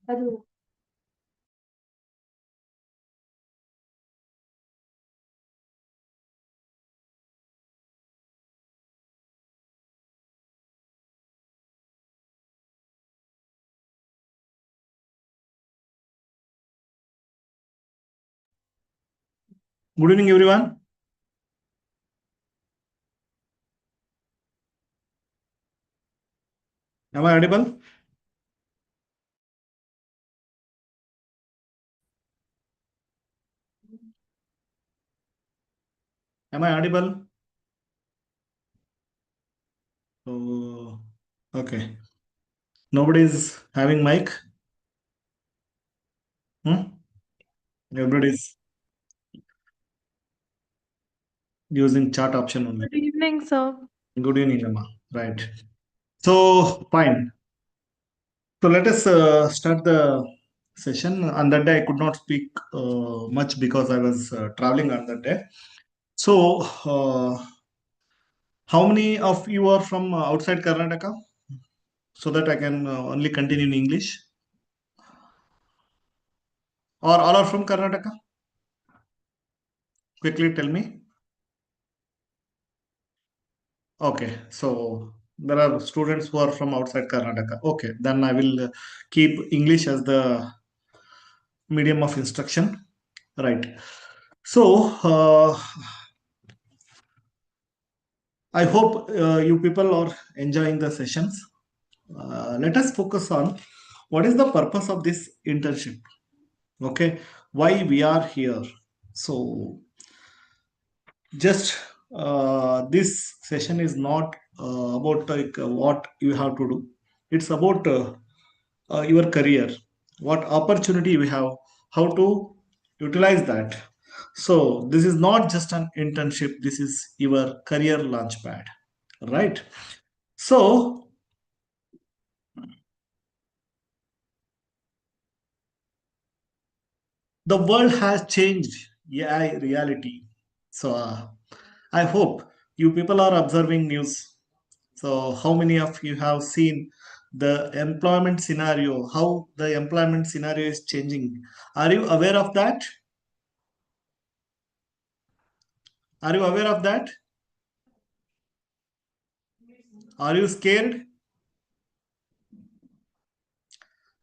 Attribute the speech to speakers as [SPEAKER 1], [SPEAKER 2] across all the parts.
[SPEAKER 1] Good evening, everyone. Am I audible? Am I audible? Oh, okay. Nobody is having mic. Hmm? Everybody's using chat option only.
[SPEAKER 2] Good evening, sir.
[SPEAKER 1] Good evening, Amma. Right. So, fine. So, let us start the session. On that day, I could not speak much because I was traveling on that day. So, how many of you are from outside Karnataka? So that I can only continue in English. Or all are from Karnataka? Quickly tell me. Okay, so there are students who are from outside Karnataka. Okay, then I will keep English as the medium of instruction. Right. So I hope you people are enjoying the sessions. Let us focus on what is the purpose of this internship. Okay, why we are here. So just this session is not about like what you have to do. It's about your career, what opportunity you have, how to utilize that. So this is not just an internship, this is your career launchpad, right? So the world has changed. AI reality. So I hope you people are observing news. So how many of you have seen the employment scenario, how the employment scenario is changing? Are you aware of that? Are you aware of that? Are you scared?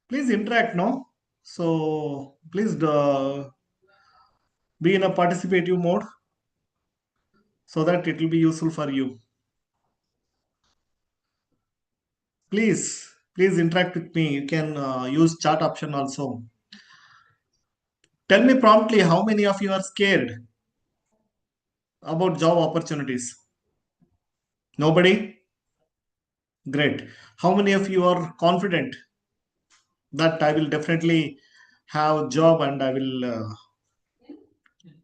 [SPEAKER 1] Please interact, no? So please be in a participative mode so that it will be useful for you. Please interact with me. You can use chat option also. Tell me promptly how many of you are scared about job opportunities. Nobody? Great. How many of you are confident that I will definitely have job and I will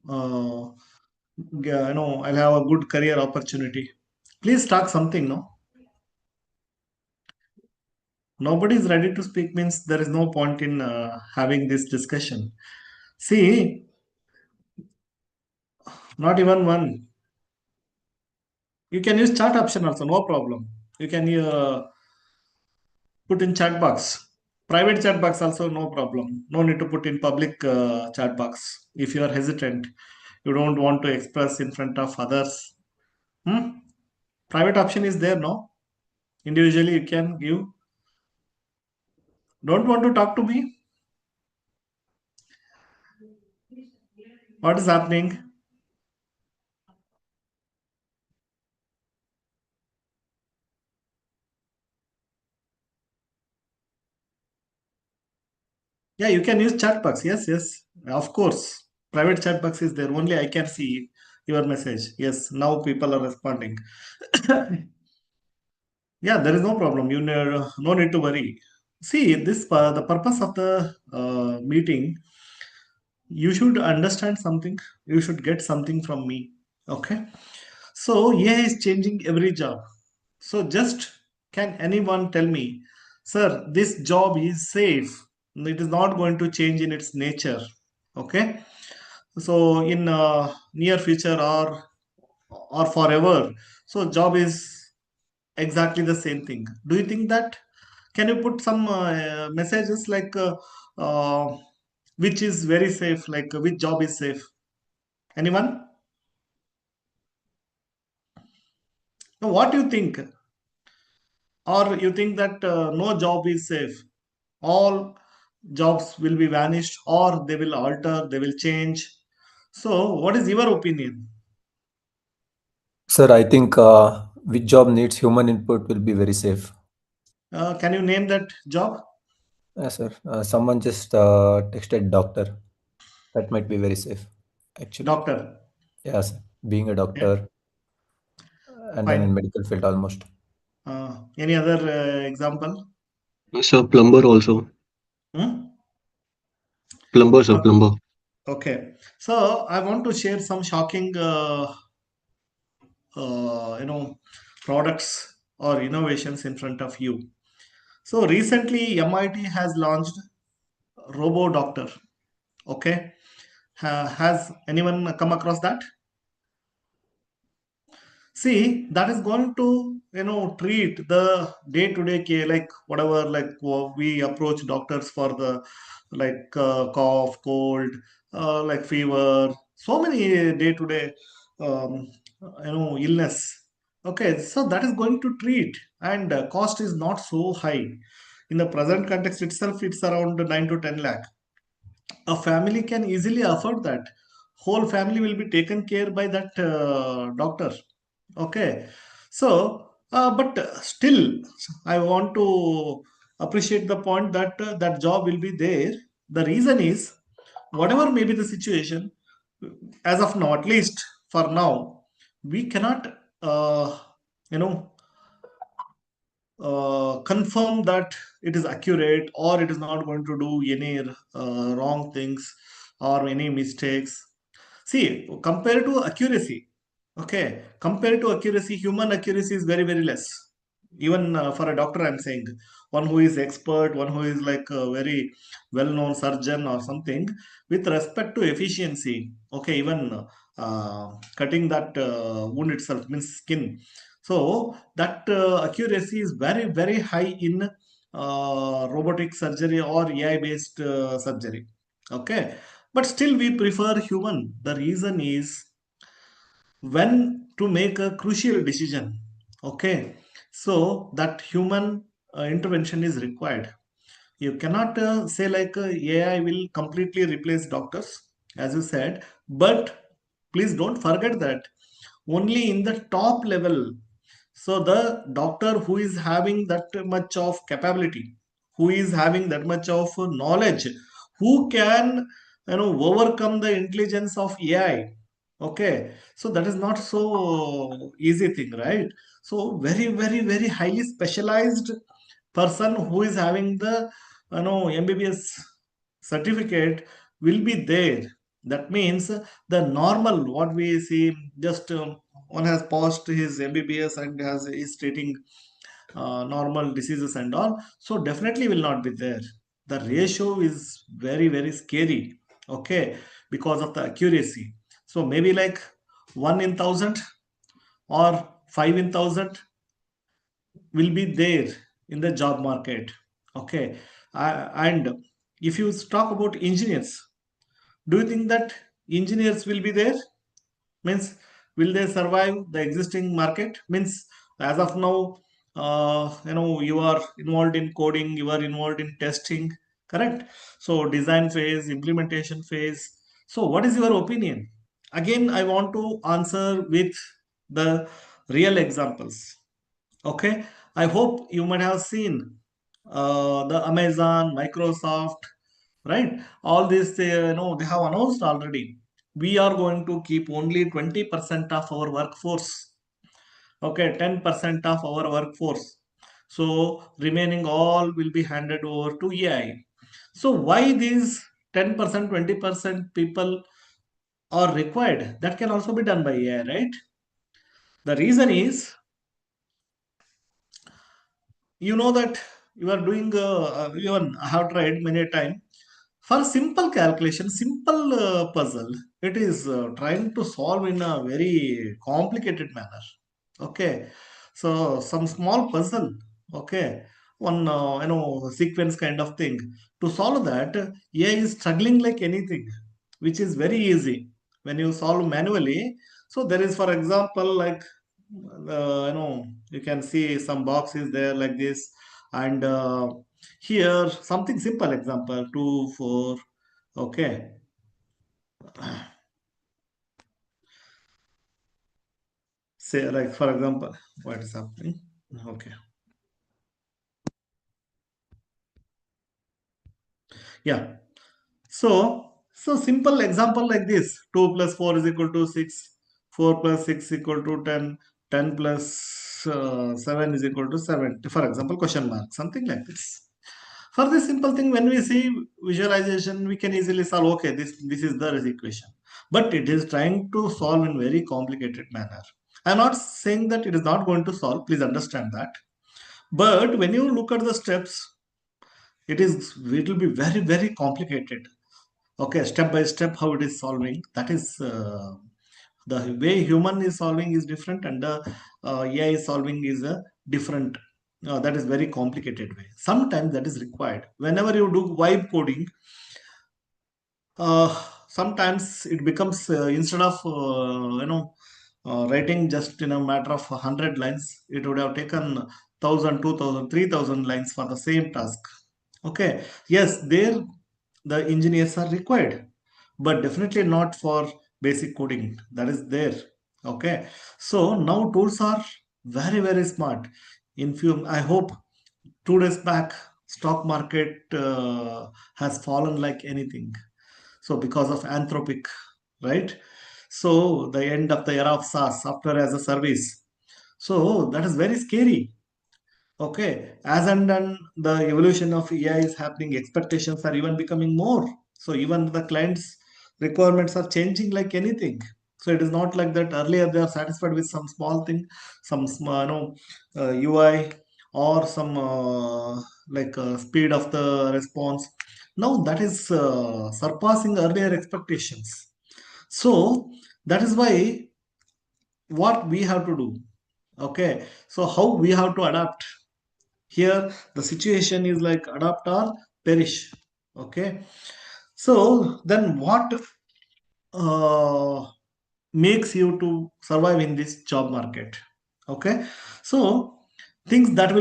[SPEAKER 1] I'll have a good career opportunity. Please talk something, no? Nobody is ready to speak means there is no point in having this discussion. See, not even one. You can use chat option also, no problem. You can put in chat box. Private chat box also, no problem. No need to put in public chat box. If you are hesitant, you don't want to express in front of others. Hmm? Private option is there, no? Individually, you can give. Don't want to talk to me? What is happening? Yeah, you can use chat box. Yes, yes. Of course. Private chat box is there. Only I can see your message. Yes, now people are responding. Yeah, there is no problem. No need to worry. See, this the purpose of the meeting. You should understand something. You should get something from me. Okay. So AI is changing every job. So just can anyone tell me, sir, this job is safe. It is not going to change in its nature. Okay. So in near future or forever, so job is exactly the same thing. Do you think that? Can you put some messages like uh, which is very safe, like which job is safe? Anyone? Now, what do you think? Or you think that no job is safe? All jobs will be vanished, or they will alter, they will change. So, what is your opinion?
[SPEAKER 2] Sir, I think which job needs human input will be very safe.
[SPEAKER 1] Can you name that job?
[SPEAKER 2] Yes, sir. Someone just texted doctor. That might be very safe, actually.
[SPEAKER 1] Doctor.
[SPEAKER 2] Yes, being a
[SPEAKER 1] Okay,
[SPEAKER 2] doctor and then in
[SPEAKER 1] fine.
[SPEAKER 2] medical field almost.
[SPEAKER 1] Any other example?
[SPEAKER 3] Sir, plumber also.
[SPEAKER 1] Hmm?
[SPEAKER 3] Plumber, sir, plumber.
[SPEAKER 1] Okay. So I want to share some shocking, products or innovations in front of you. So recently, MIT has launched Robo Doctor. Okay. Has anyone come across that? See, that is going to, treat the day-to-day care, like whatever, like we approach doctors for the like cough, cold, like fever, so many day-to-day, um, illness. Okay, so that is going to treat, and cost is not so high. In the present context itself, it's around 9 to 10 lakh. A family can easily afford that. Whole family will be taken care by that doctor. Okay, so but still I want to appreciate the point that that job will be there. The reason is, whatever may be the situation, as of now, at least for now, we cannot you know confirm that it is accurate, or it is not going to do any wrong things or any mistakes. See, compared to accuracy, okay, compared to accuracy, human accuracy is very, very less. Even for a doctor, I'm saying, one who is expert, one who is like a very well-known surgeon or something, with respect to efficiency, okay, even cutting that wound itself means skin. So that accuracy is very, very high in robotic surgery or AI-based surgery. Okay, but still we prefer human. The reason is, when to make a crucial decision, okay, so that human intervention is required. You cannot say like AI will completely replace doctors, as you said, but please don't forget that only in the top level. So the doctor who is having that much of capability, who is having that much of knowledge, who can overcome the intelligence of AI. Okay, so that is not so easy thing, right? So very, very, very highly specialized person who is having the MBBS certificate will be there. That means the normal what we see, just one has passed his MBBS and has is treating normal diseases and all, so definitely will not be there. The ratio is very, very scary. Okay, because of the accuracy. So maybe like 1 in 1,000 or 5 in 1,000 will be there in the job market. Okay, and if you talk about engineers, do you think that engineers will be there? Means, will they survive the existing market? Means, as of now, you are involved in coding, you are involved in testing, correct? So design phase, implementation phase. So what is your opinion? Again, I want to answer with the real examples. Okay, I hope you might have seen the Amazon, Microsoft, right? All this, they have announced already. We are going to keep only 20% of our workforce. Okay, 10% of our workforce. So remaining all will be handed over to AI. So why these 10%, 20% people are required? That can also be done by AI, right? The reason is, you know that you are doing even I have tried many a time for simple calculation, simple puzzle. It is trying to solve in a very complicated manner. Okay, so some small puzzle, okay, one sequence kind of thing. To solve that, AI is struggling like anything, which is very easy when you solve manually. So there is, for example, like you can see some boxes there like this, and here something simple example 2 4. Okay, say like for example, what is happening? Okay, yeah. So simple example like this: 2 plus 4 is equal to 6, 4 plus 6 equal to 10, 10 plus 7 is equal to 7. For example, question mark, something like this. For this simple thing, when we see visualization, we can easily solve. Okay, this is the equation, but it is trying to solve in very complicated manner. I'm not saying that it is not going to solve. Please understand that. But when you look at the steps, it will be very very complicated. Okay, step by step how it is solving, that is the way human is solving is different, and the AI is solving is a different, that is very complicated way. Sometimes that is required whenever you do vibe coding. uh, Sometimes it becomes, instead of writing just in a matter of 100 lines, it would have taken 1000, 2000, 3000 lines for the same task. Okay, yes, there the engineers are required, but definitely not for basic coding that is there. Okay, so now tools are very very smart. In few, I hope 2 days back stock market has fallen like anything, so because of Anthropic, right? So the end of the era of SaaS, software as a service. So that is very scary. Okay, as and when the evolution of AI is happening, expectations are even becoming more. So even the clients' requirements are changing like anything. So it is not like that earlier they are satisfied with some small thing, some small, UI, or some speed of the response. Now that is surpassing earlier expectations. So that is why what we have to do. Okay, so how we have to adapt. Here the situation is like adapt or perish. Okay, so then what uh, makes you to survive in this job market? Okay, so things that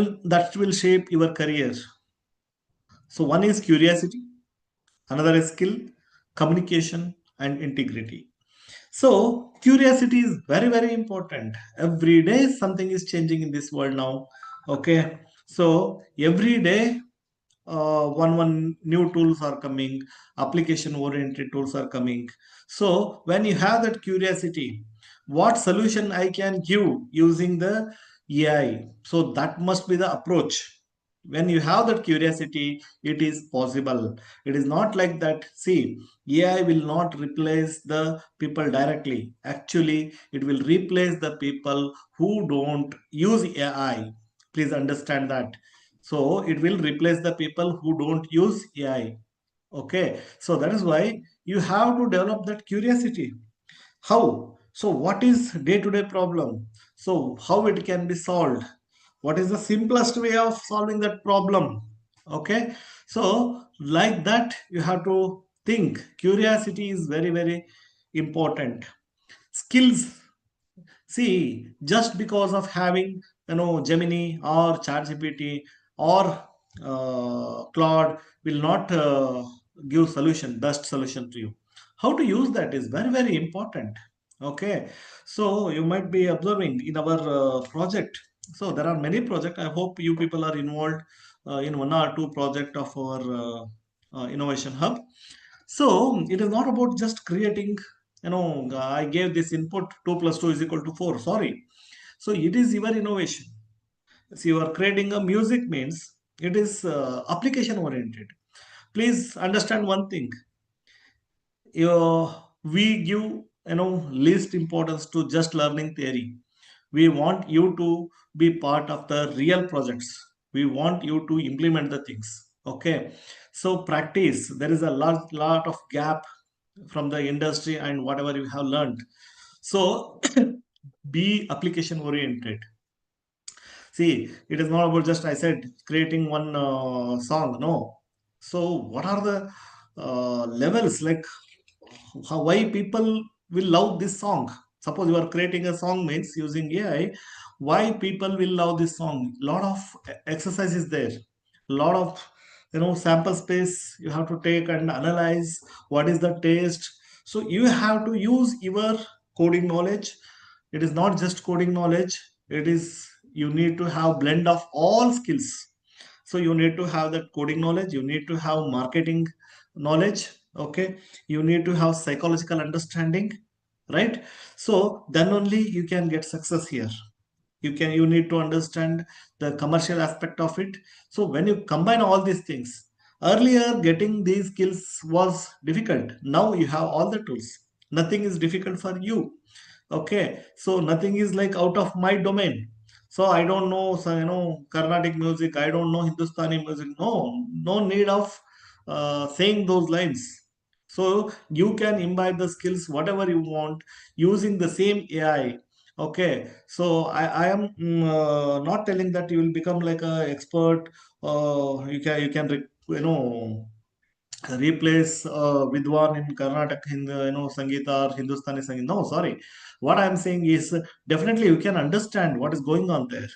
[SPEAKER 1] will shape your career. So one is curiosity, another is skill, communication, and integrity. So curiosity is very very important. Every day something is changing in this world now. Okay, so every day one new tools are coming, application oriented tools are coming. So when you have that curiosity, what solution I can give using the AI, so that must be the approach. When you have that curiosity, it is possible. It is not like that. See, AI will not replace the people directly. Actually, it will replace the people who don't use AI. Please understand that. So it will replace the people who don't use AI. Okay, so that is why you have to develop that curiosity. How? So what is day-to-day problem? So how it can be solved? What is the simplest way of solving that problem? Okay, so like that you have to think. Curiosity is very very important. Skills. See, just because of having Gemini or ChatGPT or Claude will not give solution, best solution to you. How to use that is very very important. Okay, so you might be observing in our project. So there are many projects. I hope you people are involved in one or two project of our innovation hub. So it is not about just creating, I gave this input 2 plus 2 is equal to 4. Sorry. So it is your innovation. So you are creating a music means it is application oriented. Please understand one thing. We give least importance to just learning theory. We want you to be part of the real projects. We want you to implement the things. Okay, so practice. There is a lot of gap from the industry and whatever you have learned. So be application oriented. See, it is not about just, I said, creating one song. No. So, what are the levels, like why people will love this song? Suppose you are creating a song means using AI, why people will love this song? Lot of exercise is there, lot of sample space you have to take and analyze what is the taste. So you have to use your coding knowledge. It is not just coding knowledge, it is, you need to have blend of all skills. So you need to have that coding knowledge, you need to have marketing knowledge, okay, you need to have psychological understanding, right? So then only you can get success here. You need to understand the commercial aspect of it. So when you combine all these things, earlier getting these skills was difficult, now you have all the tools, nothing is difficult for you. Okay, so nothing is like out of my domain. So I don't know, so, Carnatic music, I don't know Hindustani music. No, no need of saying those lines. So you can imbibe the skills whatever you want using the same AI. Okay, so I am not telling that you will become like a expert. You can replace Vidwan in Carnatic Sangeeta or Hindustani Sangeet. No, sorry. What I am saying is definitely you can understand what is going on there.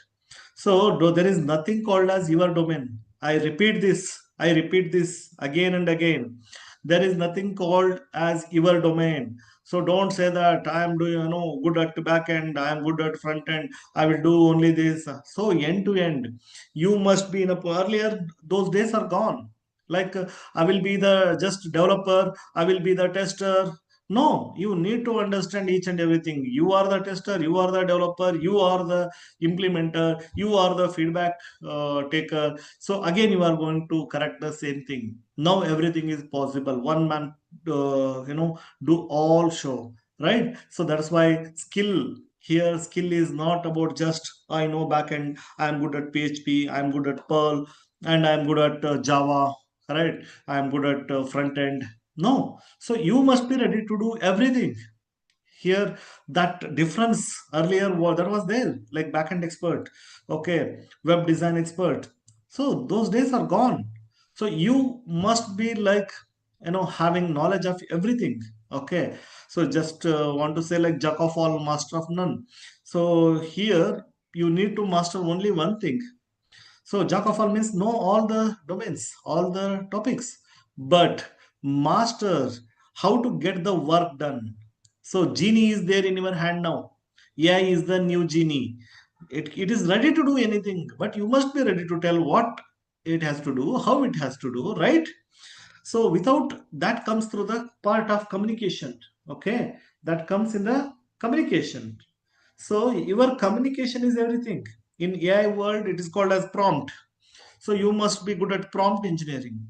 [SPEAKER 1] So there is nothing called as your domain. I repeat this. I repeat this again and again. There is nothing called as your domain. So don't say that I am doing good at back end, I am good at front end, I will do only this. So end to end, you must be in a earlier those days are gone. Like I will be the just developer, I will be the tester. No, you need to understand each and everything. You are the tester, you are the developer, you are the implementer, you are the feedback taker. So again you are going to correct the same thing. Now everything is possible, one man do all show, right? So that's why skill here, skill is not about just I know backend, I'm good at PHP, I'm good at Perl, and I'm good at Java, right? I'm good at front end. No, so you must be ready to do everything here. That difference earlier was, that was there, like backend expert, okay, web design expert. So those days are gone. So you must be like having knowledge of everything, okay. So just want to say like jack of all, master of none. So here you need to master only one thing. So jack of all means know all the domains, all the topics, but master how to get the work done. So genie is there in your hand now. AI is the new genie. It is ready to do anything, but you must be ready to tell what it has to do, how it has to do, right? So without that comes through the part of communication. Okay, that comes in the communication. So your communication is everything. In AI world, it is called as prompt. So you must be good at prompt engineering.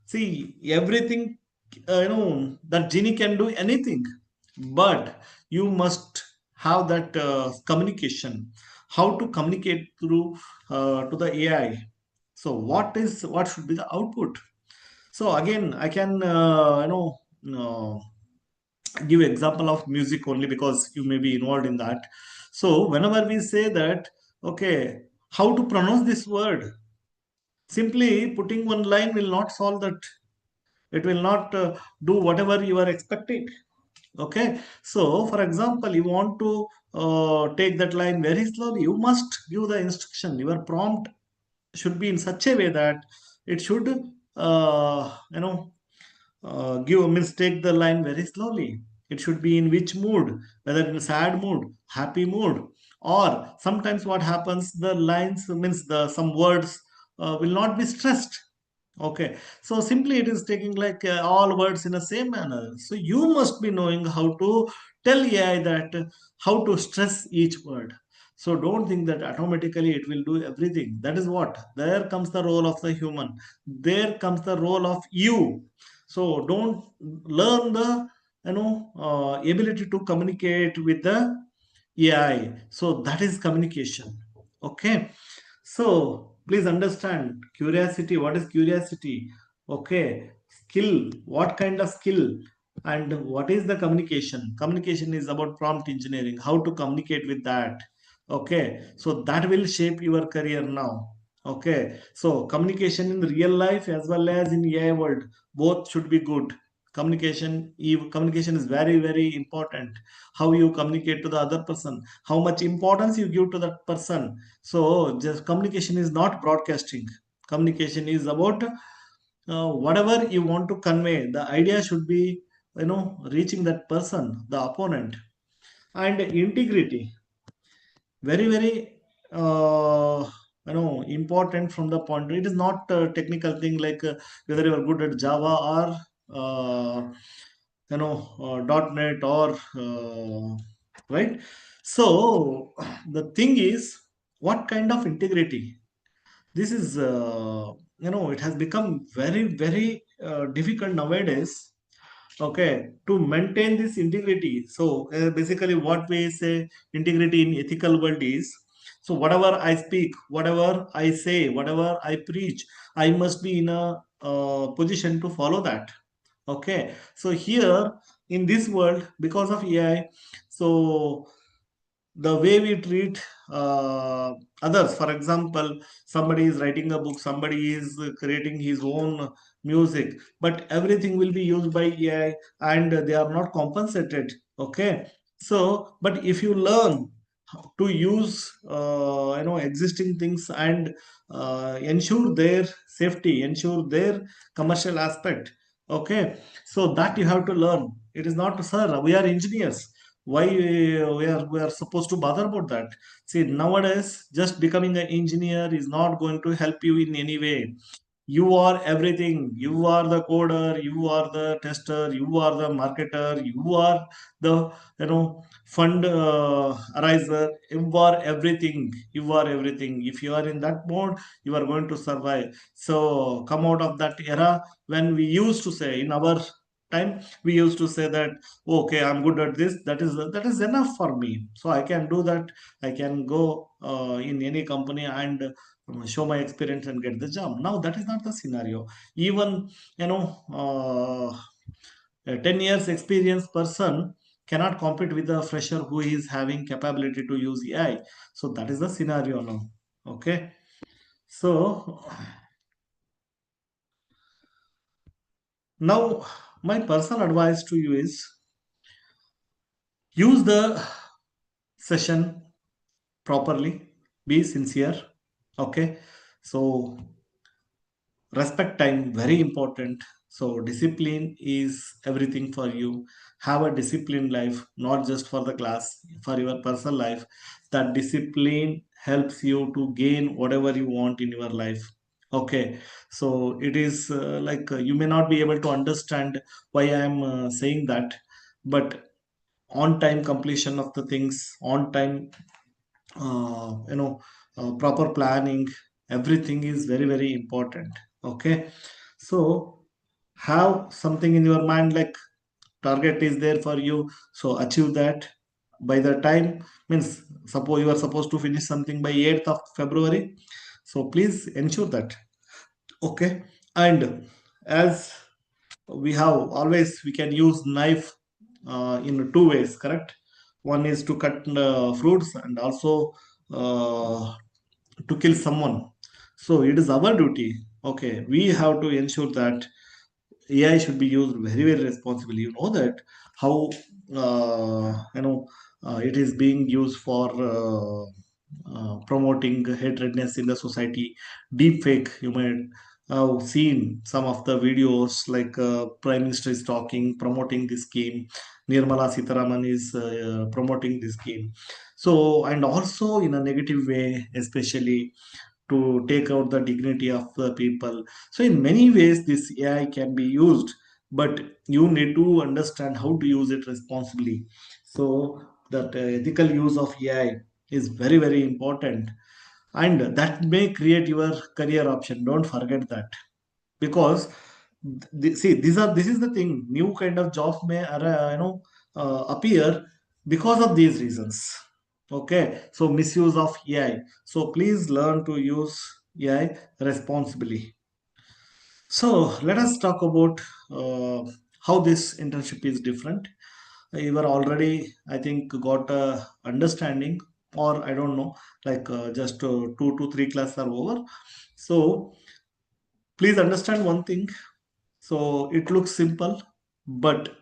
[SPEAKER 1] See, everything, that genie can do anything, but you must have that communication. How to communicate through to the AI. So what should be the output? So again, I can give example of music only because you may be involved in that. So whenever we say that, okay, how to pronounce this word? Simply putting one line will not solve that. It will not do whatever you are expecting. Okay. So, for example, you want to take that line very slowly. You must give the instruction. Your prompt should be in such a way that it should, give means take the line very slowly. It should be in which mood, whether in sad mood, happy mood, or sometimes what happens, the lines means the some words will not be stressed. Okay, so simply it is taking like all words in the same manner. So you must be knowing how to tell AI that how to stress each word. So don't think that automatically it will do everything. That is what, there comes the role of the human. There comes the role of you. So don't learn the ability to communicate with the AI. So that is communication. Okay. So please understand curiosity. What is curiosity? Okay. Skill. What kind of skill? And what is the communication? Communication is about prompt engineering. How to communicate with that. Okay, so that will shape your career now. Okay, so communication in real life as well as in AI world, both should be good. Communication is very very important. How you communicate to the other person, how much importance you give to that person. So just communication is not broadcasting. Communication is about whatever you want to convey. The idea should be, reaching that person, the opponent. And integrity, very very important from the point. It is not a technical thing like whether you are good at Java or .NET or right. So the thing is, what kind of integrity? This is it has become very very difficult nowadays, okay, to maintain this integrity. So basically what we say integrity in ethical world is, so whatever I speak, whatever I say, whatever I preach, I must be in a position to follow that. Okay, so here in this world, because of AI, so the way we treat uh, others, for example, somebody is writing a book, somebody is creating his own music, but everything will be used by AI and they are not compensated. Okay, so but if you learn how to use existing things and ensure their safety, ensure their commercial aspect. Okay, so that you have to learn. It is not, sir, we are engineers, why we are supposed to bother about that? See, nowadays just becoming an engineer is not going to help you in any way. You are everything. You are the coder, you are the tester, you are the marketer, you are the fund ariser. You are everything. You are everything. If you are in that mode, you are going to survive. So come out of that era when we used to say, in our time we used to say that, okay, I'm good at this, that is enough for me, so I can do that. I can go in any company and show my experience and get the job. Now that is not the scenario. Even a 10 years experience person cannot compete with a fresher who is having capability to use AI. So that is the scenario now. Okay, so now my personal advice to you is, use the session properly, be sincere. Okay, so respect time, very important. So discipline is everything for you. Have a disciplined life, not just for the class, for your personal life. That discipline helps you to gain whatever you want in your life. Okay, so it is you may not be able to understand why I am saying that, but on time completion of the things, on time proper planning, everything is very very important. Okay, so have something in your mind, like target is there for you, so achieve that by the time, means suppose you are supposed to finish something by 8th of February, so please ensure that. Okay, and as we have always, we can use knife in two ways, correct? One is to cut fruits, and also uh, to kill someone. So it is our duty. Okay, we have to ensure that AI should be used very very responsibly. You know that how it is being used for promoting hatredness in the society. Deep fake, you might have seen some of the videos, like Prime Minister is talking, promoting this scheme. Nirmala Sitaraman is promoting this scheme. So, and also in a negative way, especially to take out the dignity of the people. So, in many ways, this AI can be used, but you need to understand how to use it responsibly. So, that ethical use of AI is very, very important, and that may create your career option. Don't forget that, because see, this is the thing. New kind of jobs may appear because of these reasons. Okay, so misuse of AI. So please learn to use AI responsibly. So let us talk about how this internship is different. You were already, I think, got a understanding or I don't know, like just 2 to 3 classes are over. So please understand one thing. So it looks simple, but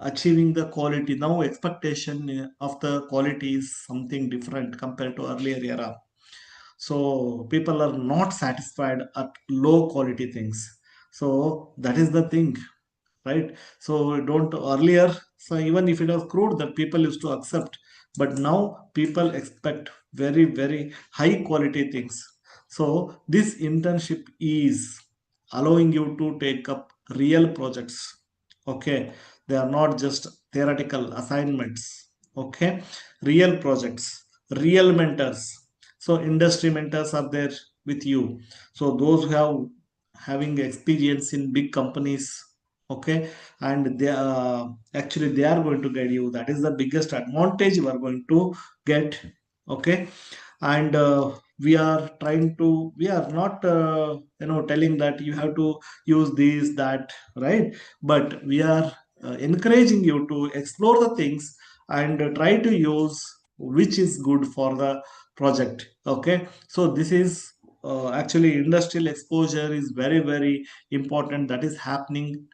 [SPEAKER 1] achieving the quality now, expectation of the quality is something different compared to earlier era. So people are not satisfied at low quality things. So that is the thing, right? So don't earlier, so even if it was crude, that people used to accept, but now people expect very, very high quality things. So this internship is allowing you to take up real projects. Okay, they are not just theoretical assignments. Okay, real projects, real mentors. So industry mentors are there with you. So those who have having experience in big companies. Okay, and they actually they are going to guide you. That is the biggest advantage you are going to get. Okay, and we are not telling that you have to use this that, right? But we are encouraging you to explore the things and try to use which is good for the project. Okay, so this is actually industrial exposure is very, very important. That is happening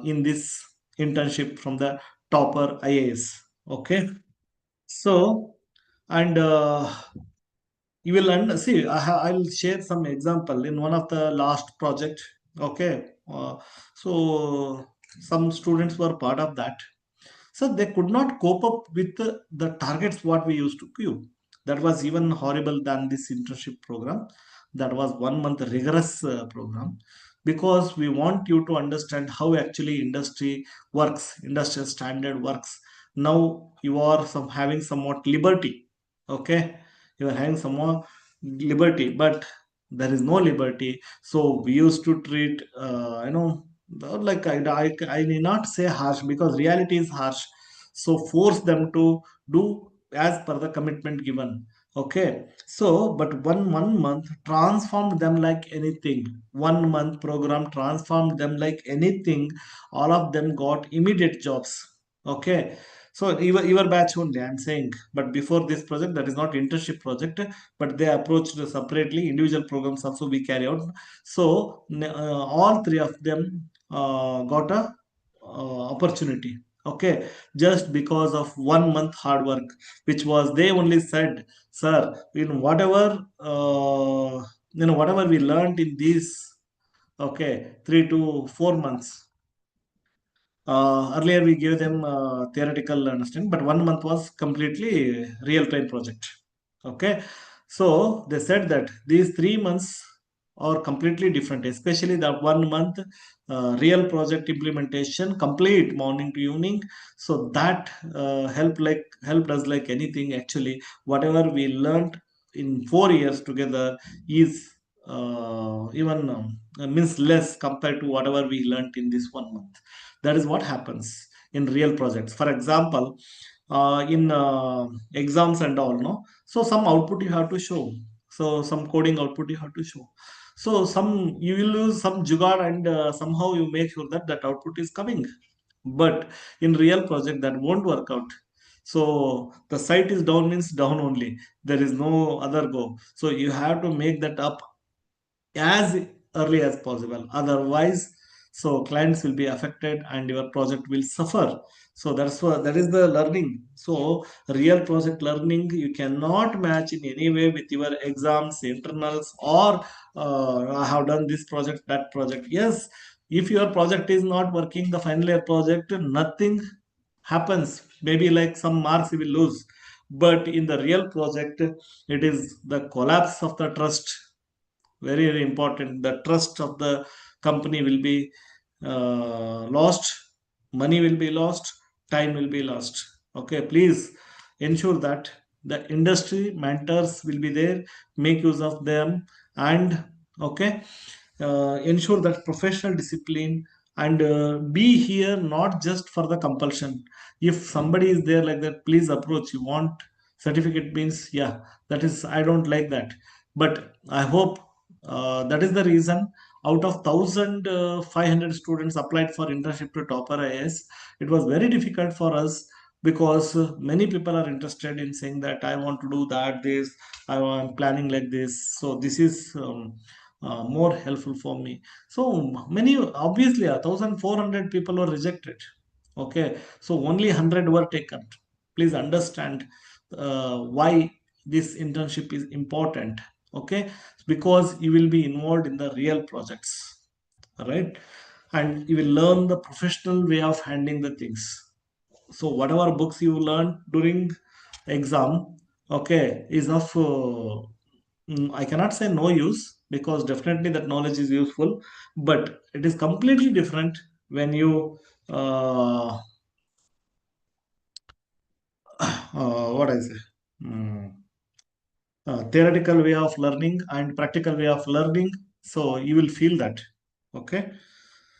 [SPEAKER 1] in this internship from the topper IAS. Okay, so and you will see. I'll share some example in one of the last project. Okay, so some students were part of that. So they could not cope up with the targets what we used to give. That was even horrible than this internship program. That was 1 month rigorous program, because we want you to understand how actually industry works, industrial standard works. Now you are having somewhat liberty. Okay, you are having some more liberty, but there is no liberty. So we used to treat, like I need not say harsh, because reality is harsh. So force them to do as per the commitment given. Okay, so but one month transformed them like anything. 1 month program transformed them like anything. All of them got immediate jobs. Okay, so your batch only I'm saying, but before this project, that is not internship project, but they approached separately. Individual programs also we carry out. So all three of them got a opportunity. Okay, just because of 1 month hard work, which was they only said, sir, in whatever we learned in these, okay, 3 to 4 months. Earlier, we gave them theoretical understanding, but 1 month was completely real time project. Okay, so they said that these 3 months are completely different, especially the 1 month real project implementation, complete morning to evening. So that helped us like anything. Actually, whatever we learned in 4 years together is even means less compared to whatever we learned in this 1 month. That is what happens in real projects. For example, in exams and all, no, so some output you have to show. So some coding output you have to show. So some you will use some jugaad, and somehow you make sure that that output is coming. But in real project, that won't work out. So the site is down means down only. There is no other go. So you have to make that up as early as possible. Otherwise, so clients will be affected and your project will suffer. So that is the learning. So real project learning you cannot match in any way with your exams, internals, or I have done this project, that project. Yes, if your project is not working, the final year project, nothing happens. Maybe like some marks you will lose, but in the real project, it is the collapse of the trust. Very, very important. The trust of the company will be lost, money will be lost, time will be lost. Okay, please ensure that the industry mentors will be there. Make use of them. And okay, ensure that professional discipline, and be here not just for the compulsion. If somebody is there like that, please approach. You want certificate means, yeah, that is, I don't like that. But I hope that is the reason. Out of 1,500 students applied for internship to topper IAS, it was very difficult for us because many people are interested in saying that I want to do that, this, I'm planning like this. So this is more helpful for me. So many, obviously, 1,400 people were rejected. Okay, so only 100 were taken. Please understand why this internship is important. Okay, because you will be involved in the real projects, right? And you will learn the professional way of handling the things. So whatever books you learn during exam, okay, is of I cannot say no use, because definitely that knowledge is useful, but it is completely different when you uh, what I say, mm, theoretical way of learning and practical way of learning. So you will feel that. Okay,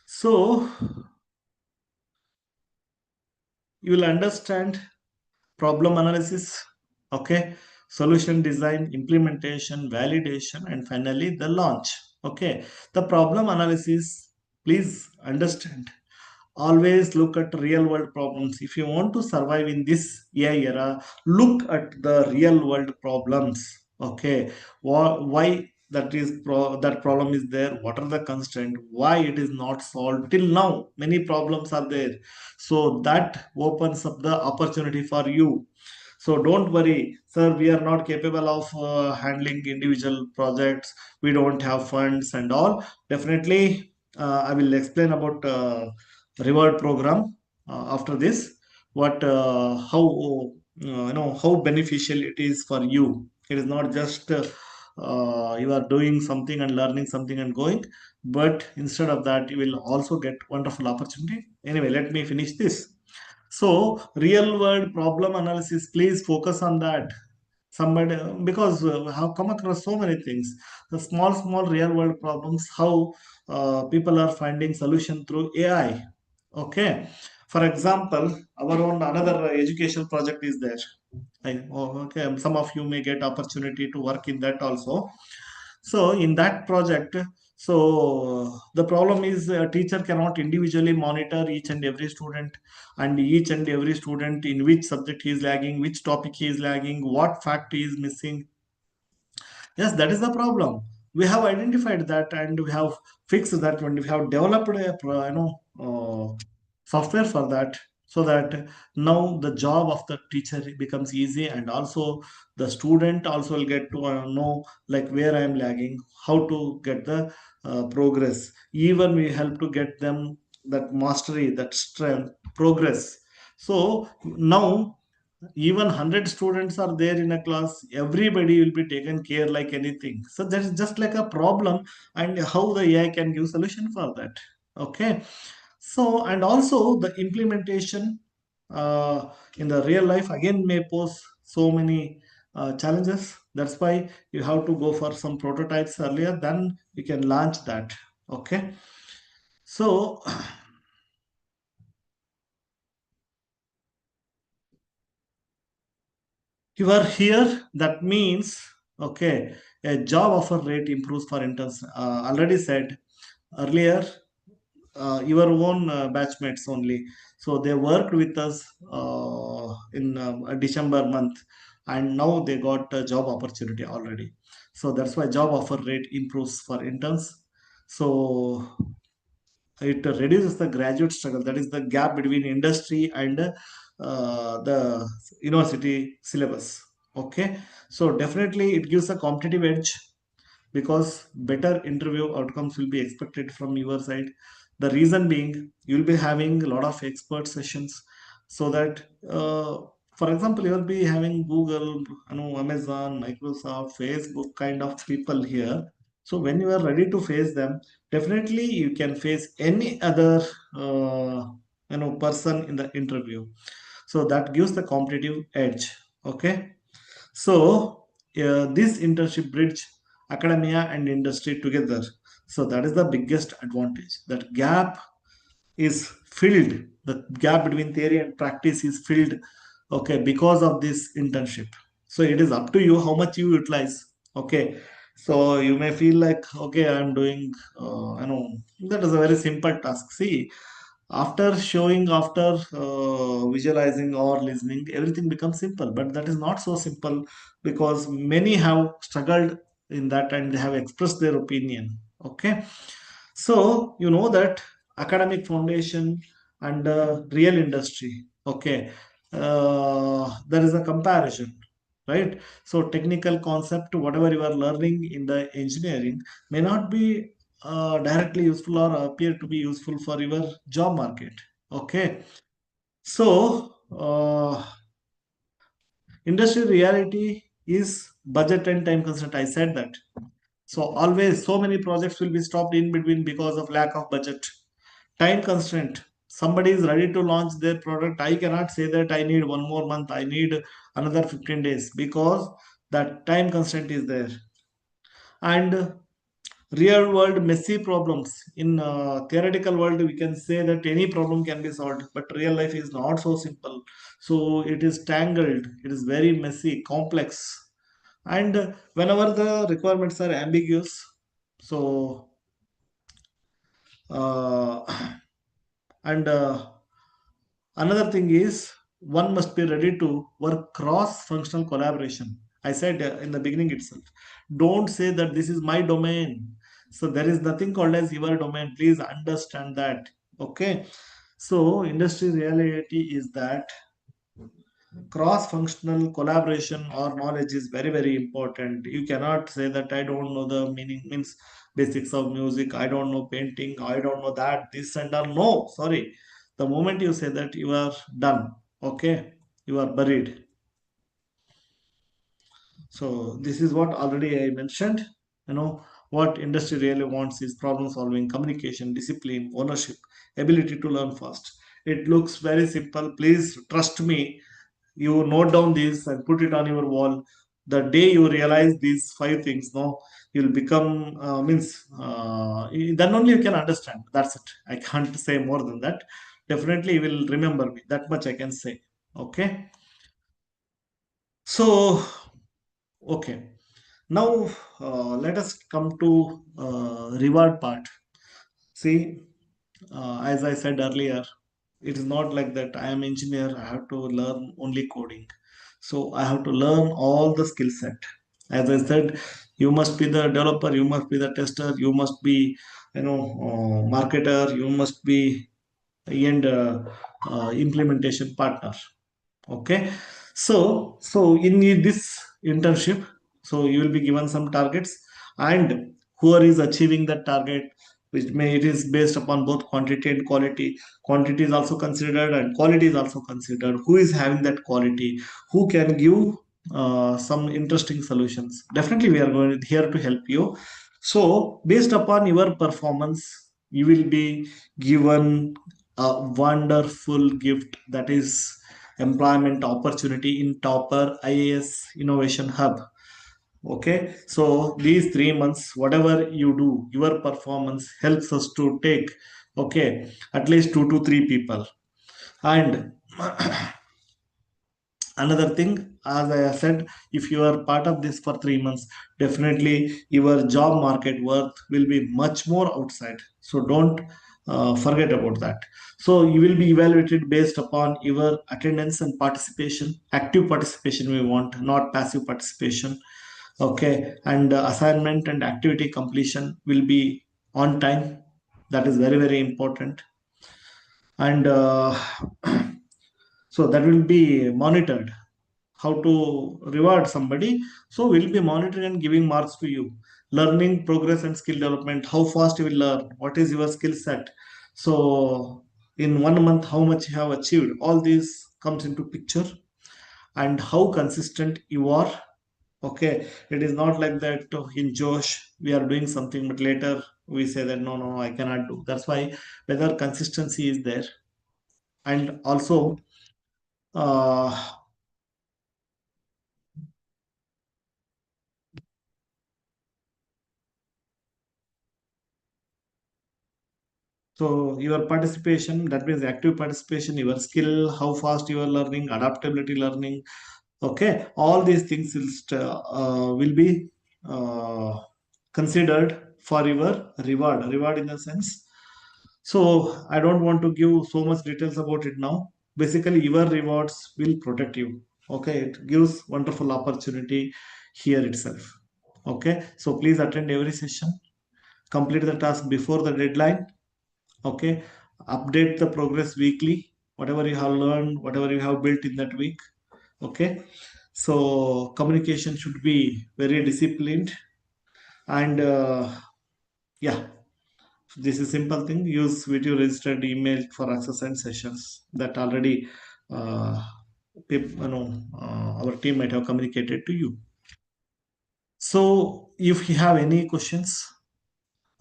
[SPEAKER 1] so you will understand problem analysis, okay, solution design, implementation, validation, and finally the launch. Okay, the problem analysis, please understand, always look at real world problems. If you want to survive in this AI era, look at the real world problems. Okay, why that problem is there, what are the constraints, why it is not solved till now, many problems are there. So that opens up the opportunity for you. So don't worry, sir, we are not capable of handling individual projects. We don't have funds and all. Definitely, I will explain about reward program after this. What, how, how beneficial it is for you. It is not just you are doing something and learning something and going, but instead of that, you will also get wonderful opportunity. Anyway, let me finish this. So, real world problem analysis, please focus on that. Somebody, because we have come across so many things, the small real world problems, how people are finding solution through AI. Okay, for example, our own another educational project is there. Okay, some of you may get opportunity to work in that also. So in that project, so the problem is a teacher cannot individually monitor each and every student, and each and every student in which subject he is lagging, which topic he is lagging, what fact he is missing. Yes, that is the problem. We have identified that and we have fixed that one. We have developed a software for that, so that now the job of the teacher becomes easy, and also the student also will get to know like where I am lagging, how to get the progress. Even we help to get them that mastery, that strength, progress. So now even 100 students are there in a class, everybody will be taken care like anything. So that is just like a problem, and how the AI can give solution for that. Okay, so and also the implementation in the real life again may pose so many challenges. That's why you have to go for some prototypes earlier, then you can launch that. Okay, so you are here, that means, okay, a job offer rate improves for interns. Already said earlier, your own batchmates only. So they worked with us in a December month, and now they got a job opportunity already. So that's why job offer rate improves for interns. So it reduces the graduate struggle, that is the gap between industry and the university syllabus. Okay, so definitely it gives a competitive edge, because better interview outcomes will be expected from your side. The reason being, you'll be having a lot of expert sessions, so that for example, you'll be having Google, Amazon, Microsoft, Facebook kind of people here. So when you are ready to face them, definitely you can face any other person in the interview. So that gives the competitive edge. Okay, so this internship bridge academia and industry together. So that is the biggest advantage. That gap is filled. The gap between theory and practice is filled. Okay, because of this internship. So it is up to you how much you utilize. Okay. So you may feel like, okay, I'm doing, that is a very simple task. See, After showing, after visualizing or listening, everything becomes simple. But that is not so simple, because many have struggled in that and they have expressed their opinion. Okay, so you know that academic foundation and real industry. Okay, there is a comparison, right? So technical concept, whatever you are learning in the engineering, may not be directly useful or appear to be useful for your job market. Okay, so industry reality is budget and time constraint. I said that. So always so many projects will be stopped in between because of lack of budget. Time constraint. Somebody is ready to launch their product. I cannot say that I need one more month, I need another 15 days, because that time constraint is there. And real world messy problems. In theoretical world, we can say that any problem can be solved, but real life is not so simple. So it is tangled, it is very messy, complex. And whenever the requirements are ambiguous, so uh, and another thing is, one must be ready to work cross functional collaboration. I said in the beginning itself, don't say that this is my domain. So there is nothing called as your domain. Please understand that. Okay. So industry reality is that cross functional collaboration or knowledge is very, very important. You cannot say that I don't know the meaning, means basics of music, I don't know painting, I don't know that, this and that. No, sorry. The moment you say that, you are done. Okay, you are buried. So this is what already I mentioned. You know, what industry really wants is problem solving, communication, discipline, ownership, ability to learn fast. It looks very simple, please trust me. You note down this and put it on your wall. The day you realize these five things, no, you'll become means then only you can understand. That's it, I can't say more than that. Definitely you will remember me, that much I can say. Okay, so okay, now let us come to reward part. See, as I said earlier, it is not like that I am engineer, I have to learn only coding. So I have to learn all the skill set. As I said, you must be the developer, you must be the tester, you must be, marketer, you must be and implementation partner. Okay, so in this internship, so you will be given some targets, and whoever is achieving that target, which may, it is based upon both quantity and quality. Quantity is also considered and quality is also considered. Who is having that quality, who can give some interesting solutions. Definitely we are going here to help you. So based upon your performance, you will be given a wonderful gift, that is employment opportunity in Topper IAS Innovation Hub. Okay, so these 3 months, whatever you do, your performance helps us to take, okay, at least 2 to 3 people. And another thing, as I have said, if you are part of this for 3 months, definitely your job market worth will be much more outside. So don't forget about that. So you will be evaluated based upon your attendance and participation. Active participation we want, not passive participation. Okay, and assignment and activity completion will be on time. That is very, very important. And so that will be monitored. How to reward somebody, so we'll be monitoring and giving marks to you. Learning progress and skill development, how fast you will learn, what is your skill set. So in 1 month, how much you have achieved, all this comes into picture. And how consistent you are. Okay, it is not like that in Josh we are doing something, but later we say that no, no, I cannot do. That's why whether consistency is there. And also uh, so your participation, that means active participation, your skill, how fast you are learning, adaptability learning. Okay, all these things will be uh, considered for your reward. Reward in the sense, So I don't want to give so much details about it now. Basically, your rewards will protect you. Okay, it gives wonderful opportunity here itself. Okay, so please attend every session, complete the task before the deadline. Okay, update the progress weekly, whatever you have learned, whatever you have built in that week. Okay, so communication should be very disciplined, and yeah, this is simple thing. Use video registered email for access and sessions that already our team might have communicated to you. So if you have any questions,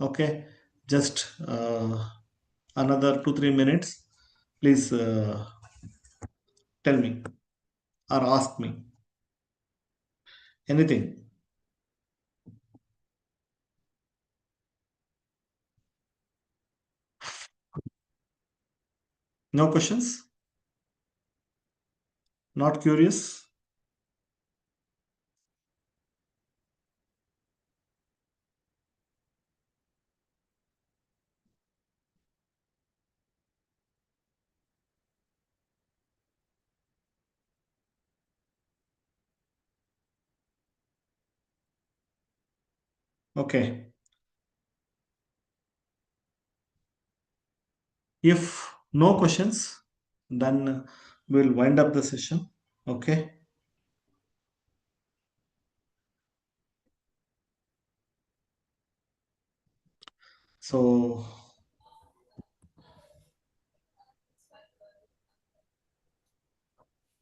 [SPEAKER 1] okay, just another 2-3 minutes, please tell me or ask me anything. No questions? Not curious? Okay. If no questions, then we'll wind up the session. Okay. So,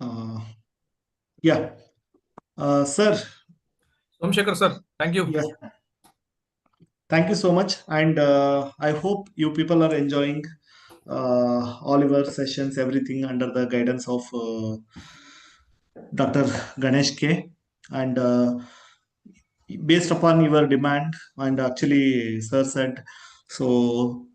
[SPEAKER 1] uh, yeah, sir.
[SPEAKER 4] Somshekhar sir, thank you.
[SPEAKER 1] Yeah, thank you so much, and I hope you people are enjoying all your sessions, everything under the guidance of Dr. Ganesh K. And based upon your demand, and actually sir said so,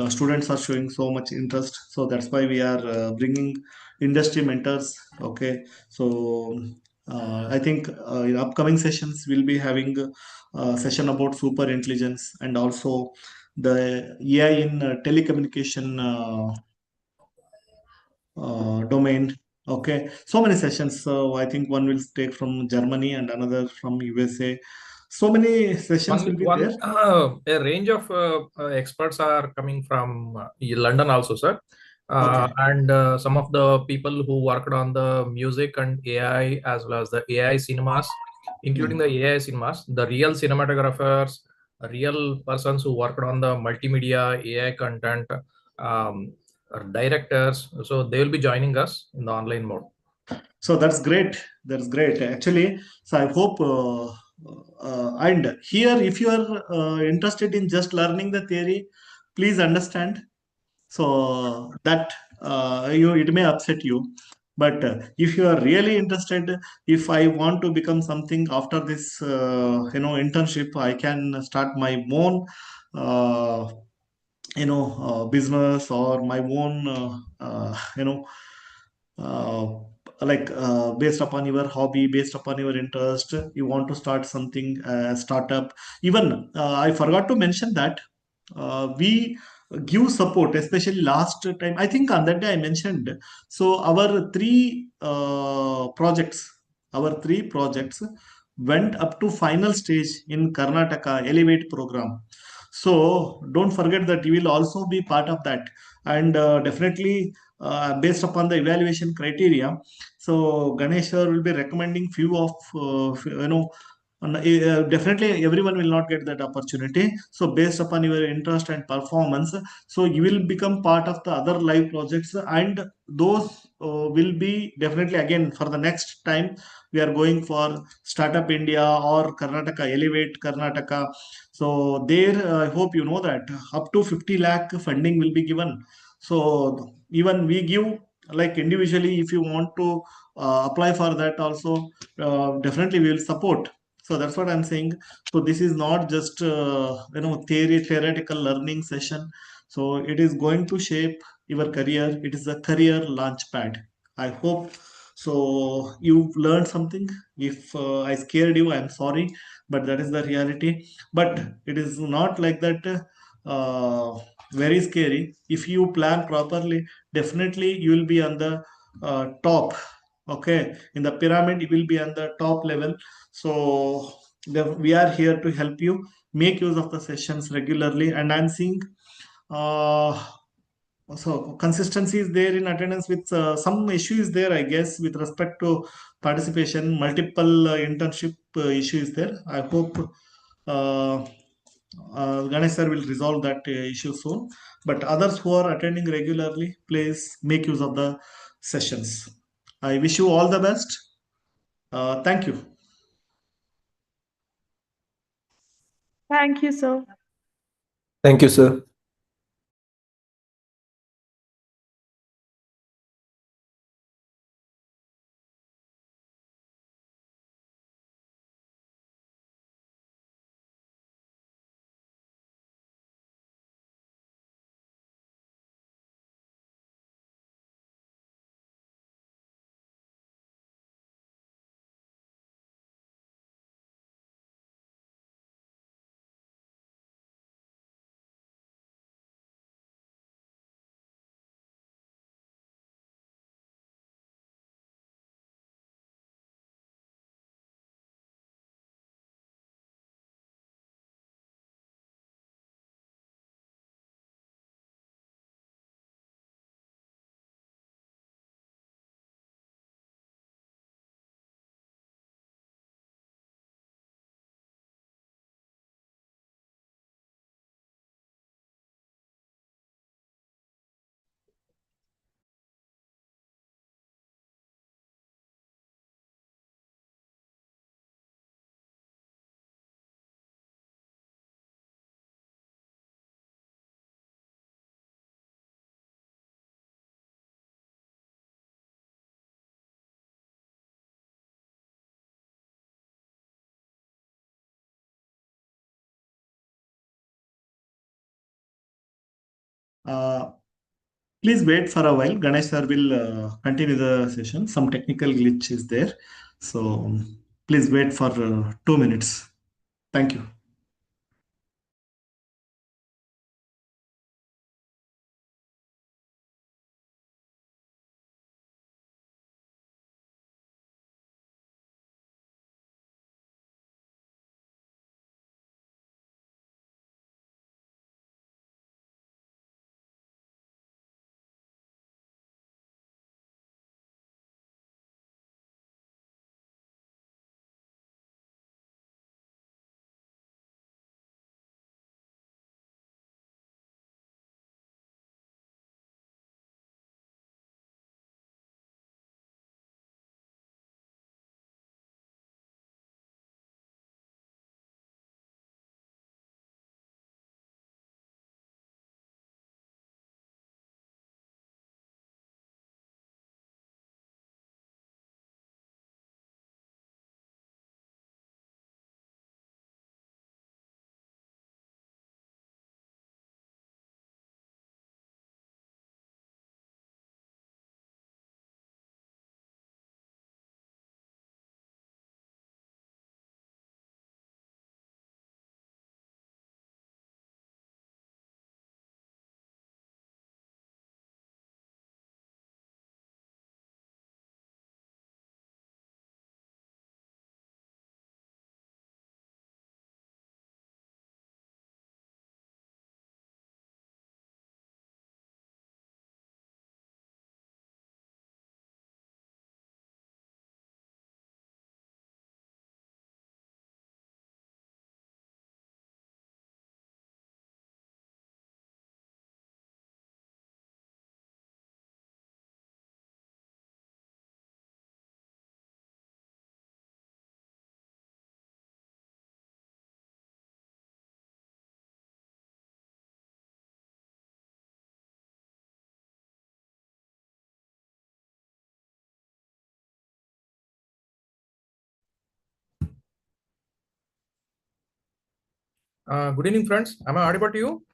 [SPEAKER 1] students are showing so much interest, so that's why we are bringing industry mentors. Okay, so I think in upcoming sessions we'll be having a session about super intelligence, and also the AI in telecommunication domain. Okay, so many sessions. So I think one will take from Germany and another from USA. So many sessions will be there.
[SPEAKER 4] A range of experts are coming from London also, sir.
[SPEAKER 1] Okay.
[SPEAKER 4] And some of the people who worked on the music and AI as well as the AI cinemas, including the AI cinemas, the real cinematographers, real persons who worked on the multimedia AI content, directors. So they will be joining us in the online mode.
[SPEAKER 1] So that's great. That's great. Actually, so I hope, and here, if you are interested in just learning the theory, please understand. So that it may upset you, but if you are really interested, if I want to become something after this, internship, I can start my own. Uh, business, or my own uh, based upon your hobby, based upon your interest, you want to start something, startup. Even I forgot to mention that we give support, especially last time I think on that day I mentioned. So our three projects went up to final stage in Karnataka Elevate program. So don't forget that you will also be part of that, and definitely based upon the evaluation criteria. So Ganesh sir will be recommending few of definitely everyone will not get that opportunity. So based upon your interest and performance, so you will become part of the other live projects, and those will be definitely again for the next time we are going for Startup India or Karnataka Elevate Karnataka. So there, I hope you know that up to 50 lakh funding will be given. So even we give, like individually, if you want to apply for that also, definitely we will support. So that's what I'm saying. So this is not just theoretical learning session. So it is going to shape your career. It is a career launch pad. I hope so you've learned something. If I scared you, I'm sorry, but that is the reality. But it is not like that. very scary. If you plan properly, definitely you will be on the top. Okay, in the pyramid, you will be on the top level. So we are here to help you make use of the sessions regularly. And I'm seeing so consistency is there in attendance with some issue is there, I guess, with respect to participation. Multiple internship issue is there. I hope Ganesh sir will resolve that issue soon. But others who are attending regularly, please make use of the sessions. I wish you all the best. Thank you.
[SPEAKER 5] Thank you, sir.
[SPEAKER 2] Thank you, sir.
[SPEAKER 1] Please wait for a while. Ganesh sir will continue the session. Some technical glitch is there. So please wait for 2 minutes. Thank you.
[SPEAKER 4] Good evening, friends. Am I audible to you?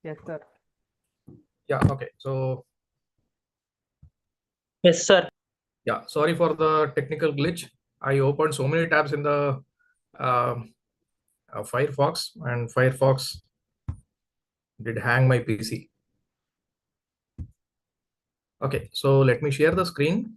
[SPEAKER 6] Yes, sir.
[SPEAKER 4] Yeah, okay. So,
[SPEAKER 6] Yes, sir.
[SPEAKER 4] yeah, sorry for the technical glitch. I opened so many tabs in the Firefox, and Firefox did hang my PC. Okay, so let me share the screen.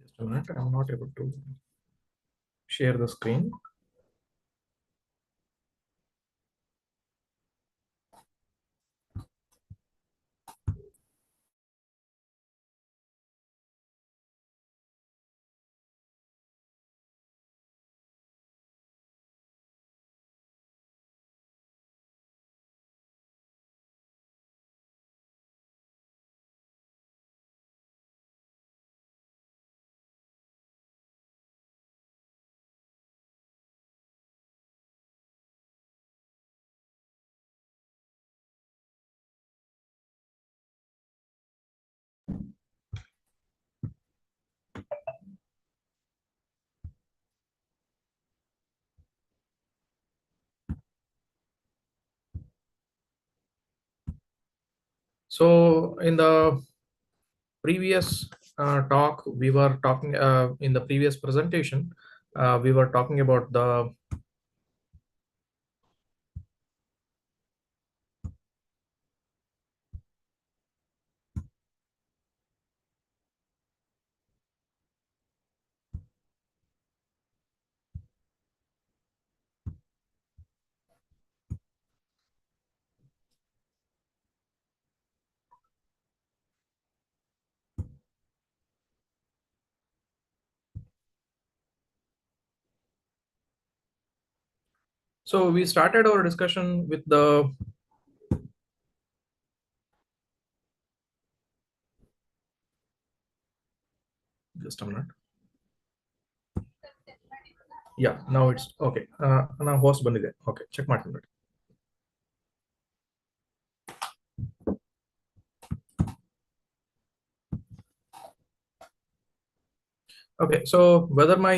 [SPEAKER 4] Just a minute, I'm not able to share the screen. So in the previous talk, we were talking in the previous presentation, we were talking about the so we started our discussion with the just a minute. Yeah, now it's okay. Now host bandide. Okay, check ಮಾಡ್ತೀನಿ. Okay, so whether my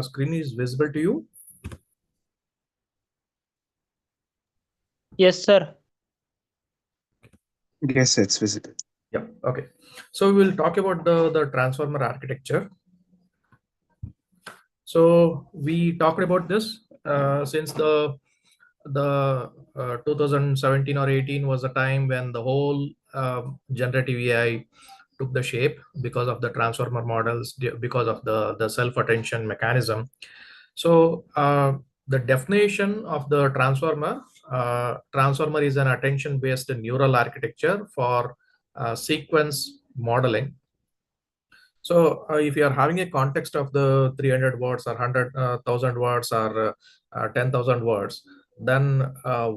[SPEAKER 4] screen is visible to you?
[SPEAKER 7] Yes, sir.
[SPEAKER 8] Yes, it's visible.
[SPEAKER 4] Yeah, okay. So we will talk about the transformer architecture. So we talked about this since the 2017 or 18 was the time when the whole generative AI took the shape because of the transformer models, because of the self-attention mechanism. So the definition of the transformer is an attention-based neural architecture for sequence modeling. So if you are having a context of the 300 words or 100,000 words or 10,000 words, then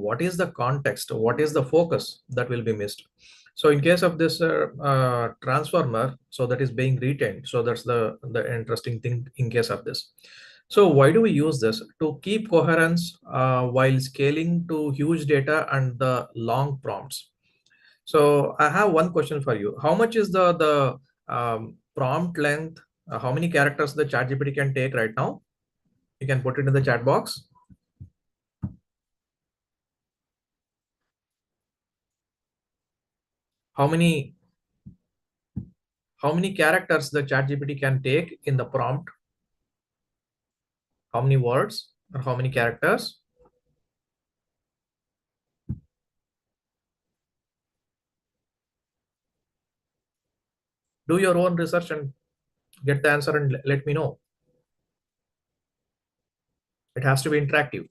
[SPEAKER 4] what is the context? What is the focus that will be missed? So in case of this transformer, so that is being retained. So that's the interesting thing in case of this. So why do we use this? To keep coherence while scaling to huge data and the long prompts. So I have one question for you. How much is the prompt length? How many characters the ChatGPT can take right now? You can put it in the chat box. How many characters the ChatGPT can take in the prompt? How many words or how many characters? Do your own research and get the answer and let me know. It has to be interactive.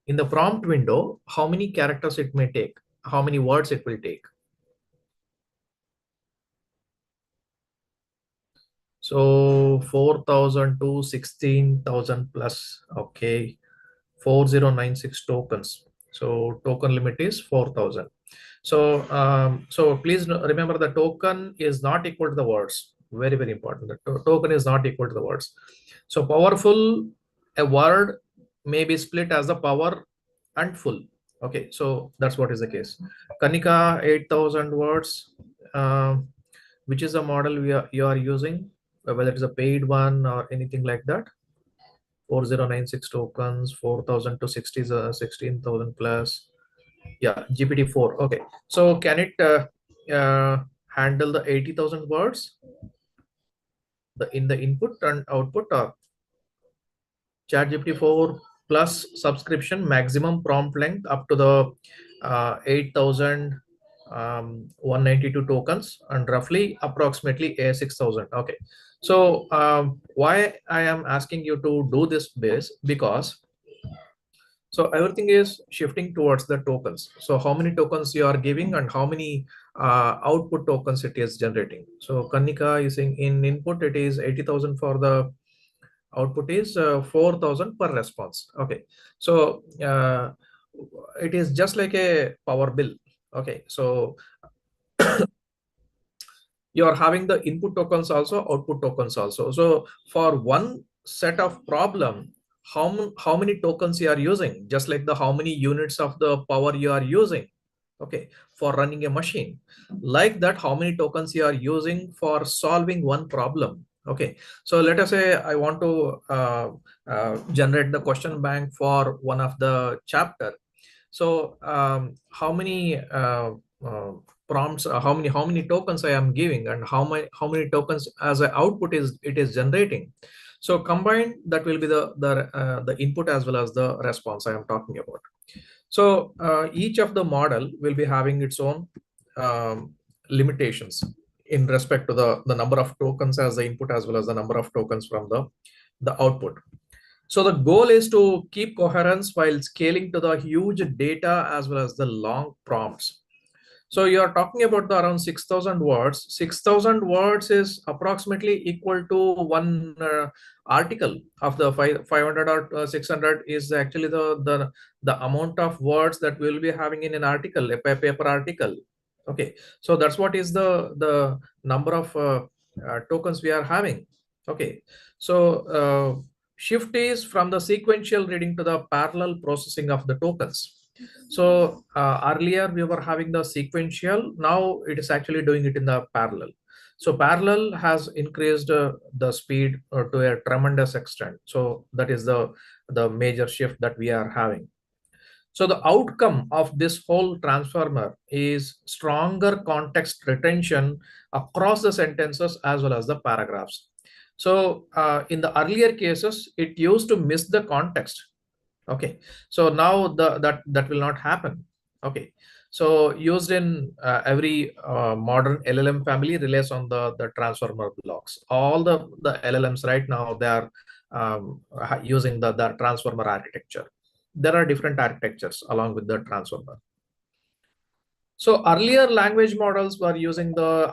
[SPEAKER 4] In the prompt window, how many characters it may take? How many words it will take? So 4,000 to 16,000 plus. Okay. 4096 tokens. So token limit is 4,000. So please remember the token is not equal to the words. Very, very important. The token is not equal to the words. So powerful, a word may be split as the power and full. Okay, so that's what is the case. Kanika 8,000 words. Which is the model you are using, whether it's a paid one or anything like that. 4096 tokens, 4,000 to 16,000 plus. Yeah, GPT-4. Okay, so can it handle the 80,000 words in the input and output, or ChatGPT-4 plus subscription maximum prompt length up to the 8,192 tokens and roughly approximately 6,000. Okay, so why I am asking you to do this base, because so everything is shifting towards the tokens. So how many tokens you are giving and how many output tokens it is generating. So Kanika is saying in input it is 80,000 for the output is 4,000 per response. Okay, so it is just like a power bill. Okay, so you are having the input tokens also, output tokens also. So for one set of problem, how many tokens you are using, just like the how many units of the power you are using, okay, for running a machine, like that how many tokens you are using for solving one problem. Okay, so let us say I want to generate the question bank for one of the chapter. So how many prompts, how many tokens I am giving, and how many tokens as an output it is generating. So combined, that will be the input as well as the response I am talking about. So each of the model will be having its own limitations in respect to the number of tokens as the input as well as the number of tokens from the output. So the goal is to keep coherence while scaling to the huge data as well as the long prompts. So you are talking about the around 6,000 words. 6,000 words is approximately equal to one article of the 500 or 600 is actually the amount of words that we'll be having in an article, a paper article. Okay, so that's what is the number of tokens we are having. Okay, so shift is from the sequential reading to the parallel processing of the tokens. So earlier we were having the sequential, now it is actually doing it in the parallel. So parallel has increased the speed to a tremendous extent. So that is the major shift that we are having. So the outcome of this whole transformer is stronger context retention across the sentences as well as the paragraphs. So in the earlier cases, it used to miss the context. Okay, so now that will not happen. Okay, so used in every modern LLM family relies on the transformer blocks. All the LLMs right now, they are using the transformer architecture. There are different architectures along with the transformer. So earlier language models were using the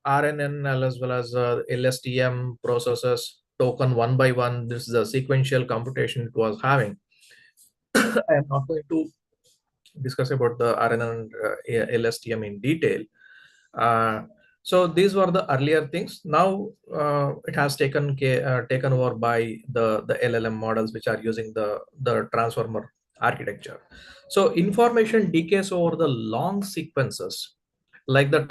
[SPEAKER 4] RNN as well as LSTM processes, token one by one. This is the sequential computation it was having. I am not going to discuss about the RNN and LSTM in detail. So these were the earlier things. Now it has taken over by the LLM models, which are using the transformer architecture. So information decays over the long sequences, like the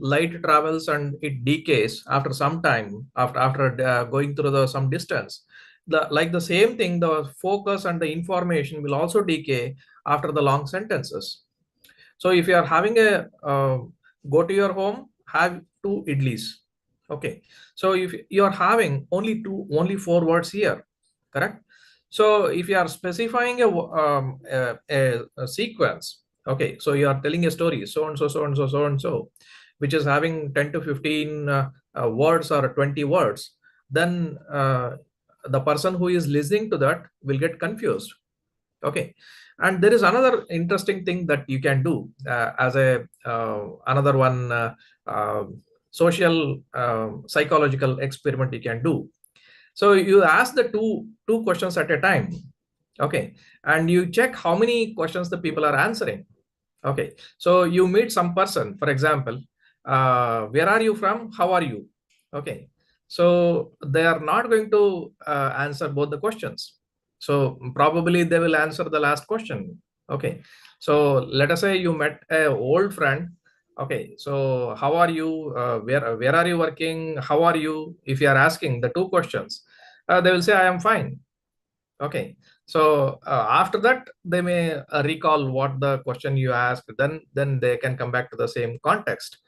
[SPEAKER 4] light travels and it decays after some time, after going through some distance. Like the same thing, the focus and the information will also decay after the long sentences. So if you are having a go to your home, have 2 idlis. Okay. So if you are having only 4 words here, correct? So if you are specifying a sequence, okay, so you are telling a story, so and so, so and so, so and so, which is having 10 to 15 words or 20 words, then the person who is listening to that will get confused. Okay. And there is another interesting thing that you can do as a another one social psychological experiment you can do. So you ask the two questions at a time. Okay. And you check how many questions the people are answering. Okay. So you meet some person, for example, where are you from? How are you? Okay. So they are not going to answer both the questions. So probably they will answer the last question. Okay. So let us say you met an old friend. Okay. So how are you? Where are you working? How are you? If you are asking the two questions, they will say, I am fine. Okay. So after that, they may recall what the question you asked. Then they can come back to the same context.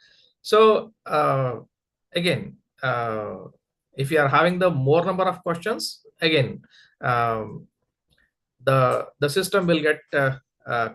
[SPEAKER 4] So again, if you are having the more number of questions, again, the system will get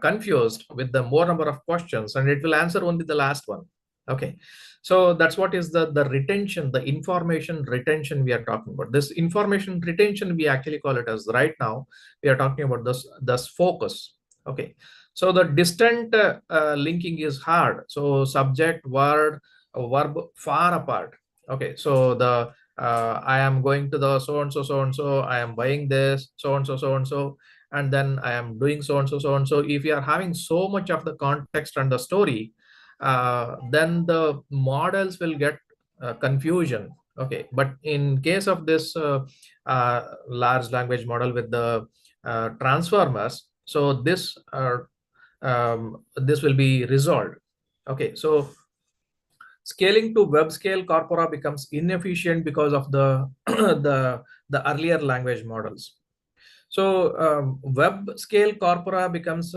[SPEAKER 4] confused with the more number of questions, and it will answer only the last one. Okay. So that's what is the retention, the information retention we are talking about. This information retention, we actually call it as, right now we are talking about this focus. Okay. So the distant linking is hard. So subject, word, verb far apart. Okay. So the I am going to the so and so, I am buying this so and so, and then I am doing so and so. If you are having so much of the context and the story, then the models will get confusion. Okay. But in case of this large language model with the transformers, so this will be resolved. Okay. So scaling to web scale corpora becomes inefficient because of the the earlier language models. So web scale corpora becomes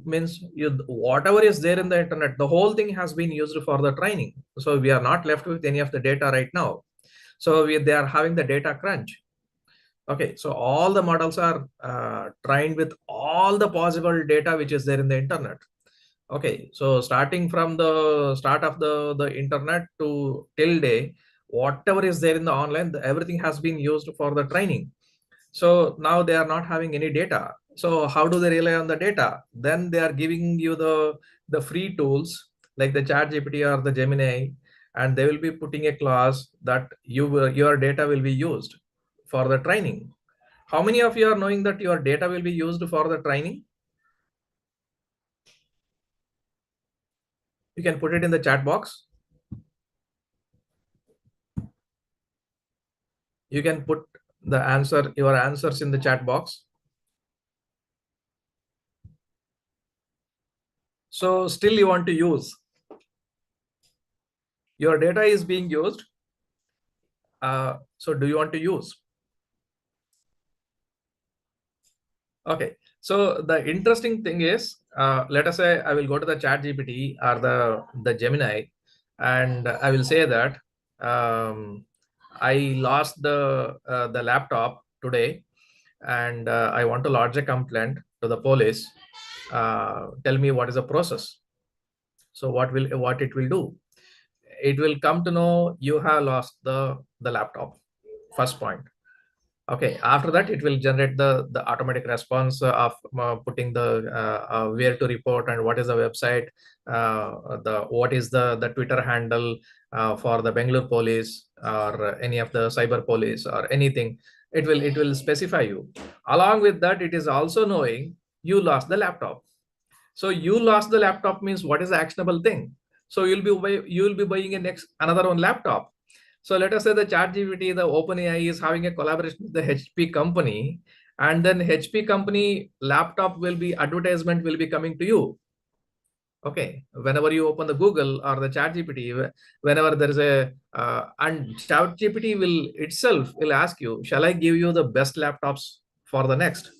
[SPEAKER 4] means whatever is there in the internet, the whole thing has been used for the training. So we are not left with any of the data right now. So they are having the data crunch. Okay, so all the models are trained with all the possible data which is there in the internet. Okay, so starting from the start of the internet to till day, whatever is there in the online, everything has been used for the training. So now they are not having any data. So how do they rely on the data? Then they are giving you the free tools like the ChatGPT or the Gemini, and they will be putting a clause that your data will be used for the training. How many of you are knowing that your data will be used for the training? You can put it in the chat box. You can put your answers in the chat box. So still you want to use. Your data is being used. So do you want to use? Okay. So the interesting thing is, let us say I will go to the ChatGPT or the Gemini, and I will say that I lost the laptop today, and I want to lodge a complaint to the police. Tell me what is the process. So what it will do? It will come to know you have lost the laptop. First point. Okay. After that, it will generate the automatic response of putting the where to report and what is the website, what is the Twitter handle for the Bengaluru police or any of the cyber police or anything. it will specify you. Along with that, it is also knowing you lost the laptop. So you lost the laptop means what is the actionable thing? So you will be buying another one laptop. So let us say the ChatGPT, the OpenAI is having a collaboration with the HP company, and then HP company laptop advertisement will be coming to you. Okay, whenever you open the Google or the ChatGPT, whenever there is and ChatGPT will ask you, shall I give you the best laptops for the next?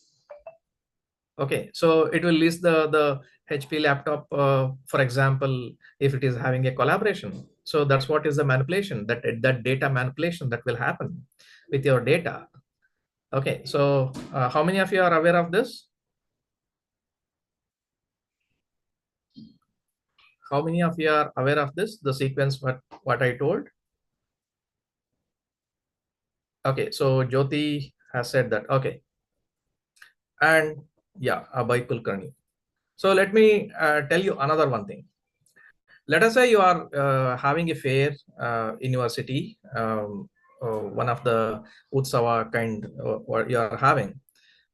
[SPEAKER 4] Okay, so it will list the HP laptop, for example, if it is having a collaboration. So that's what is the manipulation, that data manipulation that will happen with your data. Okay, so how many of you are aware of this? How many of you are aware of this, the sequence what I told? Okay, so Jyoti has said that. Okay, and yeah, Abhay Kulkarni. So let me tell you another one thing. Let us say you are having a fair in your city, one of the Utsava kind what you are having.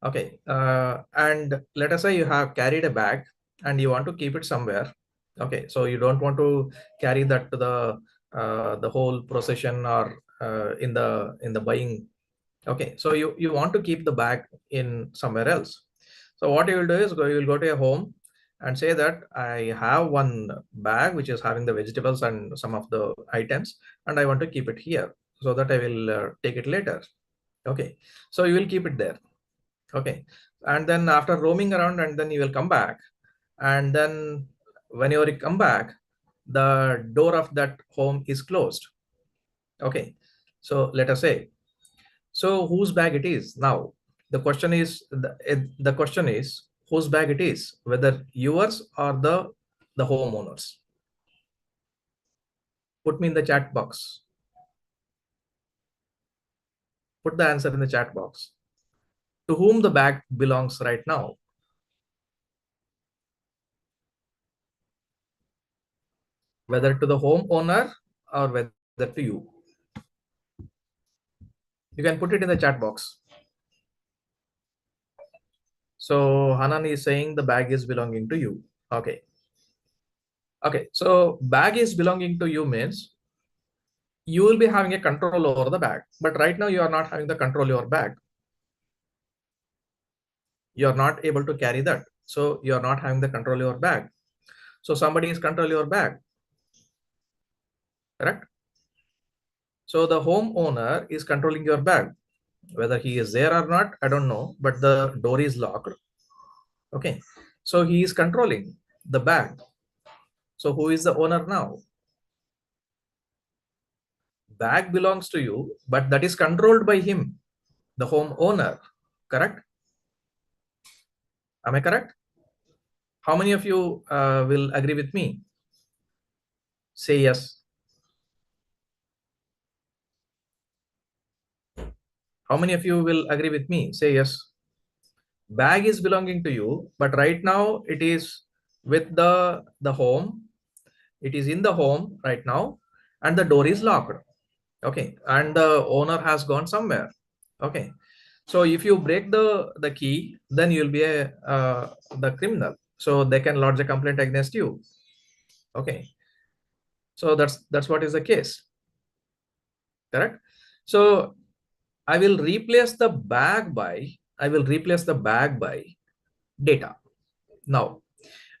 [SPEAKER 4] Okay, and let us say you have carried a bag and you want to keep it somewhere. Okay, so you don't want to carry that to the whole procession or in the buying. Okay, so you want to keep the bag in somewhere else. So what you will do is you will go to your home and say that I have one bag which is having the vegetables and some of the items, and I want to keep it here so that I will take it later. Okay, so you will keep it there. Okay, and then after roaming around, and then you will come back, and then when you come back, the door of that home is closed. Okay, so let us say, so whose bag it is now? The question is the question is whose bag it is, whether yours or the homeowners. Put me in the chat box. Put the answer in the chat box. To whom the bag belongs right now? Whether to the homeowner or whether to you. You can put it in the chat box. So Hanan is saying the bag is belonging to you. Okay. Okay, so bag is belonging to you means you will be having a control over the bag, but right now you are not having the control over bag. You are not able to carry that, so you are not having the control over bag. So somebody is controlling your bag, correct? So the homeowner is controlling your bag. Whether he is there or not, I don't know, but the door is locked. Okay, so he is controlling the bag. So who is the owner now? Bag belongs to you, but that is controlled by him, the homeowner, correct? Am I correct? How many of you will agree with me? Say yes. How many of you will agree with me? Say yes. Bag is belonging to you, but right now it is with the home. It is in the home right now, and the door is locked. Okay, and the owner has gone somewhere. Okay, so if you break the key, then you'll be the criminal. So they can lodge a complaint against you. Okay, so that's what is the case. Correct. So I will replace the bag by data now,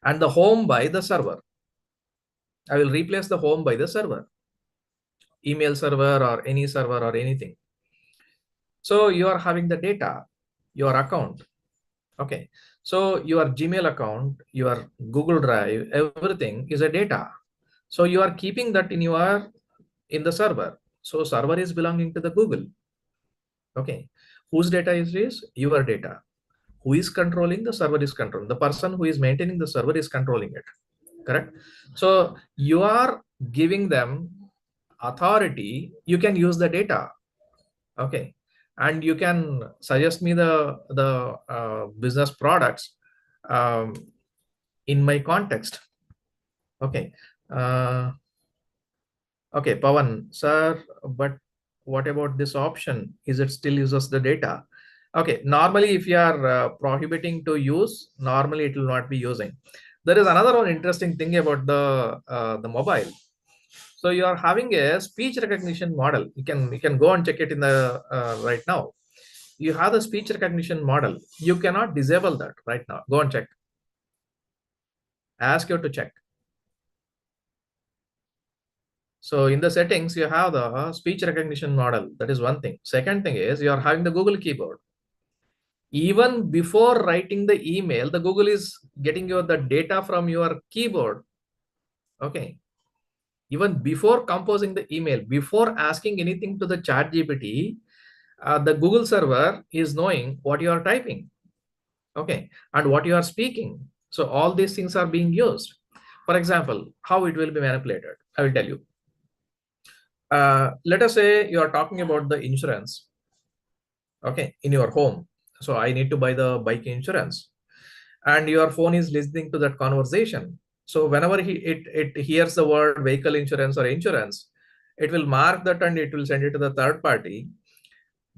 [SPEAKER 4] and the home by the server. I will replace the home by the server, email server or any server or anything. So you are having the data, your account. Okay, so your Gmail account, your Google Drive, everything is a data. So you are keeping that in the server. So server is belonging to the Google. Okay, whose data is this? Your data. Who is controlling? The server is controlling. The person who is maintaining the server is controlling it. Correct. So you are giving them authority. You can use the data. Okay, and you can suggest me the business products in my context. Okay. Okay, Pawan sir, but what about this option? Is it still uses the data? Okay, normally if you are prohibiting to use, normally it will not be using. There is another one interesting thing about the mobile. So you are having a speech recognition model. You can go and check it in the right now. You have the speech recognition model. You cannot disable that right now. Go and check. Ask you to check. So in the settings, you have the speech recognition model. That is one thing. Second thing is you are having the Google keyboard. Even before writing the email, the Google is getting you the data from your keyboard. Okay. Even before composing the email, before asking anything to the chat GPT, the Google server is knowing what you are typing. Okay. And what you are speaking. So all these things are being used. For example, how it will be manipulated. I will tell you. Let us say you are talking about the insurance, okay, in your home. So I need to buy the bike insurance, and your phone is listening to that conversation. So whenever it hears the word vehicle insurance or insurance, it will mark that and it will send it to the third party.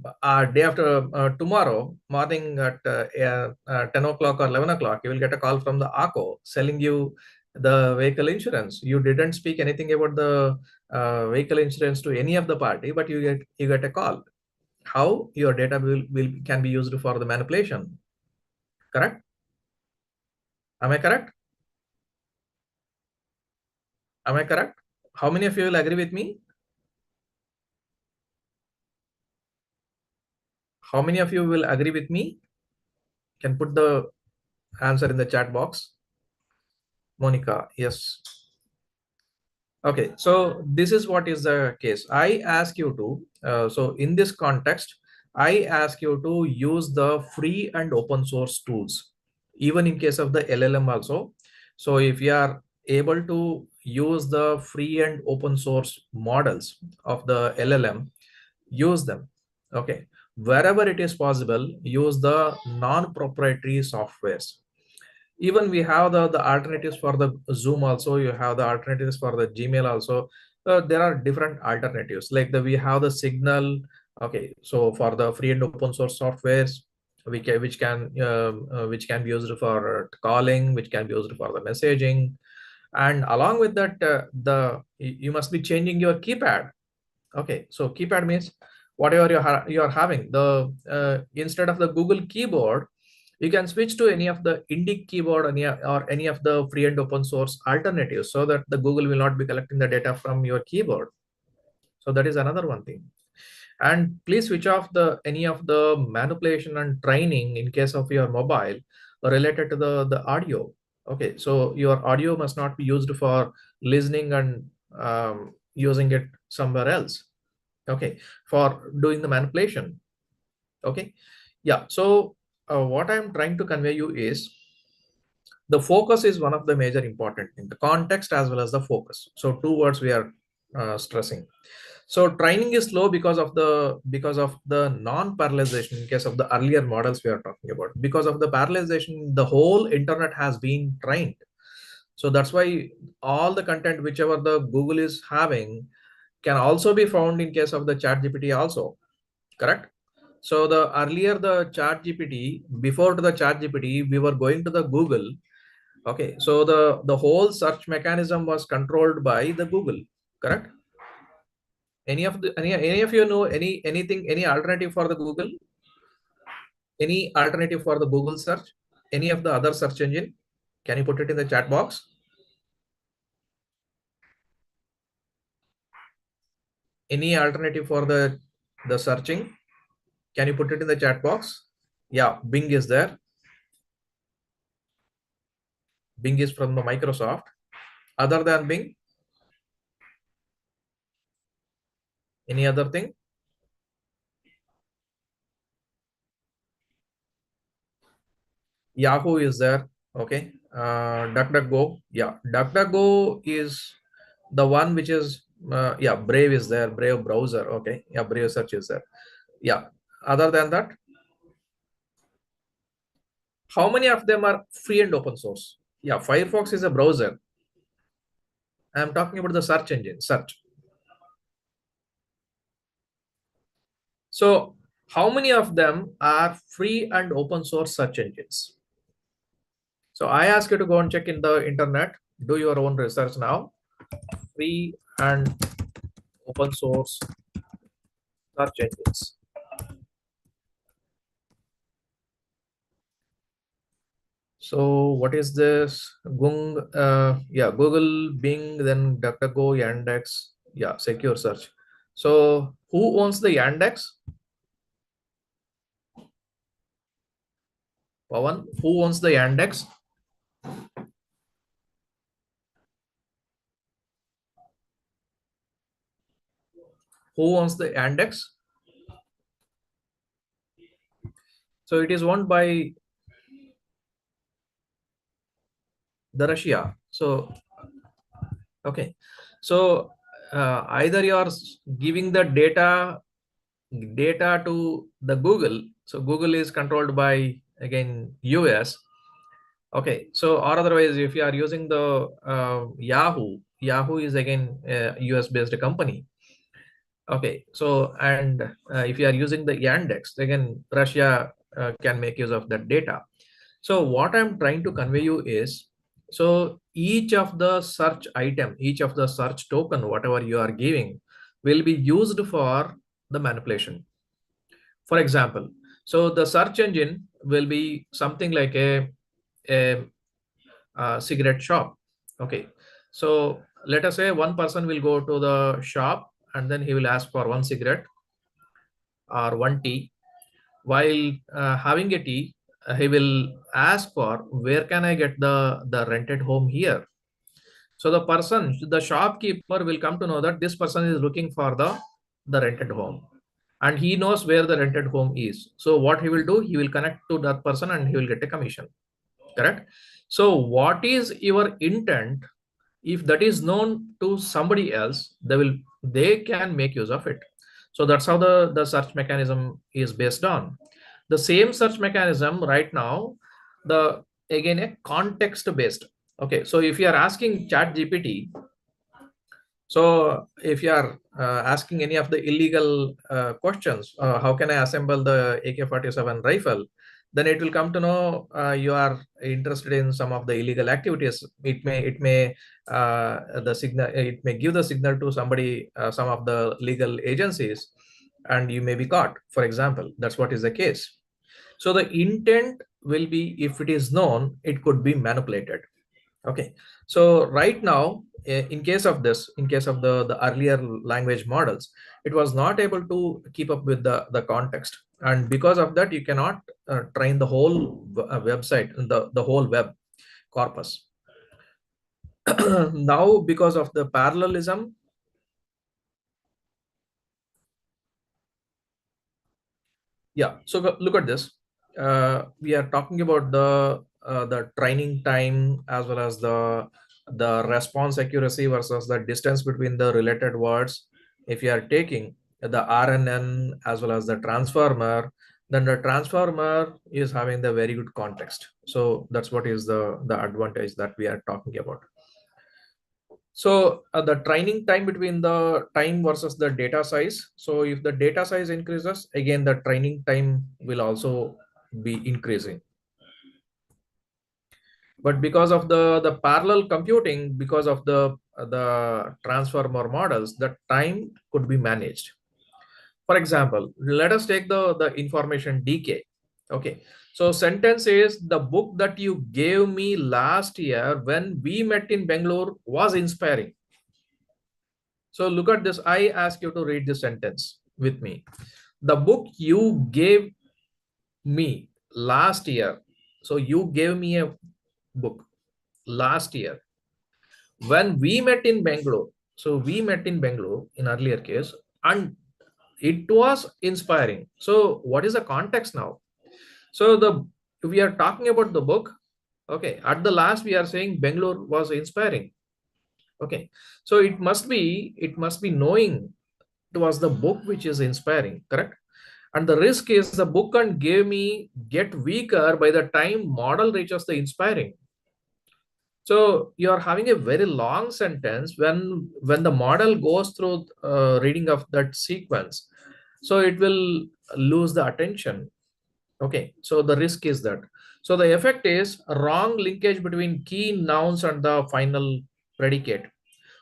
[SPEAKER 4] Day after tomorrow morning at 10 o'clock or 11 o'clock, you will get a call from the ACO selling you the vehicle insurance. You didn't speak anything about the vehicle insurance to any of the party, but you get a call. How your data can be used for the manipulation. Correct? Am I correct? Am I correct? How many of you will agree with me? How many of you will agree with me? Can put the answer in the chat box. Monica, yes. Okay, so this is what is the case. I ask you to, so in this context, I ask you to use the free and open source tools, even in case of the LLM also. So if you are able to use the free and open source models of the LLM, use them. Okay, wherever it is possible, use the non-proprietary softwares. Even we have the alternatives for the Zoom also. You have the alternatives for the Gmail also. There are different alternatives, like we have the Signal. Okay, so for the free and open source softwares, which can be used for calling, which can be used for the messaging, and along with that, you must be changing your keypad. Okay, so keypad means whatever you're having the instead of the Google keyboard, you can switch to any of the Indic keyboard or any of the free and open source alternatives, so that the Google will not be collecting the data from your keyboard. So that is another one thing. And please switch off any of the manipulation and training in case of your mobile related to the audio. Okay, so your audio must not be used for listening and using it somewhere else. Okay, for doing the manipulation. Okay, yeah. So what I'm trying to convey you is the focus is one of the major important thing, the context as well as the focus. So two words we are stressing. So training is slow because of the non-parallelization in case of the earlier models we are talking about. Because of the parallelization, the whole internet has been trained. So that's why all the content whichever the Google is having can also be found in case of the chat GPT also. Correct? So the earlier the chat GPT, before to the chat GPT, we were going to the Google. Okay, so the whole search mechanism was controlled by the Google. Correct? Any of you know any alternative for the Google? Any alternative for the Google search? Any of the other search engine? Can you put it in the chat box? Any alternative for the searching? Can you put it in the chat box? Yeah, Bing is there. Bing is from the Microsoft. Other than Bing, any other thing? Yahoo is there. Okay. DuckDuckGo. Yeah, DuckDuckGo is the one which is yeah, Brave is there. Brave browser. Okay. Yeah, Brave search is there. Yeah. Other than that, how many of them are free and open source? Yeah, Firefox is a browser. I'm talking about the search engine. Search. So how many of them are free and open source search engines? So I ask you to go and check in the internet, do your own research now. Free and open source search engines. So what is this? Google, Bing, then DuckDuckGo, Yandex, secure search. So who owns the Yandex? Pawan, who owns the Yandex? Who owns the Yandex? So it is owned by the Russia. So okay, so either you are giving the data to the Google. So Google is controlled by, again, US. Okay, so or otherwise, if you are using the Yahoo is again a US based company. Okay, so and if you are using the Yandex, again, Russia can make use of that data. So what I'm trying to convey you is, so each of the search item, each of the search token, whatever you are giving, will be used for the manipulation. For example, so the search engine will be something like a cigarette shop. Okay, so let us say one person will go to the shop and then he will ask for one cigarette or one tea. While having a tea, he will ask for, where can I get the rented home here? So the shopkeeper will come to know that this person is looking for the rented home, and he knows where the rented home is. So what he will do, he will connect to that person and he will get a commission. Correct? So what is your intent? If that is known to somebody else, they can make use of it. So that's how the search mechanism is based on. The same search mechanism right now, the again a context based. Okay, so if you are asking chat GPT, so if you are asking any of the illegal questions, how can I assemble the AK-47 rifle, then it will come to know you are interested in some of the illegal activities. It may give the signal to somebody, some of the legal agencies, and you may be caught. For example, that's what is the case. So the intent will be, if it is known, it could be manipulated. Okay, so right now, in case of the earlier language models, it was not able to keep up with the context, and because of that, you cannot train the whole website, the whole web corpus. Now, because of the parallelism, so look at this. We are talking about the training time as well as the response accuracy versus the distance between the related words. If you are taking the RNN as well as the transformer, then the transformer is having the very good context. So that's what is the advantage that we are talking about. So the training time between the time versus the data size. So if the data size increases, again, the training time will also be increasing. But because of the parallel computing, because of the transformer models, the time could be managed. For example, let us take the information decay. Okay, so sentence is, the book that you gave me last year when we met in Bengaluru was inspiring. So look at this. I ask you to read this sentence with me. The book you gave me last year. So you gave me a book last year when we met in Bengaluru. So we met in Bengaluru in earlier case, and it was inspiring. So what is the context now? So we are talking about the book. Okay, at the last we are saying Bengaluru was inspiring. Okay, so it must be knowing it was the book which is inspiring, correct? And the risk is the book can get weaker by the time model reaches the inspiring. So you are having a very long sentence when the model goes through reading of that sequence. so it will lose the attention. Okay, so the risk is that. So the effect is a wrong linkage between key nouns and the final predicate.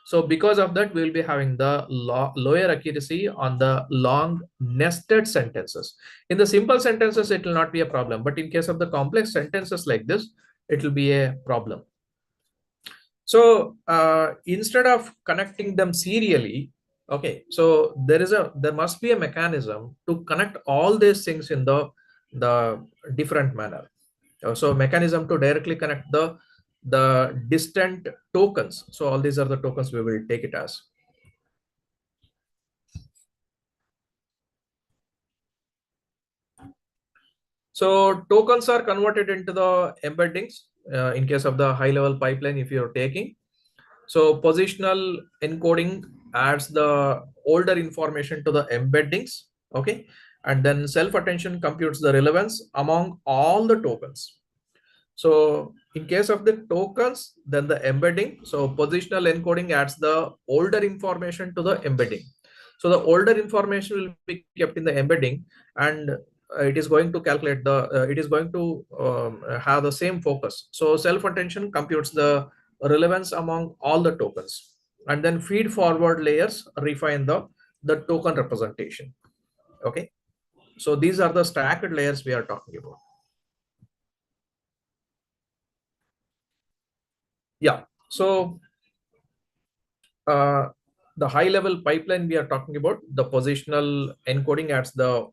[SPEAKER 4] So because of that, we will be having the lower accuracy on the long nested sentences. In the simple sentences, it will not be a problem. But in case of the complex sentences like this, it will be a problem. So instead of connecting them serially, okay, so there must be a mechanism to connect all these things in the different manner. So mechanism to directly connect the distant tokens. So all these are the tokens we will take it as. So tokens are converted into the embeddings in case of the high level pipeline if you're taking. So positional encoding adds the older information to the embeddings. Okay. And then self-attention computes the relevance among all the tokens. So in case of the tokens, then the embedding, so positional encoding adds the older information to the embedding. So the older information will be kept in the embedding, and it is going to calculate it is going to have the same focus. So self-attention computes the relevance among all the tokens, and then feed forward layers refine the token representation. Okay. So these are the stacked layers we are talking about. Yeah. So the high level pipeline we are talking about, the positional encoding adds the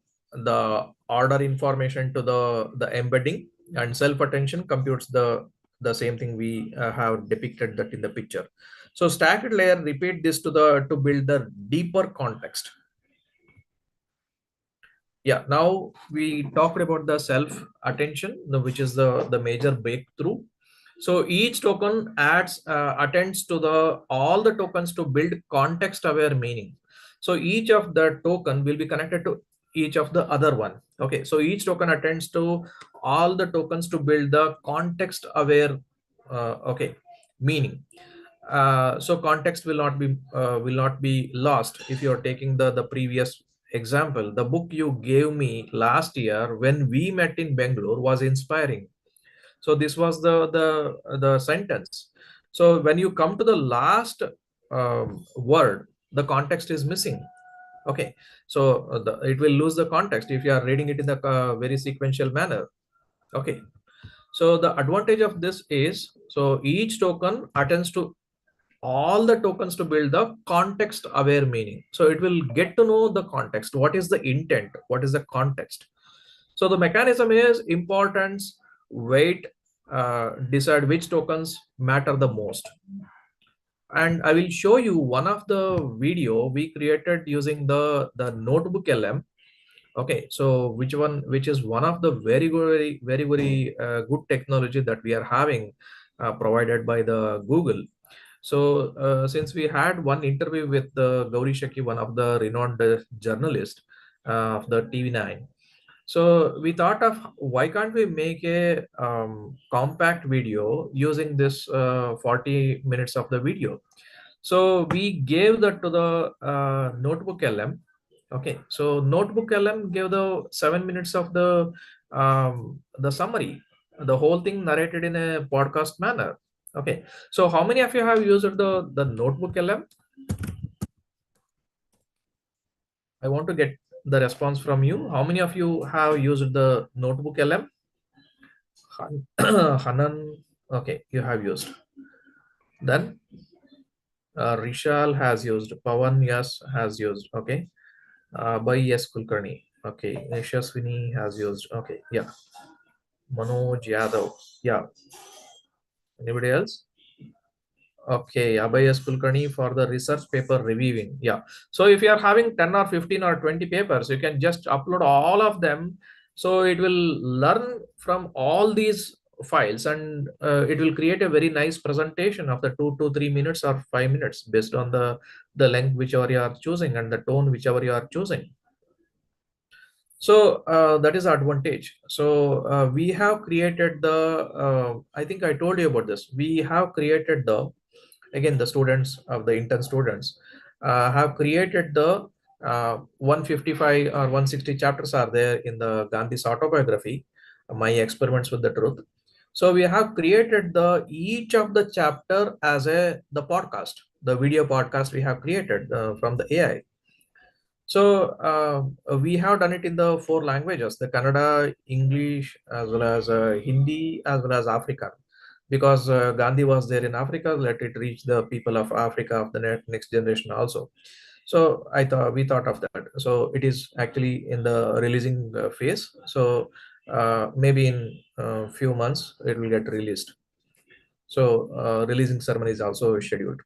[SPEAKER 4] order information to the embedding, and self attention computes the same thing we have depicted that in the picture. So stacked layer repeat this to build the deeper context. Yeah, now we talked about the self attention, which is the major breakthrough. So each token attends to all the tokens to build context aware meaning. So each of the token will be connected to each of the other one. Okay, so each token attends to all the tokens to build the context aware okay, meaning. So context will not be lost. If you are taking the previous example, the book you gave me last year when we met in Bengaluru was inspiring. So this was the sentence. So when you come to the last word, the context is missing. Okay, so it will lose the context if you are reading it in the very sequential manner. Okay, so the advantage of this is, so each token attends to all the tokens to build the context aware meaning. So it will get to know the context, what is the intent, what is the context. So the mechanism is importance, weight, decide which tokens matter the most. And I will show you one of the video we created using the notebook LM. Okay, so which is one of the very good technology that we are having provided by the Google. So since we had one interview with Gauri Shaki, one of the renowned journalist of the TV9, so we thought of why can't we make a compact video using this 40 minutes of the video. So we gave that to the notebook LM. Okay, so notebook LM gave the 7 minutes of the summary, the whole thing narrated in a podcast manner. Okay, so how many of you have used the notebook LM? I want to get the response from you. How many of you have used the notebook LM? Hanan, okay, you have used. Then Rishal has used. Pawan, yes, has used. Okay. By yes, Kulkarni. Okay. Yashaswini has used. Okay. Yeah. Manoj Yadav. Yeah. Anybody else? Okay, Abhay Kulkarni for the research paper reviewing. Yeah. So if you are having 10 or 15 or 20 papers, you can just upload all of them. So it will learn from all these files, and it will create a very nice presentation of the 2 to 3 minutes or 5 minutes based on the length whichever you are choosing and the tone whichever you are choosing. So that is advantage. So we have created I think I told you about this. We have created again, the students of the intern students have created the 155 or 160 chapters are there in the Gandhi's autobiography, My Experiments with the Truth. So we have created the each of the chapter as the podcast, the video podcast we have created from the AI. So we have done it in the 4 languages: the Kannada, English, as well as Hindi, as well as African. Because Gandhi was there in Africa, let it reach the people of Africa of the next generation also. So we thought of that. So it is actually in the releasing phase. So maybe in a few months it will get released. So releasing ceremony is also scheduled.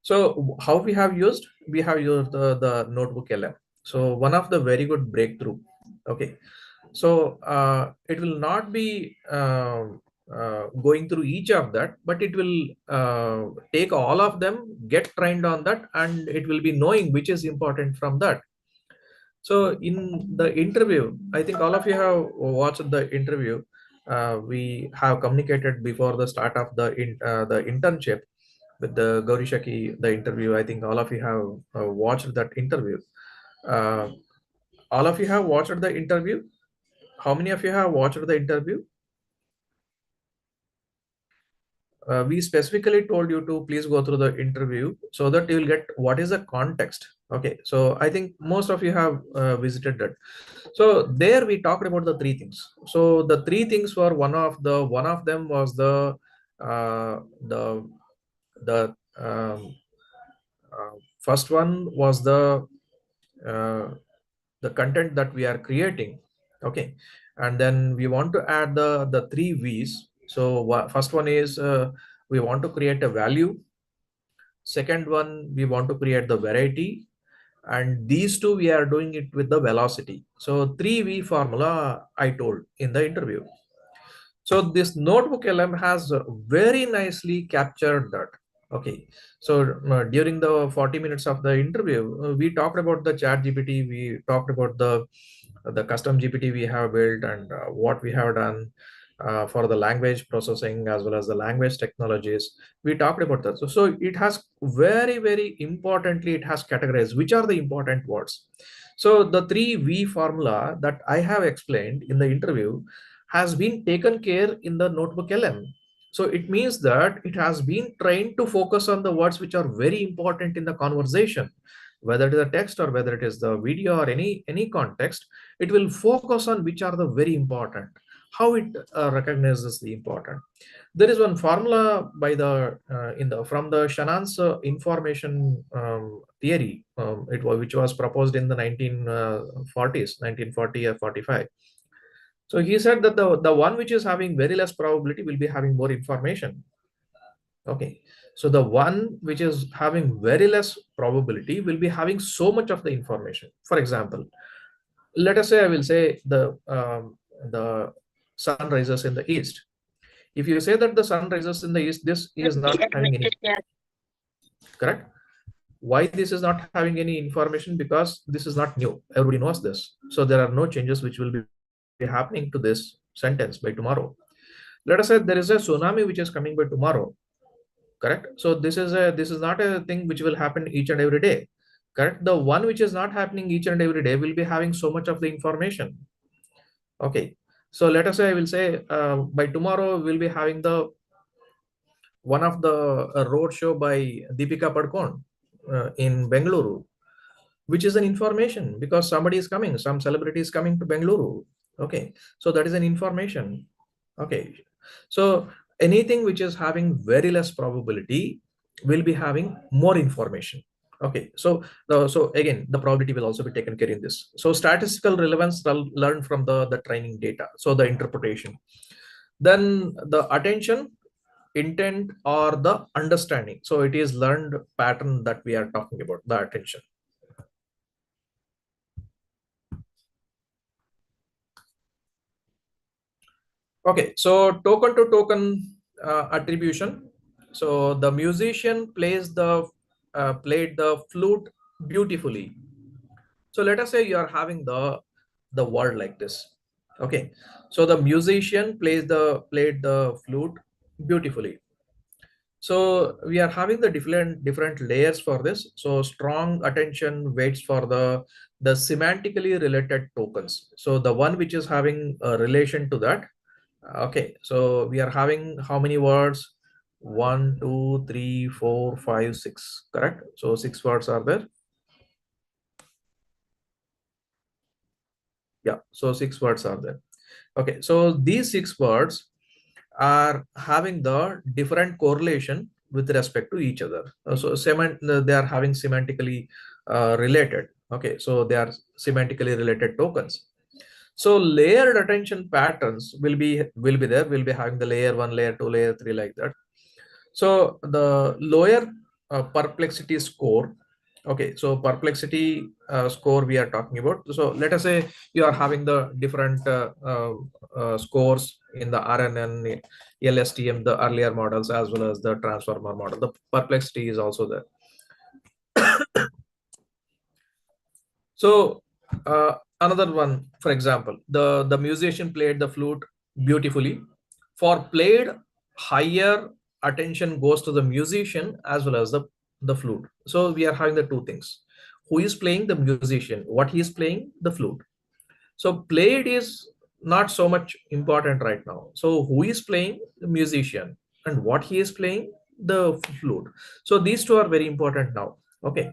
[SPEAKER 4] So how we have used the notebook LM. So one of the very good breakthrough. Okay. So it will not be going through each of that, but it will take all of them, get trained on that, and it will be knowing which is important from that. So in the interview, I think all of you have watched the interview. We have communicated before the start of the internship with the Gauri Shaki, the interview. I think all of you have watched that interview. All of you have watched the interview. How many of you have watched the interview? We specifically told you to please go through the interview so that you will get what is the context. Okay, so I think most of you have visited that. So there we talked about the 3 things. So the 3 things were one of them was the first one was the content that we are creating. Okay, and then we want to add the 3 V's. So first one is we want to create a value. Second one, we want to create the variety, and these 2 we are doing it with the velocity. So 3V formula I told in the interview. So this notebook LM has very nicely captured that. Okay, so during the 40 minutes of the interview, we talked about the chat GPT, we talked about the custom GPT we have built, and what we have done for the language processing as well as the language technologies. We talked about that. So it has very importantly, it has categorized which are the important words. So the 3V formula that I have explained in the interview has been taken care in the notebook LM. So it means that it has been trained to focus on the words which are very important in the conversation, whether it is a text or whether it is the video or any context. It will focus on which are the very important, how it recognizes the important. There is one formula by the from the Shannon's information theory, which was proposed in the 1940s, 1940 or 45. So he said that the one which is having very less probability will be having more information. Okay, so the one which is having very less probability will be having so much of the information. For example, let us say I will say the sun rises in the east. If you say that the sun rises in the east, this is not having any, correct? Why this is not having any information? Because this is not new. Everybody knows this. So there are no changes which will be happening to this sentence by tomorrow. Let us say there is a tsunami which is coming by tomorrow. Correct. So this is not a thing which will happen each and every day. Correct. The one which is not happening each and every day will be having so much of the information. Okay. So let us say I will say by tomorrow we'll be having the one of the road show by Deepika Padukone in Bengaluru, which is an information because somebody is coming, some celebrity is coming to Bengaluru. Okay, so that is an information. Okay, so anything which is having very less probability will be having more information. Okay, so again the probability will also be taken care in this. So statistical relevance learned from the training data, so the interpretation, then the attention, intent, or the understanding. So it is learned pattern that we are talking about, the attention. Okay, so token to token attribution. So the musician played the flute beautifully. So let us say you are having the word like this. Okay, so the musician played the flute beautifully. So we are having the different layers for this. So strong attention waits for the semantically related tokens. So the one which is having a relation to that. Okay, so we are having how many words? 1, 2, 3, 4, 5, 6. Correct. So 6 words are there. Yeah, so 6 words are there. Okay, so these 6 words are having the different correlation with respect to each other. So they are having semantically related. Okay, so they are semantically related tokens. So layered attention patterns will be there. We'll be having the layer 1, layer 2, layer 3 like that. So the lower perplexity score. Okay, so perplexity score we are talking about. So let us say you are having the different scores in the RNN, LSTM, the earlier models, as well as the transformer model. The perplexity is also there. So another one, for example, the musician played the flute beautifully. For played, higher attention goes to the musician as well as the flute. So we are having the two things. Who is playing? The musician. What he is playing? The flute. So played is not so much important right now. So who is playing? The musician. And what he is playing? The flute. So these two are very important now. Okay.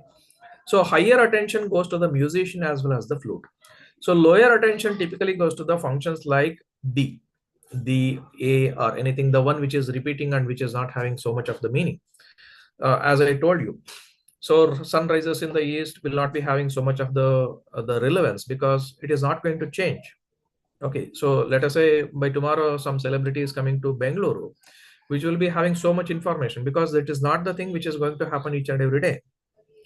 [SPEAKER 4] So higher attention goes to the musician as well as the flute. So lower attention typically goes to the functions like the A, or anything, the one which is repeating and which is not having so much of the meaning. As I told you, so sun rises in the east will not be having so much of the relevance because it is not going to change. Okay, so let us say by tomorrow some celebrity is coming to Bengaluru, which will be having so much information because it is not the thing which is going to happen each and every day.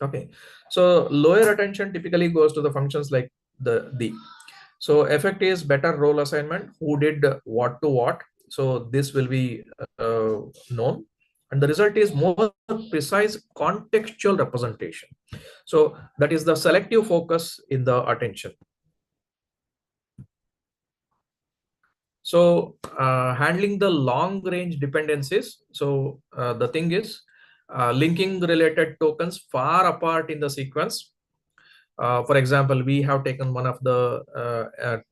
[SPEAKER 4] Okay, so lower attention typically goes to the functions like the. So effect is better role assignment, who did what to what. So this will be known, and the result is more precise contextual representation. So that is the selective focus in the attention. So handling the long range dependencies. So the thing is linking related tokens far apart in the sequence. For example, we have taken one of the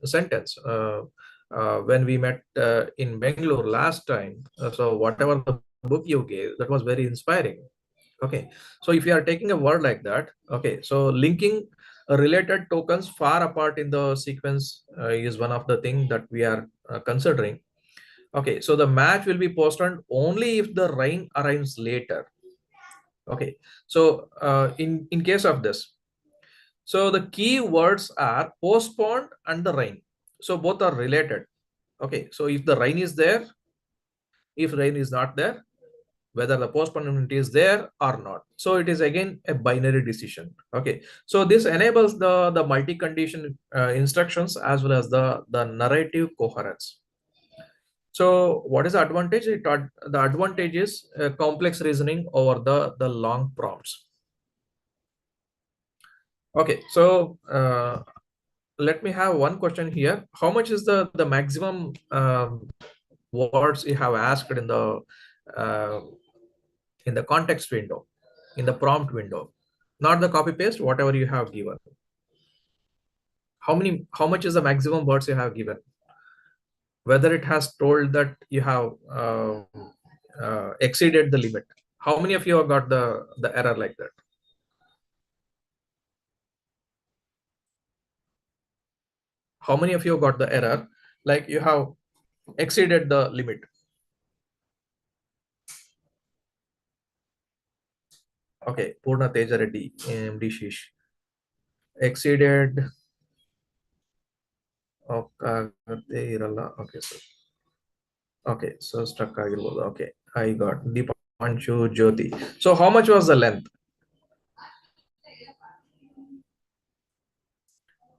[SPEAKER 4] sentence when we met in Bengaluru last time. So whatever the book you gave, that was very inspiring. Okay, so if you are taking a word like that, okay, so linking related tokens far apart in the sequence is one of the things that we are considering. Okay, so the match will be postponed only if the rain arrives later. Okay, so in case of this, so the key words are postponed and the rain. So both are related. Okay, so if the rain is there, if rain is not there, whether the postponement is there or not. So it is again a binary decision. Okay, so this enables the multi-condition instructions as well as the narrative coherence. So what is the advantage? The advantage is complex reasoning over the long prompts. Okay, so let me have one question here. How much is the maximum words you have asked in the context window, in the prompt window, not the copy paste, whatever you have given? How much is the maximum words you have given? Whether it has told that you have exceeded the limit. How many of you have got the error like that? How many of you got the error like you have exceeded the limit? Okay, Purna Teja Reddy, MD Shish. Exceeded. Okay, sir. Okay, so stuck. Okay, I got Deepanshu Jyoti. So how much was the length?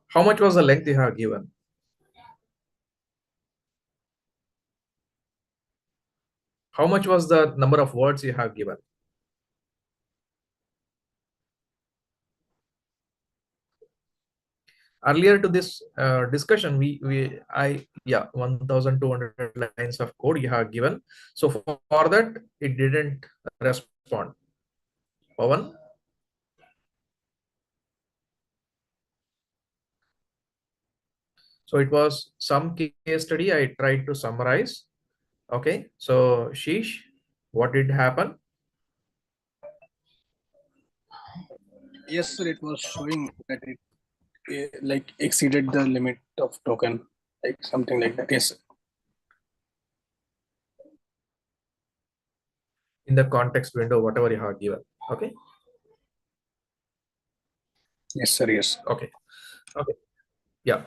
[SPEAKER 4] How much was the length you have given? How much was the number of words you have given? earlier to this discussion, 1,200 lines of code you have given. So for that, it didn't respond. Pawan? So it was some case study I tried to summarize. Okay, so Sheesh, what did happen?
[SPEAKER 7] Yes, sir, it was showing that it like exceeded the limit of token, like something like that. Yes, sir.
[SPEAKER 4] In the context window, whatever you have given. Okay.
[SPEAKER 7] Yes, sir. Yes.
[SPEAKER 4] Okay. Okay. Yeah.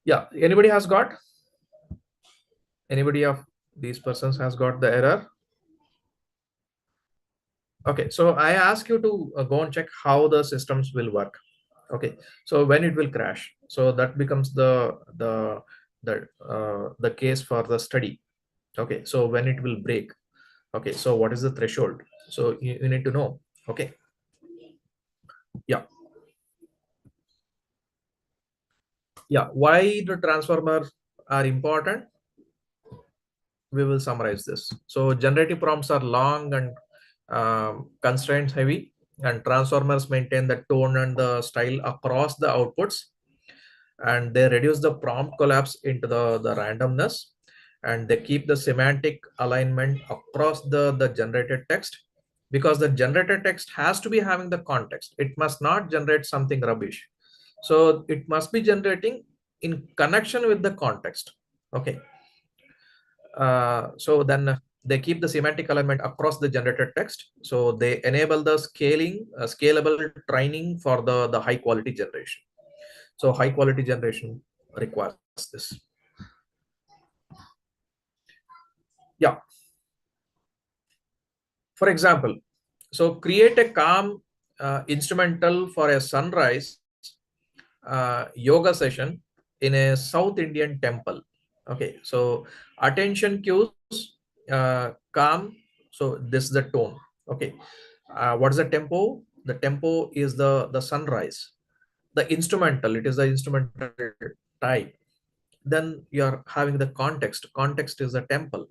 [SPEAKER 4] Yeah. Anybody has got? Anybody of these persons has got the error? Okay. So I ask you to go and check how the systems will work. Okay. So when it will crash. So that becomes the case for the study. Okay. So when it will break. Okay. So what is the threshold? So you need to know. Okay. Yeah. Yeah. Why the transformers are important? We will summarize this. So generative prompts are long and constraints heavy, and transformers maintain the tone and the style across the outputs, and they reduce the prompt collapse into the randomness, and they keep the semantic alignment across the generated text, because the generated text has to be having the context. It must not generate something rubbish. So it must be generating in connection with the context. Okay. So then they keep the semantic alignment across the generated text. So they enable the scalable training for the high quality generation. So high quality generation requires this. Yeah. For example, so create a calm instrumental for a sunrise yoga session in a South Indian temple. Okay, so attention cues, calm. So this is the tone. Okay, what is the tempo? The tempo is the sunrise. The instrumental, it is the instrumental type. Then you are having the context. Context is the temple.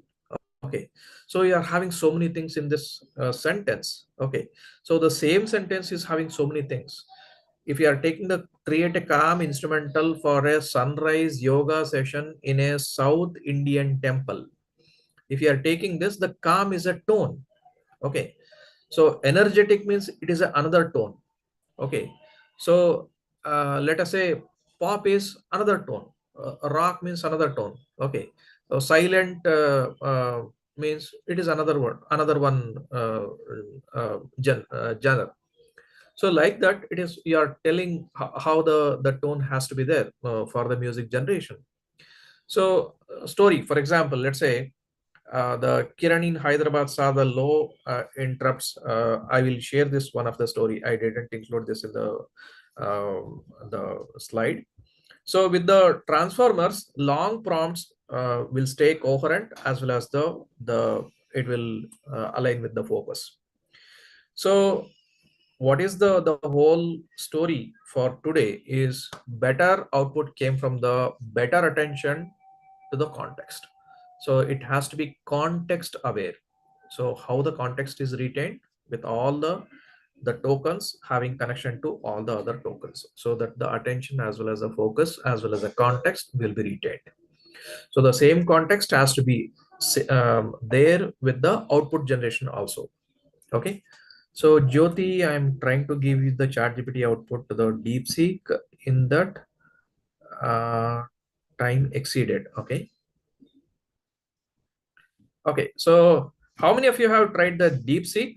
[SPEAKER 4] Okay, so you are having so many things in this sentence. Okay, so the same sentence is having so many things. If you are taking the create a calm instrumental for a sunrise yoga session in a South Indian temple, if you are taking this, the calm is a tone. Okay, so energetic means it is another tone. Okay, so let us say pop is another tone, rock means another tone. Okay, so silent means it is another word, another one genre. So like that, it is, you are telling how the tone has to be there for the music generation. So story, for example, let's say the Kiran in Hyderabad saw the low interrupts. I will share this one of the story. I didn't include this in the slide. So with the transformers, long prompts will stay coherent, as well as the it will align with the focus. So what is the whole story for today is better output came from the better attention to the context. So it has to be context aware. So how the context is retained with all the tokens having connection to all the other tokens, so that the attention as well as the focus as well as the context will be retained. So the same context has to be there with the output generation also. Okay, so Jyoti, I'm trying to give you the ChatGPT output to the DeepSeek in that time exceeded. Okay. Okay, so how many of you have tried the DeepSeek?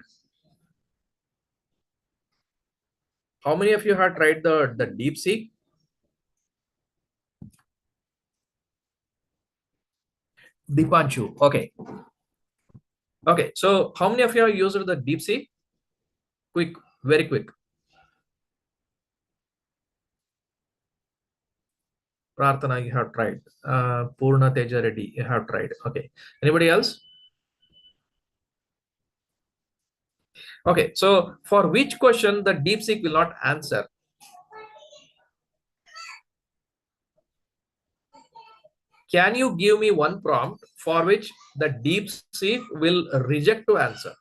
[SPEAKER 4] How many of you have tried the DeepSeek? Dipanshu. Okay. Okay, so how many of you have used the DeepSeek? Quick, very quick. Prarthana, you have tried. Purna Teja Reddy, you have tried. Okay. Anybody else? Okay, so for which question the DeepSeek will not answer? Can you give me one prompt for which the DeepSeek will reject to answer?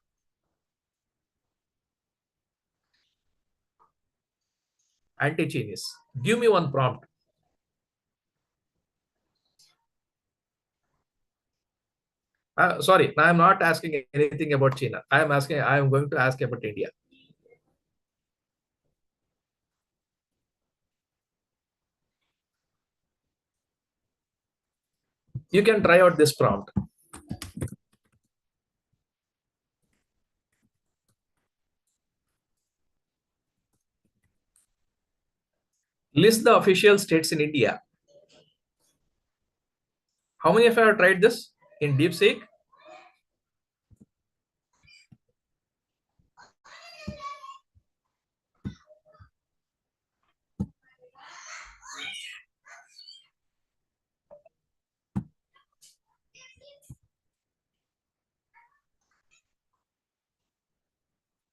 [SPEAKER 4] Anti-Chinese. Give me one prompt. Sorry, I am not asking anything about China. I am going to ask about India. You can try out this prompt. List the official states in India. How many of you have tried this in DeepSeek?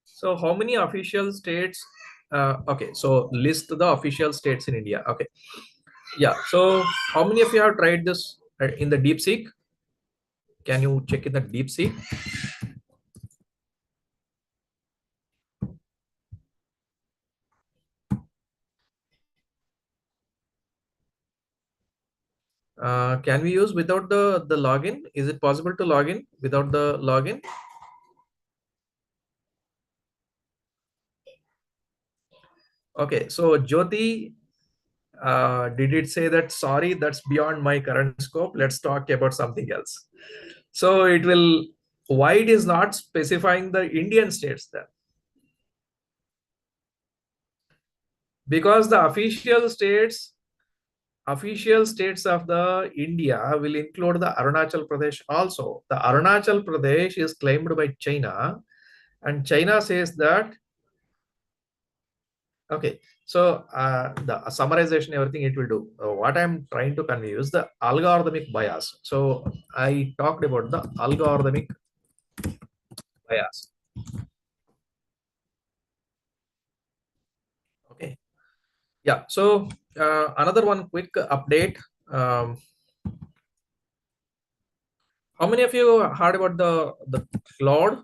[SPEAKER 4] So how many official states? Okay, so list the official states in India. Okay, yeah. So how many of you have tried this in the DeepSeek? Can you check in the DeepSeek? Can we use without the login? Is it possible to log in without the login? Okay, so Jyoti, did it say that sorry, that's beyond my current scope? Let's talk about something else. So it will, why it is not specifying the Indian states then? Because the official states of the India will include the Arunachal Pradesh also. The Arunachal Pradesh is claimed by China, and China says that, okay, so the summarization, everything it will do. What I'm trying to convey is the algorithmic bias. So I talked about the algorithmic bias. Okay. Yeah. So another one quick update. How many of you heard about the cloud?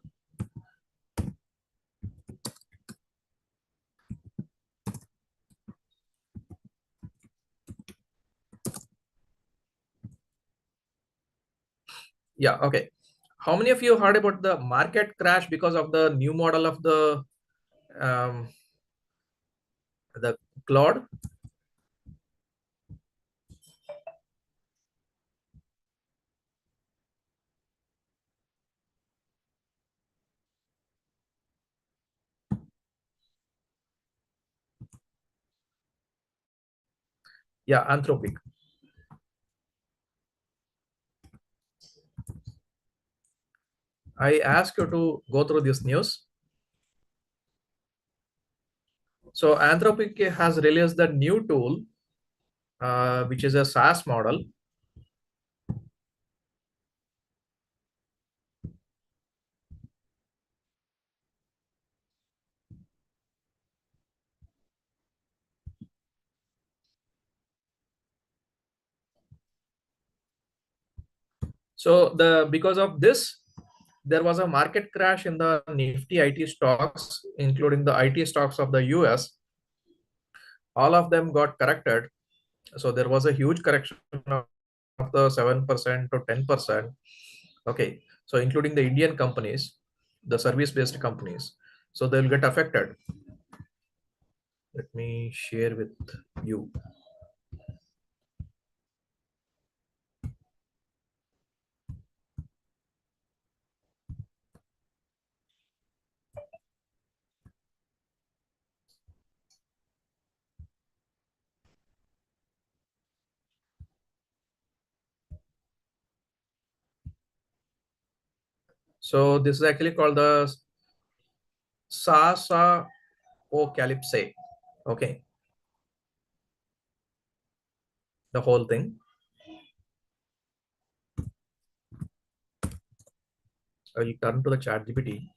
[SPEAKER 4] Yeah. Okay. How many of you heard about the market crash because of the new model of the cloud? Yeah, Anthropic. I ask you to go through this news. So Anthropic has released the new tool, which is a SaaS model. So because of this, there was a market crash in the Nifty IT stocks, including the IT stocks of the US. All of them got corrected. So there was a huge correction of the 7% to 10%. Okay, so including the Indian companies, the service-based companies, so they'll get affected. Let me share with you. So this is actually called the Sasa Ocalypse. Okay, the whole thing. I will turn to the chat GPT.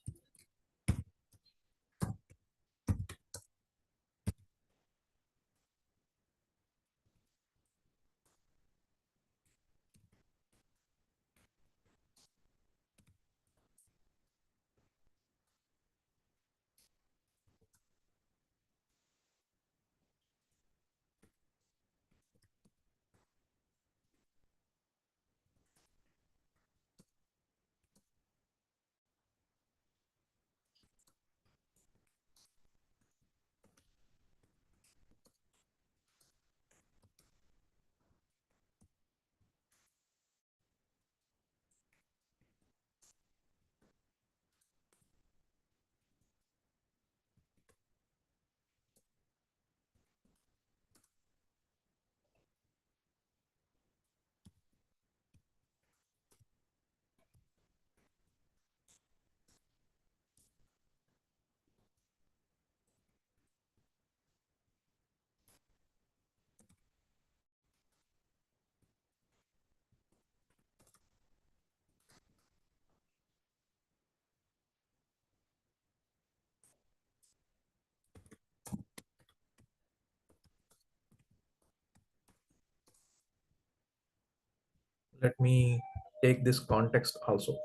[SPEAKER 4] let me take this context also.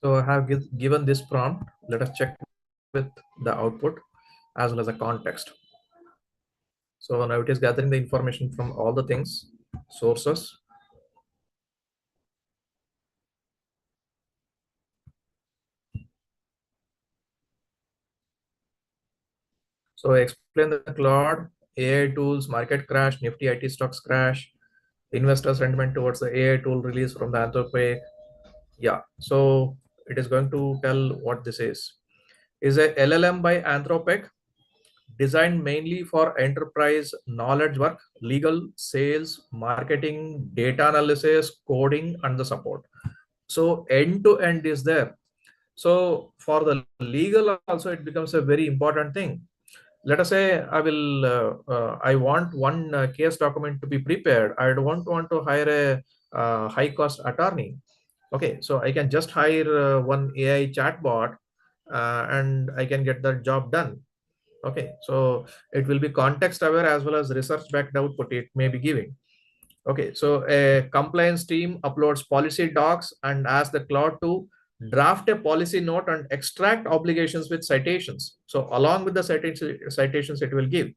[SPEAKER 4] So I have given this prompt. Let us check with the output as well as the context. So now it is gathering the information from all the things, sources. So I explain the Claude, AI tools, market crash, Nifty IT stocks crash, investor sentiment towards the AI tool release from the Anthropic. Yeah, so it is going to tell what this is. Is a LLM by Anthropic, designed mainly for enterprise knowledge work, legal, sales, marketing, data analysis, coding, and the support. So end to end is there. So for the legal also, it becomes a very important thing. Let us say I want one case document to be prepared. I don't want to hire a high cost attorney. Okay, so I can just hire one AI chatbot and I can get the job done. Okay, so it will be context aware as well as research backed output it may be giving. Okay, so a compliance team uploads policy docs and asks the Claude to draft a policy note and extract obligations with citations. So along with the citations it will give.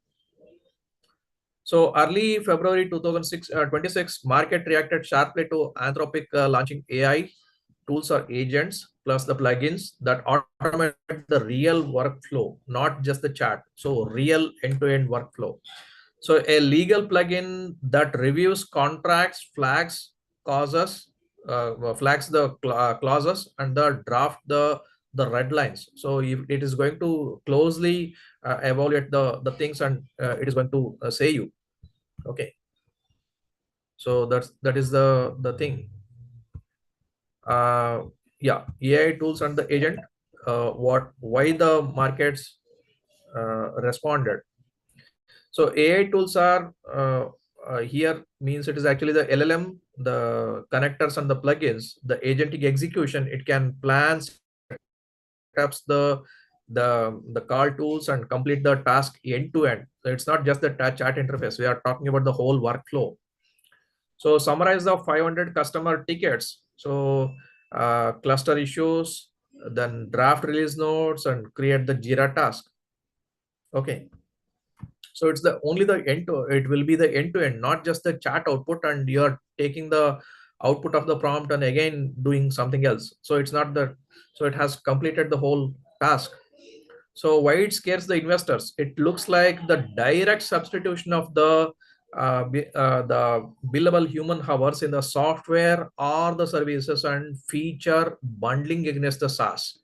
[SPEAKER 4] So early February 2026, market reacted sharply to Anthropic launching AI tools or agents plus the plugins that automate the real workflow, not just the chat. So real end-to-end workflow. So a legal plugin that reviews contracts, flags the clauses and the draft the red lines. So if it is going to closely evaluate the things and it is going to say you. Okay. So that is the thing. Yeah, AI tools and the agent. Why the markets responded. So AI tools are here means it is actually the LLM, the connectors and the plugins, the agentic execution. It can plan setups the call tools and complete the task end to end. So it's not just the chat interface. We are talking about the whole workflow. So summarize the 500 customer tickets. So cluster issues, then draft release notes and create the Jira task. Okay. So it's the only the end to it will be the end to end, not just the chat output and you're taking the output of the prompt and again doing something else. So it's not the so it has completed the whole task. So why it scares the investors? It looks like the direct substitution of the billable human hours in the software or the services and feature bundling against the SaaS.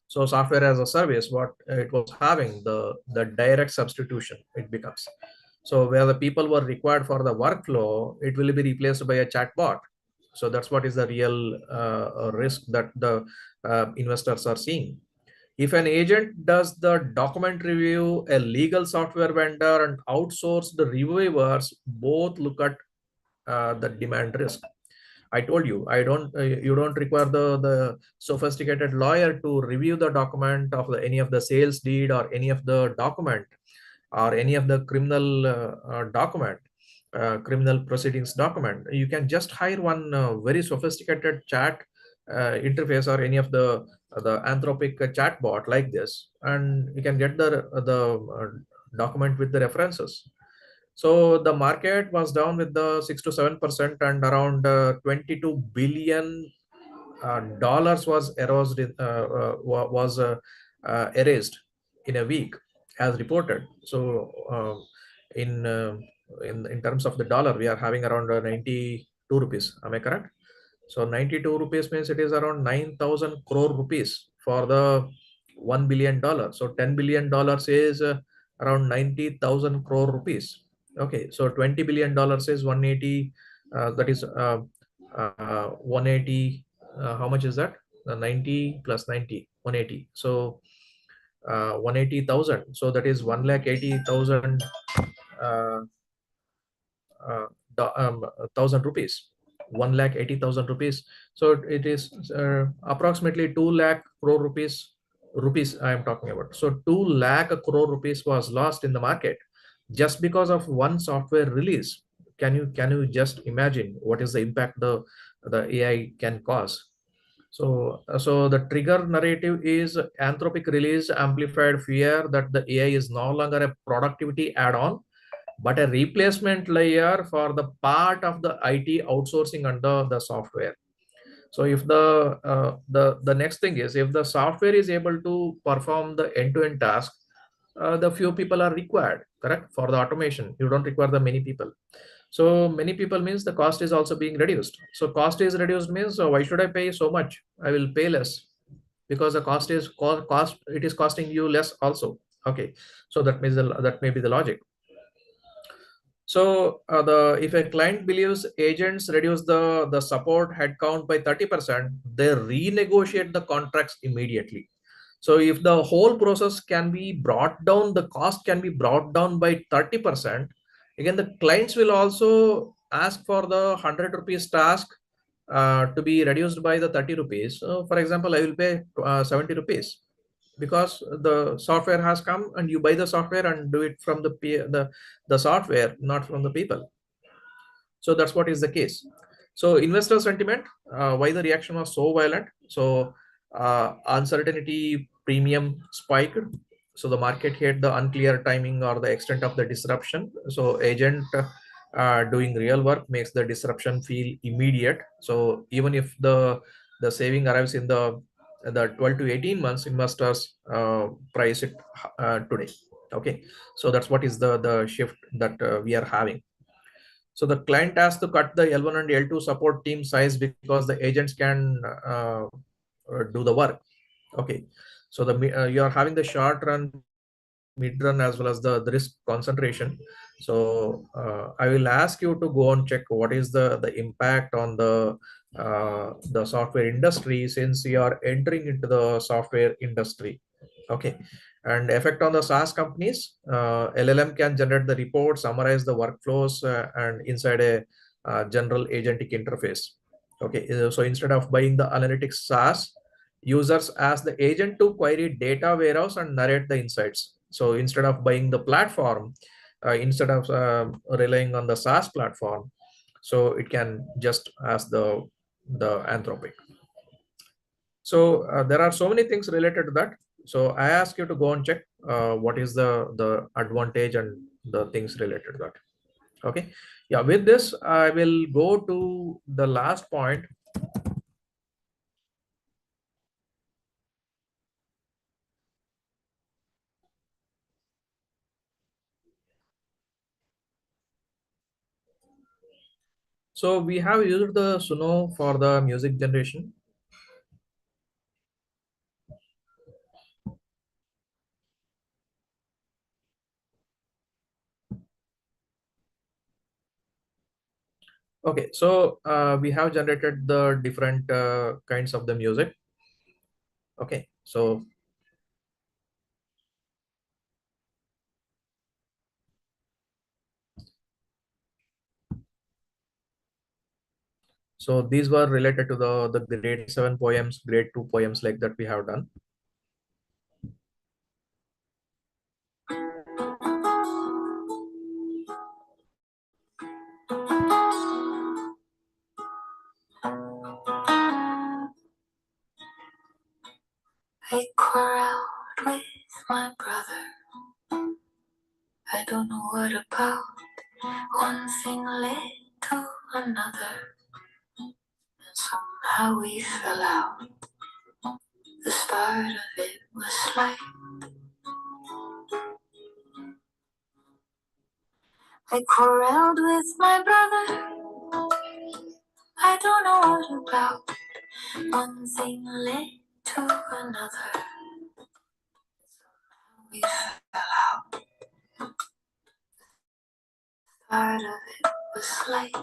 [SPEAKER 4] So software as a service, what it was having, the direct substitution it becomes. So where the people were required for the workflow, it will be replaced by a chatbot. So that's what is the real risk that the investors are seeing. If an agent does the document review, a legal software vendor and outsource the reviewers both look at the demand risk. I told you, you don't require the sophisticated lawyer to review the document of any of the sales deed or any of the document or any of the criminal document, criminal proceedings document. You can just hire one very sophisticated chat interface or any of the Anthropic chatbot like this, and you can get the document with the references. So the market was down with the 6 to 7% and around 22 billion dollars was erased in a week as reported. So in terms of the dollar, we are having around 92 rupees. Am I correct? So 92 rupees means it is around 9,000 crore rupees for the $1 billion. So $10 billion is around 90,000 crore rupees. Okay, so $20 billion is 180. That is 180. How much is that? 90 plus 90, 180. So 180,000. So that is 1,80,000 thousand rupees. 1,80,000 rupees. So it is approximately 2 lakh crore rupees I am talking about. So 2 lakh crore rupees was lost in the market just because of one software release. Can you just imagine what is the impact the AI can cause? So the trigger narrative is Anthropic release amplified fear that the AI is no longer a productivity add-on, but a replacement layer for the part of the IT outsourcing under the software. So if the next thing is, if the software is able to perform the end-to-end task, the few people are required, correct? For the automation, you don't require the many people. So many people means the cost is also being reduced. So cost is reduced means, why should I pay so much? I will pay less because the cost is cost. It is costing you less also. Okay, so that means that may be the logic. So if a client believes agents reduce the support headcount by 30%, they renegotiate the contracts immediately. So if the whole process can be brought down, the cost can be brought down by 30%. Again, the clients will also ask for the 100 rupees task to be reduced by the 30 rupees. So for example, I will pay 70 rupees because the software has come and you buy the software and do it from the software, not from the people. So that's what is the case. So investor sentiment, why the reaction was so violent? So uncertainty premium spiked. So the market hit the unclear timing or the extent of the disruption. So agent doing real work makes the disruption feel immediate. So even if the saving arrives in the 12 to 18 months, investors price it today. Okay, so that's what is the shift that we are having. So the client has to cut the L1 and L2 support team size because the agents can do the work. Okay, so you are having the short run, mid run, as well as the risk concentration. So I will ask you to go and check what is the impact on the software industry, since you are entering into the software industry. Okay, and effect on the SaaS companies. LLM can generate the report, summarize the workflows, and inside a general agentic interface. Okay, so instead of buying the analytics SaaS, users ask the agent to query data warehouse and narrate the insights. So instead of buying the platform, instead of relying on the SaaS platform, so it can just ask the Anthropic. So there are so many things related to that. So I ask you to go and check what is the advantage and the things related to that. Okay, yeah, with this I will go to the last point. So we have used the Suno for the music generation. Okay, so we have generated the different kinds of the music. Okay, so these were related to the grade 7 poems, grade 2 poems, like that we have done.
[SPEAKER 8] I quarreled with my brother. I don't know what about. One thing led to another, and somehow we fell out. The start of it was like I quarreled with my brother. I don't know what about. One thing led to another. Somehow we fell out. Start of it was like.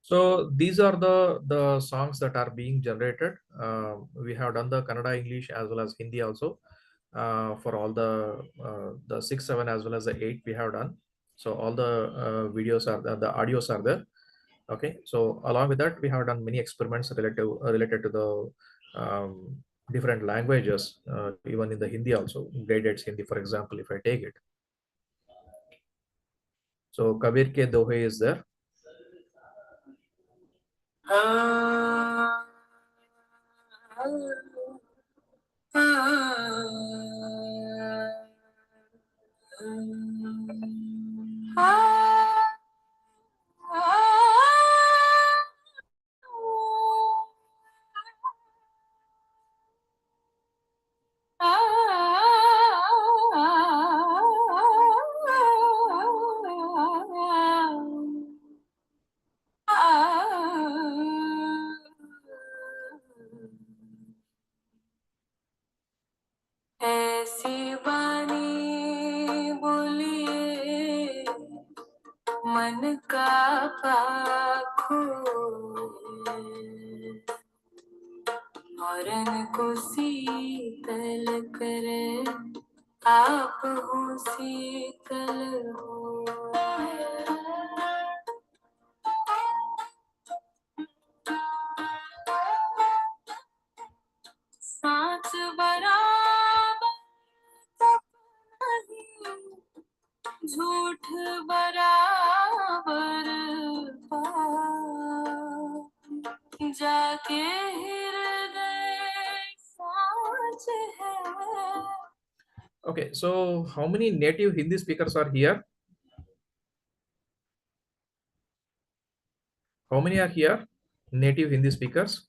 [SPEAKER 4] So these are the songs that are being generated. We have done the Kannada, English, as well as Hindi also. For all the 6, 7 as well as the 8 we have done. So all the videos are there, the audios are there. Okay, so along with that, we have done many experiments related to the different languages, even in the Hindi also, graded Hindi, for example, if I take it. So Kabir ke Dohe is there.
[SPEAKER 8] ऐसी बानी बोलिए मन का पाखो औरन को शीतल करे आप हो शीतल हो सांस बराबर तप नहीं झूठ बराबर पाप जाके हृदय साँच है.
[SPEAKER 4] Okay, so how many native Hindi speakers are here? How many are here? Native Hindi speakers.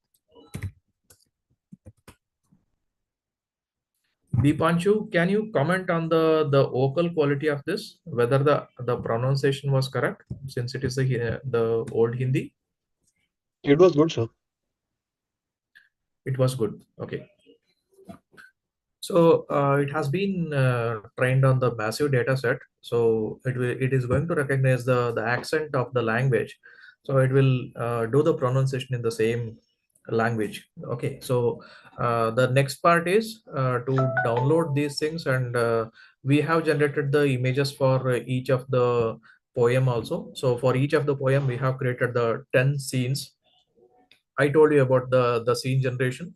[SPEAKER 4] Deepanshu, can you comment on the vocal quality of this, whether the pronunciation was correct, since it is the old Hindi?
[SPEAKER 3] It was good, sir.
[SPEAKER 4] It was good. Okay. So it has been trained on the massive data set. So it is going to recognize the accent of the language. So it will do the pronunciation in the same language. Okay. So the next part is to download these things, and we have generated the images for each of the poem also. So for each of the poem, we have created the 10 scenes. I told you about the scene generation.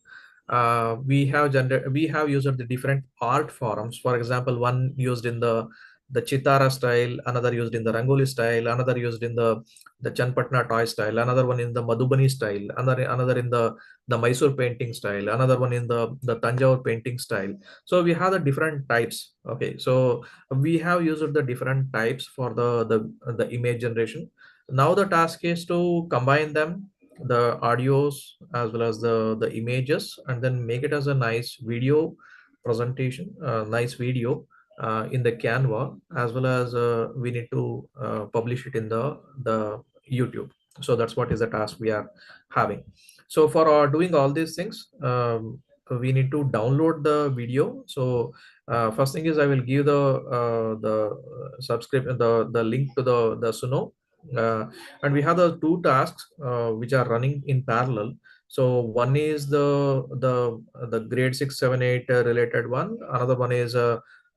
[SPEAKER 4] We have used the different art forms. For example, one used in the Chitara style, another used in the Rangoli style, another used in the Chanpatna toy style, another one in the Madhubani style, another in the Mysore painting style, another one in the Tanjore painting style. So we have the different types. Okay, so we have used the different types for the image generation. Now the task is to combine them, the audios as well as the images, and then make it as a nice video presentation, nice video in the Canva, as well as we need to publish it in the YouTube. So that's what is the task we are having. So for doing all these things, we need to download the video. So first thing is I will give the subscription, the link to the Suno, and we have the two tasks which are running in parallel. So one is the grade 6, 7, 8 related one. Another one is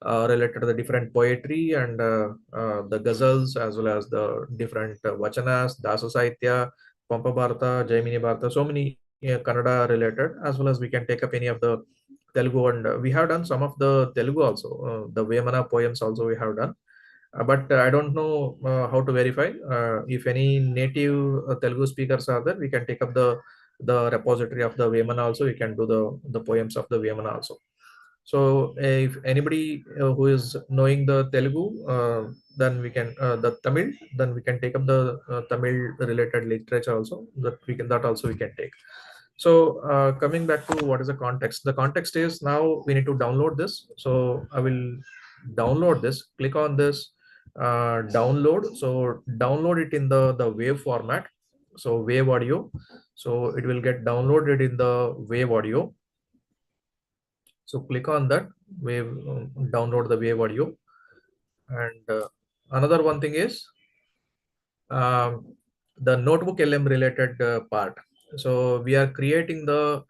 [SPEAKER 4] related to the different poetry and the ghazals, as well as the different vachanas, Dasa Sahitya, Pampa Bharata, Jaimini Bharata, so many Kannada related, as well as we can take up any of the Telugu, and we have done some of the Telugu also, the Vemana poems also we have done. But I don't know how to verify. If any native Telugu speakers are there, we can take up the repository of the Vemana also. We can do the poems of the Vemana also. So if anybody who is knowing the Telugu, then we can the Tamil, then we can take up the Tamil related literature also. That also we can take. So coming back to what is the context. The context is now we need to download this. So I will download this. Click on this download. So download it in the wave format. So wave audio. So it will get downloaded in the wave audio. So click on that wave, download the wave audio. And another one thing is the notebook LM related part. So we are creating the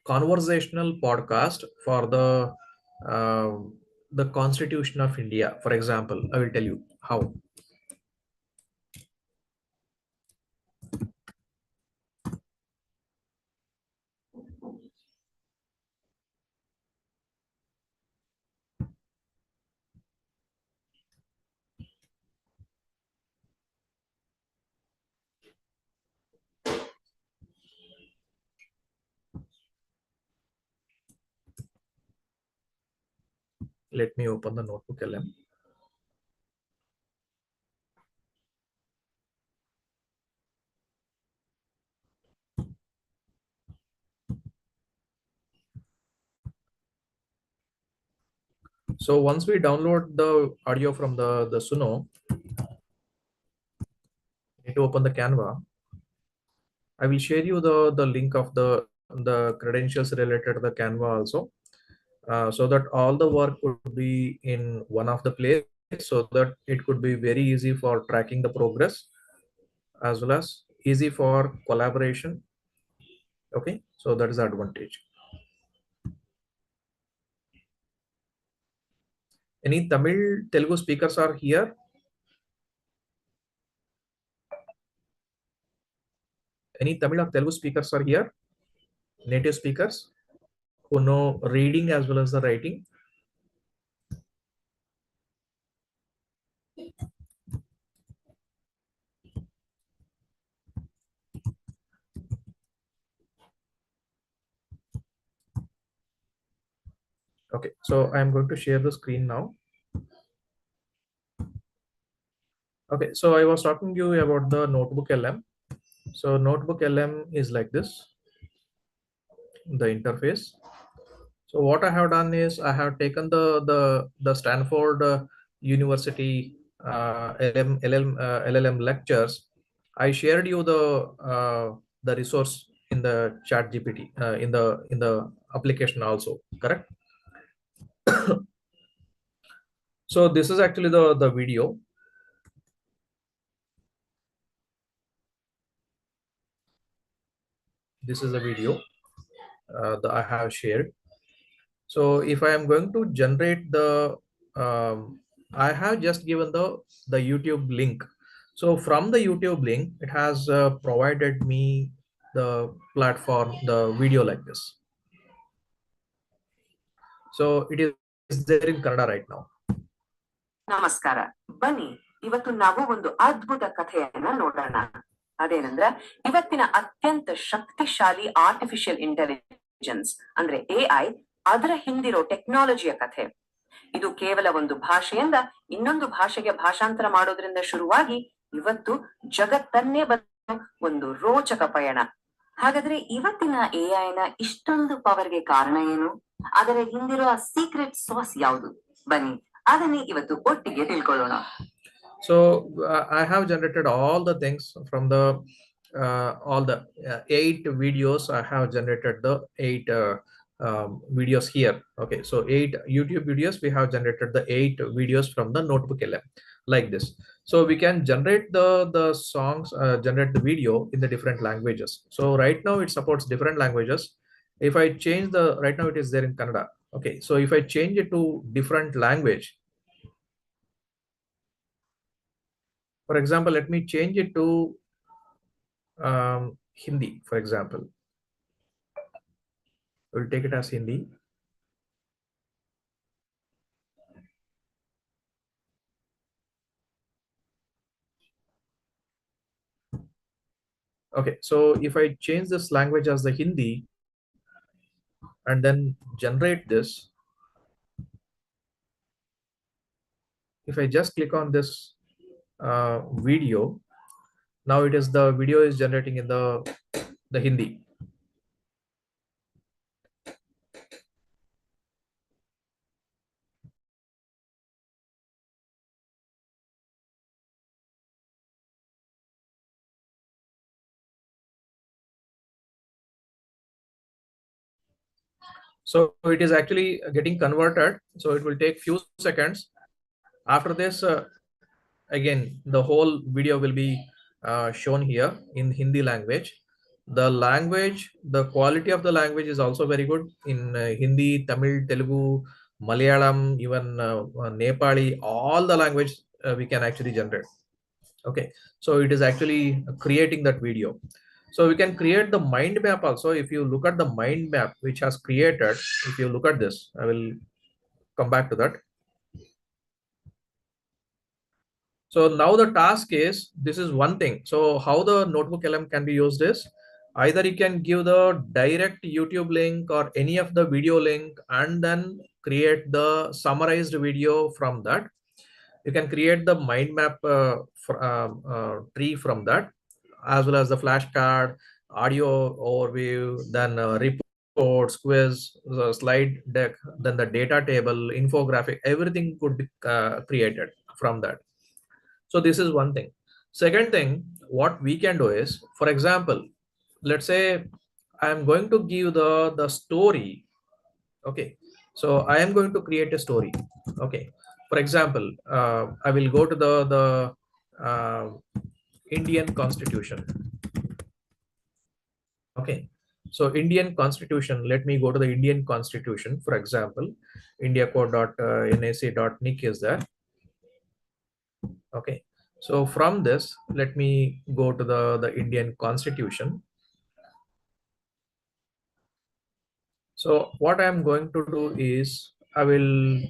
[SPEAKER 4] conversational podcast for the the Constitution of India. For example, I will tell you how. Let me open the notebook LM. So once we download the audio from the Suno, need to open the Canva. I will share you the link of the credentials related to the Canva also, so that all the work could be in one of the place, so that it could be very easy for tracking the progress as well as easy for collaboration. Okay, so that is the advantage. Any Tamil Telugu speakers are here? Any Tamil or Telugu speakers are here? Native speakers who know reading as well as the writing. Okay, so I'm going to share the screen now. Okay, so I was talking to you about the notebook LM. So notebook LM is like this, the interface. So what I have done is I have taken the Stanford University LLM lectures. I shared you the resource in the chat GPT in the application also, correct? So this is actually the video. This is a video that I have shared. So if I am going to generate the, I have just given the YouTube link. So from the YouTube link, it has provided me the platform, the video like this. So it is there in Kannada right now.
[SPEAKER 9] ನಮಸ್ಕಾರ, ಬನ್ನಿ ಇವತ್ತು ನಾವು ಒಂದು ಅದ್ಭುತ ಕಥೆಯನ್ನ ನೋಡೋಣ. ಅದೇನಂದ್ರೆ ಇವತ್ತಿನ ಅತ್ಯಂತ ಶಕ್ತಿಶಾಲಿ ಆರ್ಟಿಫಿಷಿಯಲ್ ಇಂಟೆಲಿಜೆನ್ಸ್ ಅಂದ್ರೆ AI, ಅದರ ಹಿಂದಿರೋ ಟೆಕ್ನಾಲಜಿಯ ಕಥೆ. ಇದು ಕೇವಲ ಒಂದು ಭಾಷೆಯಿಂದ ಇನ್ನೊಂದು ಭಾಷೆಗೆ ಭಾಷಾಂತರ ಮಾಡೋದ್ರಿಂದ ಶುರುವಾಗಿ ಇವತ್ತು ಜಗತ್ತನ್ನೇ ಬದಲು ಒಂದು ರೋಚಕ ಪಯಣ. ಹಾಗಾದ್ರೆ ಇವತ್ತಿನ AI ನ ಇಷ್ಟೊಂದು ಪವರ್ಗೆ ಕಾರಣ ಏನು? ಅದರ ಹಿಂದಿರೋ ಸೀಕ್ರೆಟ್ ಸಾಸ್ ಯಾವುದು? ಬನ್ನಿ ಅದನ್ನೇ ಇವತ್ತು ಒಟ್ಟಿಗೆ ತಿಳ್ಕೊಳ್ಳೋಣ.
[SPEAKER 4] So I have generated all the things from the all the 8 videos. I have generated the 8 videos here. Okay, so 8 YouTube videos. We have generated the 8 videos from the notebook LM like this. So we can generate the songs, generate the video in the different languages. So right now it supports different languages. If I change the, right now it is there in Kannada. Okay, so if I change it to different language, for example, let me change it to Hindi, for example. We'll take it as Hindi. Okay, so if I change this language as the Hindi and then generate this, if I just click on this video, now it is the video is generating in the Hindi. So it is actually getting converted. So it will take few seconds. After this, again, the whole video will be shown here in Hindi language. The language, the quality of the language is also very good in Hindi, Tamil, Telugu, Malayalam, even Nepali, all the language we can actually generate. Okay, so it is actually creating that video. So we can create the mind map also. If you look at the mind map which has created, if you look at this, I will come back to that. So now the task is, this is one thing. So how the notebook LM can be used is, either you can give the direct YouTube link or any of the video link and then create the summarized video from that. You can create the mind map tree from that, as well as the flashcard, audio overview, then reports, quiz, the slide deck, then the data table, infographic, everything could be created from that. So this is one thing. Second thing, what we can do is, for example, let's say I am going to give the story. Okay, so I am going to create a story. Okay, for example, I will go to the Indian Constitution. Okay, so Indian Constitution, let me go to the Indian Constitution. For example, indiacode.nac.nic is there. Okay, so from this, let me go to the Indian Constitution. So what I am going to do is, I will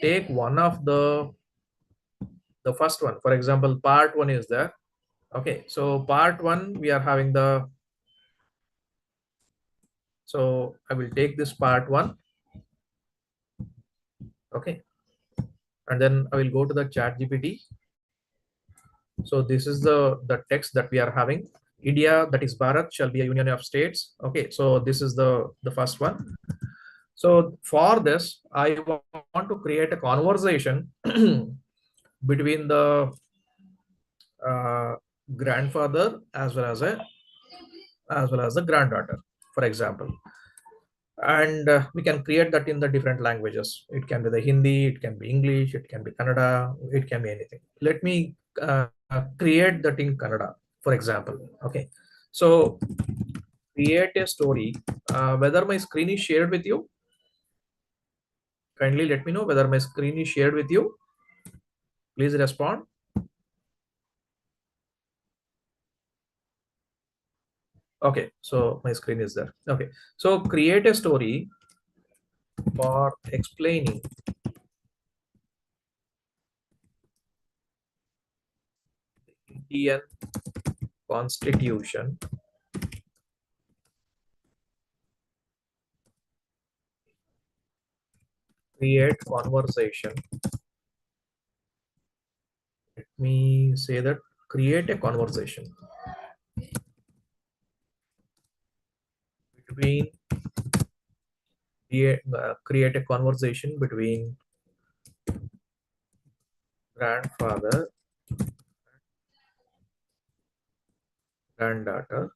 [SPEAKER 4] take one of the first one. For example, part 1 is there. Okay, so part 1 we are having the, so I will take this part 1. Okay, and then I will go to the chat GPT. So this is the text that we are having. India, that is Bharat, shall be a union of states. Okay, so this is the first one. So for this, I want to create a conversation between the grandfather as well as the granddaughter, for example. And we can create that in the different languages. It can be the Hindi, it can be English, it can be Kannada, it can be anything. Let me create that in Kannada, for example. Okay, so create a story. Whether my screen is shared with you, kindly let me know whether my screen is shared with you. Please respond. Okay, so my screen is there. Okay, so create a story for explaining Indian Constitution. Create conversation. Let me say that, create a conversation between, create a conversation between grandfather, granddaughter,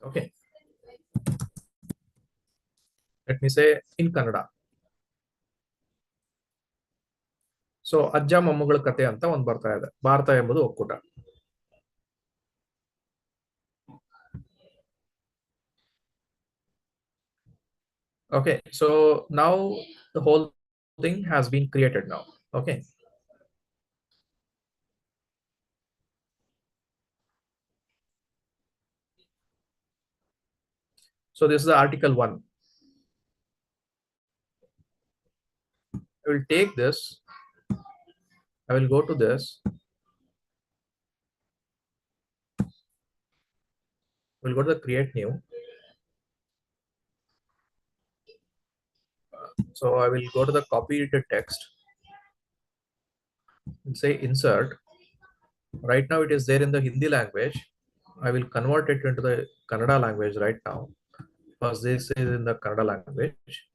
[SPEAKER 4] okay. Let me say in Kannada. So ಅಜ್ಜ ಮೊಮ್ಮಗಳ ಕತೆ ಅಂತ ಒಂದು ಬರ್ತಾ ಇದೆ, ಭಾರತ ಎಂಬುದು ಒಕ್ಕೂಟ. Okay, so now the whole thing has been created now. Okay, so this is the article 1. I will take this, I will go to this, we'll go to the create new. So I will go to the copied text and say insert. Right now it is there in the Hindi language. I will convert it into the Kannada language right now, because this is in the Kannada language.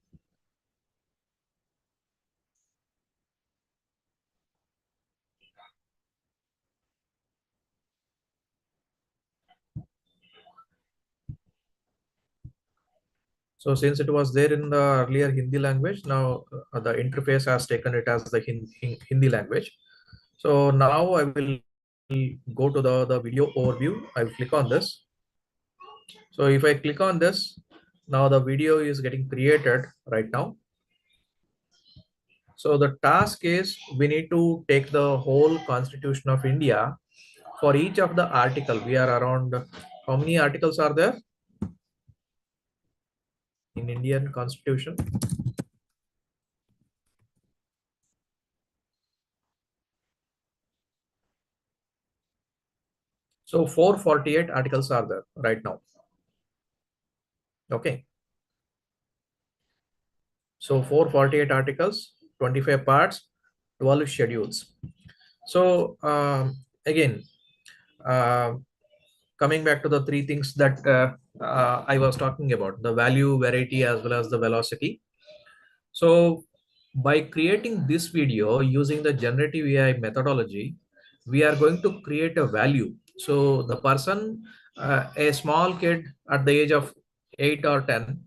[SPEAKER 4] So since it was there in the earlier Hindi language, now the interface has taken it as the Hindi language. So now I will go to the video overview. I will click on this. So if I click on this, now the video is getting created right now. So the task is we need to take the whole Constitution of India. For each of the article, we are around, how many articles are there in Indian Constitution? So 448 articles are there right now. Okay. So 448 articles, 25 parts, 12 schedules. So again, coming back to the three things that I was talking about, the value, variety, as well as the velocity. So by creating this video using the generative AI methodology, we are going to create a value. So the person, a small kid at the age of 8 or 10,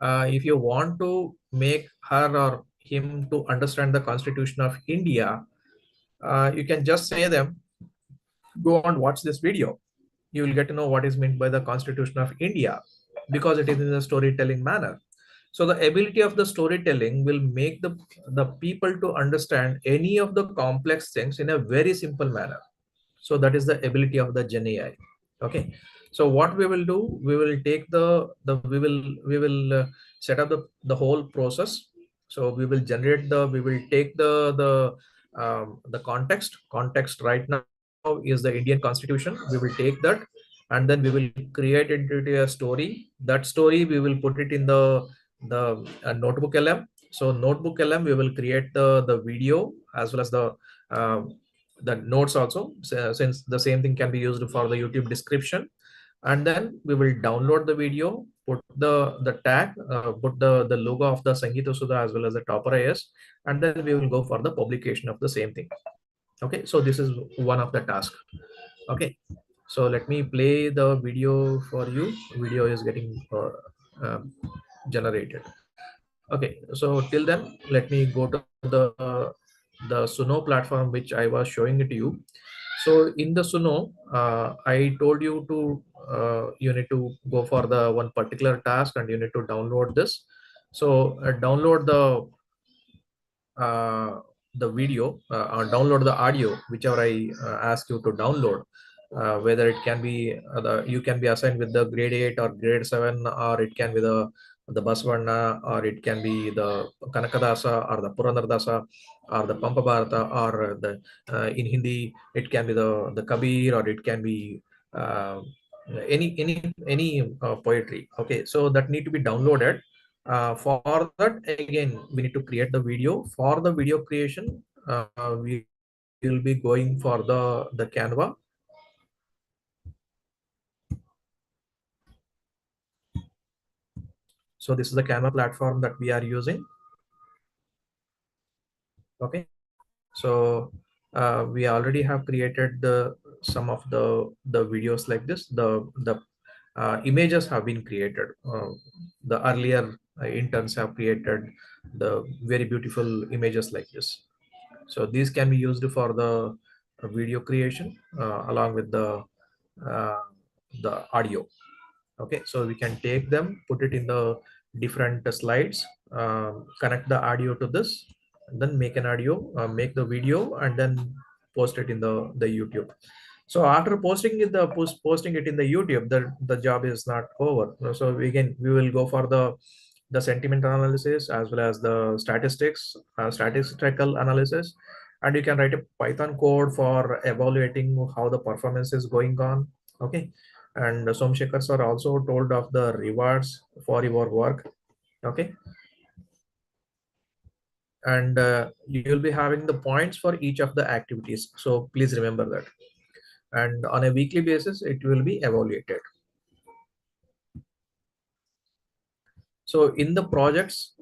[SPEAKER 4] if you want to make her or him to understand the Constitution of India, you can just say them, go and watch this video. You will get to know what is meant by the Constitution of India, because it is in a storytelling manner. So the ability of the storytelling will make the people to understand any of the complex things in a very simple manner. So that is the ability of the Gen AI. Okay. So what we will do, we will take we will set up the whole process. So we will we will take the context right now is the Indian Constitution. We will take that, and then we will create it into a story. That story we will put it in the notebook LM. So notebook LM, we will create the video as well as the notes also, since the same thing can be used for the YouTube description. And then we will download the video, put the tag, put the logo of the Sangeeta Sudha as well as the Topper IAS, and then we will go for the publication of the same thing. Okay, so this is one of the tasks. Okay, so let me play the video for you. Video is getting generated. Okay, so till then, let me go to the Suno platform, which I was showing it to you. So in the Suno, I told you to you need to go for the one particular task and you need to download this. So download the video or download the audio, whichever I ask you to download. Whether it can be you can be assigned with the grade 8 or grade 7, or it can be the Basvarna, or it can be the Kanakadasa or the Purandardasa or the Pampa Bharata, or the in Hindi it can be the Kabir, or it can be any poetry. Okay, so that need to be downloaded. For that, again, we need to create the video. For the video creation, we will be going for the Canva. So this is the Canva platform that we are using. Okay, so we already have created some of the videos like this. The images have been created. The earlier interns have created the very beautiful images like this. So these can be used for the video creation along with the audio. Okay, so we can take them, put it in the different slides, connect the audio to this, and then make an audio, make the video, and then post it in the YouTube. So after posting it in the YouTube, the job is not over. So we will go for the sentiment analysis as well as the statistical analysis, and you can write a Python code for evaluating how the performance is going on. Okay, and Somshekhar sir also told of the rewards for your work. Okay, and you will be having the points for each of the activities. So please remember that. and on a weekly basis it will be evaluated. So in the projects,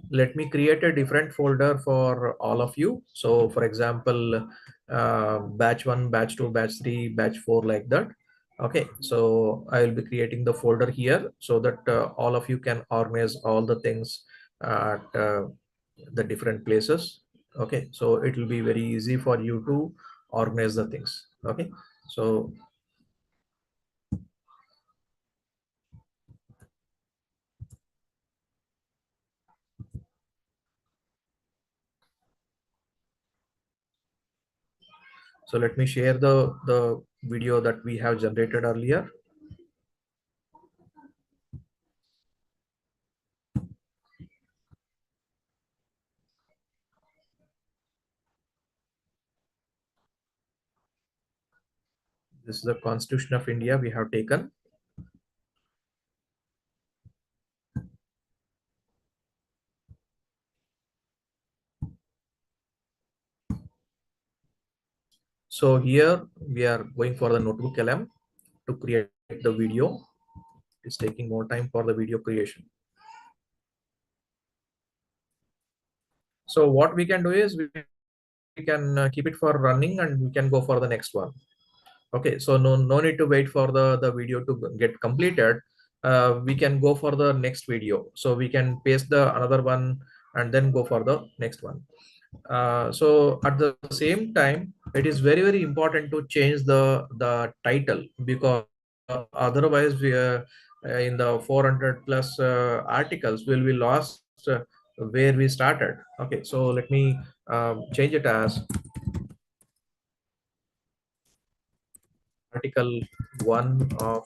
[SPEAKER 4] let me create a different folder for all of you. So for example, batch 1, batch 2, batch 3, batch 4, like that. Okay, so I will be creating the folder here so that all of you can organize all the things at the different places. Okay, so it will be very easy for you to organize the things. Okay, so let me share the video that we have generated earlier. This is the Constitution of India we have taken. So here we are going for the notebook LM to create the video. It's taking more time for the video creation. So what we can do is we can keep it for running and we can go for the next one. Okay, so no need to wait for the video to get completed. We can go for the next video. So we can paste the another one and then go for the next one. So at the same time, it is very important to change the title, because otherwise we in the 400 plus articles will be lost where we started. Okay, so let me change it as Article 1 of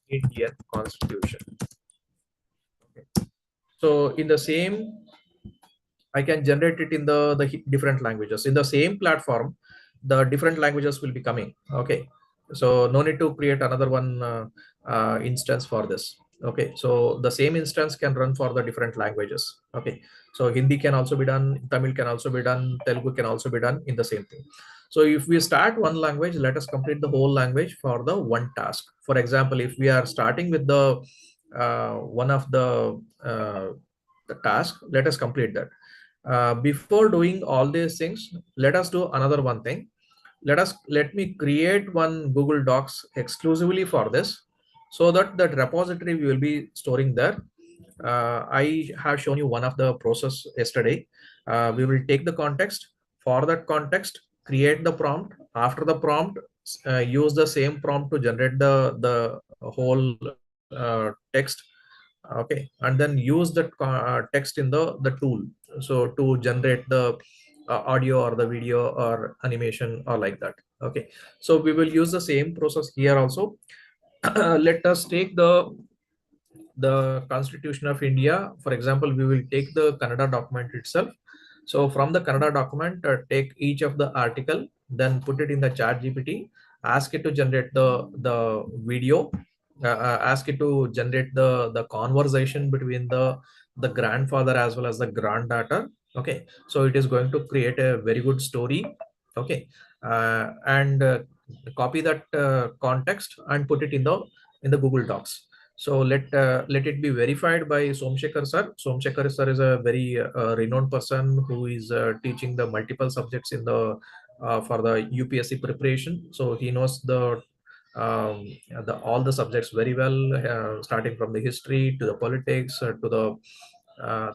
[SPEAKER 4] Indian Constitution. Okay. So in the same, I can generate it in the different languages. In the same platform, the different languages will be coming. Okay, so no need to create another one instance for this. Okay, so the same instance can run for the different languages. Okay, so Hindi can also be done, Tamil can also be done, Telugu can also be done in the same thing. So if we start one language, let us complete the whole language for the one task. For example, if we are starting with the one of the task, let us complete that. Before doing all these things, let us do another one thing. Let me create one Google Docs exclusively for this, so that repository we will be storing there. I have shown you one of the process yesterday. We will take the context. For that context, create the prompt. After the prompt, use the same prompt to generate the whole text. Okay, and then use that text in the tool, so to generate the audio or the video or animation or like that. Okay, so we will use the same process here also. Let us take the Constitution of India. For example, we will take the Kannada document itself. So from the Kannada document, take each of the article, then put it in the chat GPT, ask it to generate the video, ask it to generate the conversation between the grandfather as well as the granddaughter. Okay, so it is going to create a very good story. Okay, and copy that context and put it in the Google Docs. So let it be verified by Somsekhar sir. Somsekhar sir is a very renowned person who is teaching the multiple subjects in the for the UPSC preparation. So he knows all the subjects very well, starting from the history to the politics to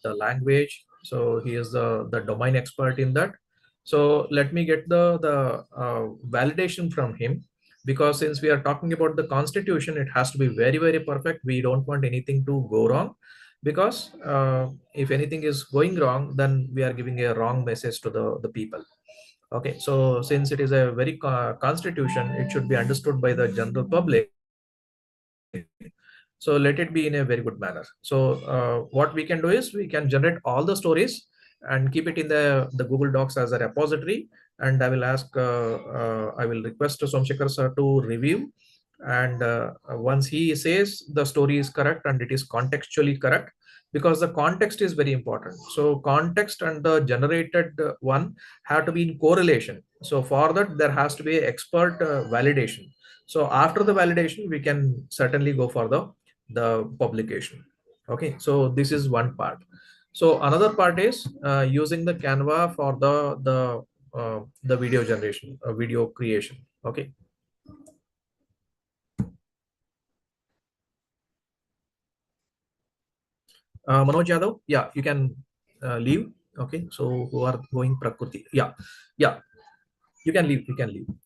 [SPEAKER 4] the language. So he is the domain expert in that. So let me get the validation from him, because since we are talking about the Constitution, it has to be very perfect. We don't want anything to go wrong, because if anything is going wrong, then we are giving a wrong message to the people. Okay, so since it is a very constitution, it should be understood by the general public. So let it be in a very good manner. So what we can do is we can generate all the stories and keep it in the Google Docs as a repository. And I will I will request Somsekhar sir to review. And once he says the story is correct and it is contextually correct, because the context is very important. So context and the generated one have to be in correlation. So for that, there has to be expert validation. So after the validation, we can certainly go for the publication. Okay, so this is one part. So another part is using the Canva for the video generation, video creation. Okay. Manoj Yadav, yeah, you can leave. Okay, so who are going Prakriti? Yeah, you can leave.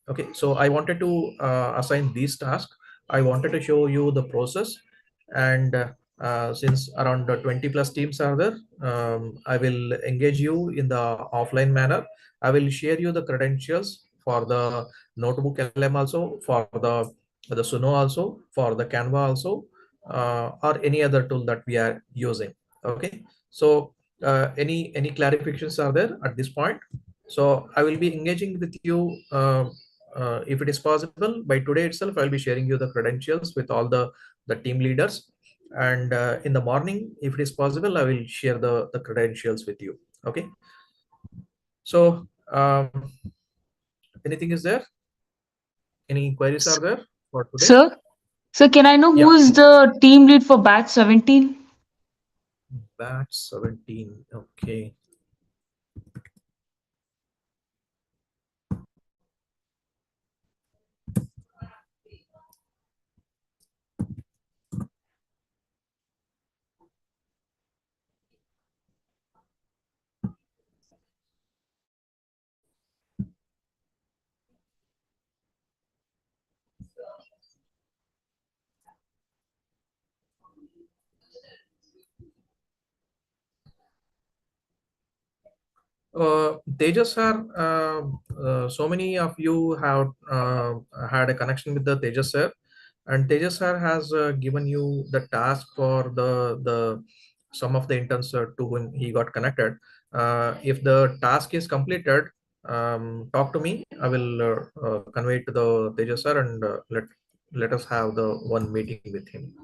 [SPEAKER 4] Okay, so I wanted to assign these tasks. I wanted to show you the process, and since around 20 plus teams are there, I will engage you in the offline manner. I will share you the credentials for the notebook LM also, for the Suno also, for the Canva also, or any other tool that we are using. Okay, so any clarifications are there at this point? So I will be engaging with you if it is possible by today itself. I'll be sharing you the credentials with all the team leaders, and in the morning, if it is possible, I will share the credentials with you. Okay. So anything is there? Any queries are there for today?
[SPEAKER 5] Sir, can I know who
[SPEAKER 4] Yeah.
[SPEAKER 5] is the team lead for batch 17?
[SPEAKER 4] Batch 17. Okay. Tejas sir, so many of you have had a connection with the Tejas sir, and Tejas sir has given you the task for the some of the interns to whom he got connected. If the task is completed, talk to me. I will convey it to the Tejas sir, and let us have the one meeting with him.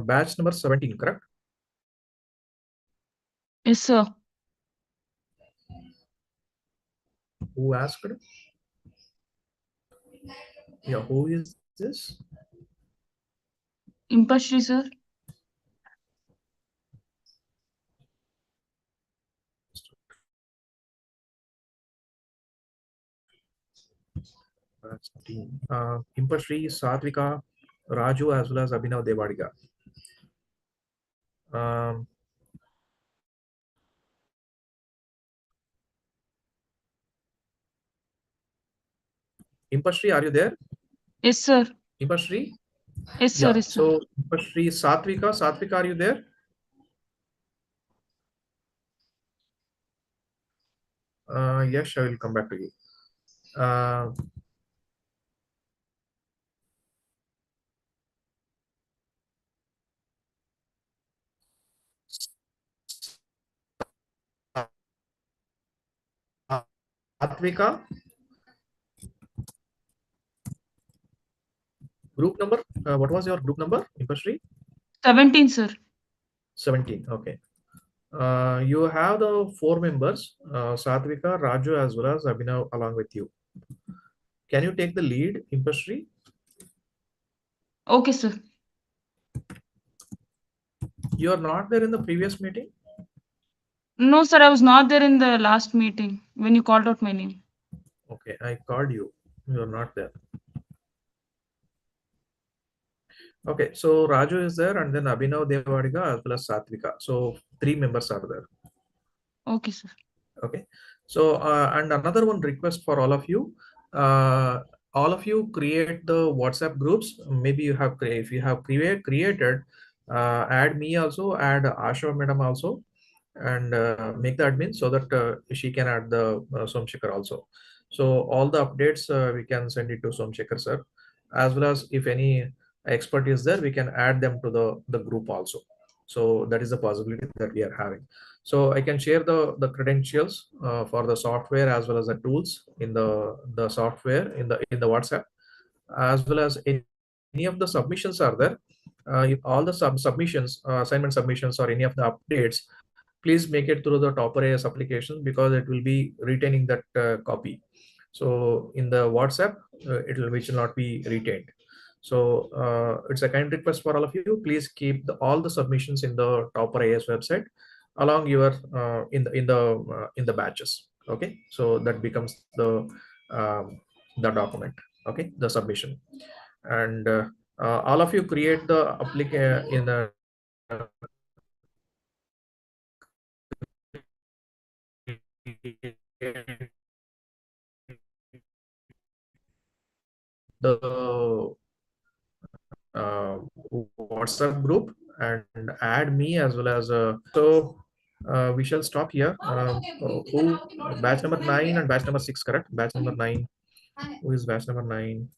[SPEAKER 4] Batch number 17, correct?
[SPEAKER 5] Yes, sir.
[SPEAKER 4] Who asked? Yeah, who is this?
[SPEAKER 5] Impashri, sir.
[SPEAKER 4] Impashri, Satvika, Raju, as well as Abhinav Devadiga. Impashri, are you there?
[SPEAKER 5] Yes, sir.
[SPEAKER 4] Impashri?
[SPEAKER 5] Yes, sir.
[SPEAKER 4] Yeah.
[SPEAKER 5] Yes, sir.
[SPEAKER 4] So Impashri, Satvika, are you there? Yes, I will come back to you. Satvika, group number. What was your group number, Impashri?
[SPEAKER 5] 17, sir.
[SPEAKER 4] 17. Okay. You have the 4 members, Satvika, Raju, as well as Abhinav, along with you. Can you take the lead, Impashri?
[SPEAKER 5] Okay, sir.
[SPEAKER 4] You are not there in the previous meeting?
[SPEAKER 5] No, sir, I was not there in the last meeting when you called out my name.
[SPEAKER 4] Okay, I called you. You are not there. Okay, so Raju is there, and then Abhinav Devadiga as well as Satvika. So 3 members are there.
[SPEAKER 5] Okay, sir.
[SPEAKER 4] Okay, so and another one request for all of you. All of you create the WhatsApp groups. Maybe you have if you have created, add me also, add Asha madam also, and make the admin so that she can add the Somshekar also. So all the updates we can send it to Somshekar sir, as well as if any expert is there, we can add them to the group also. So that is the possibility that we are having. So I can share the credentials for the software as well as the tools in the software in the WhatsApp, as well as any of the submissions are there. If all the submissions, assignment submissions, or any of the updates, please make it through the Topper IAS application, because it will be retaining that copy. So in the WhatsApp, which will not be retained. So it's a kind request for all of you. Please keep all the submissions in the Topper IAS website along your in the batches. Okay, so that becomes the document. Okay, the submission, and all of you create the application in the WhatsApp group and add me as well as we shall stop here. Who batch number 9 and batch number 6, correct? Batch number 9. Who is batch number 9?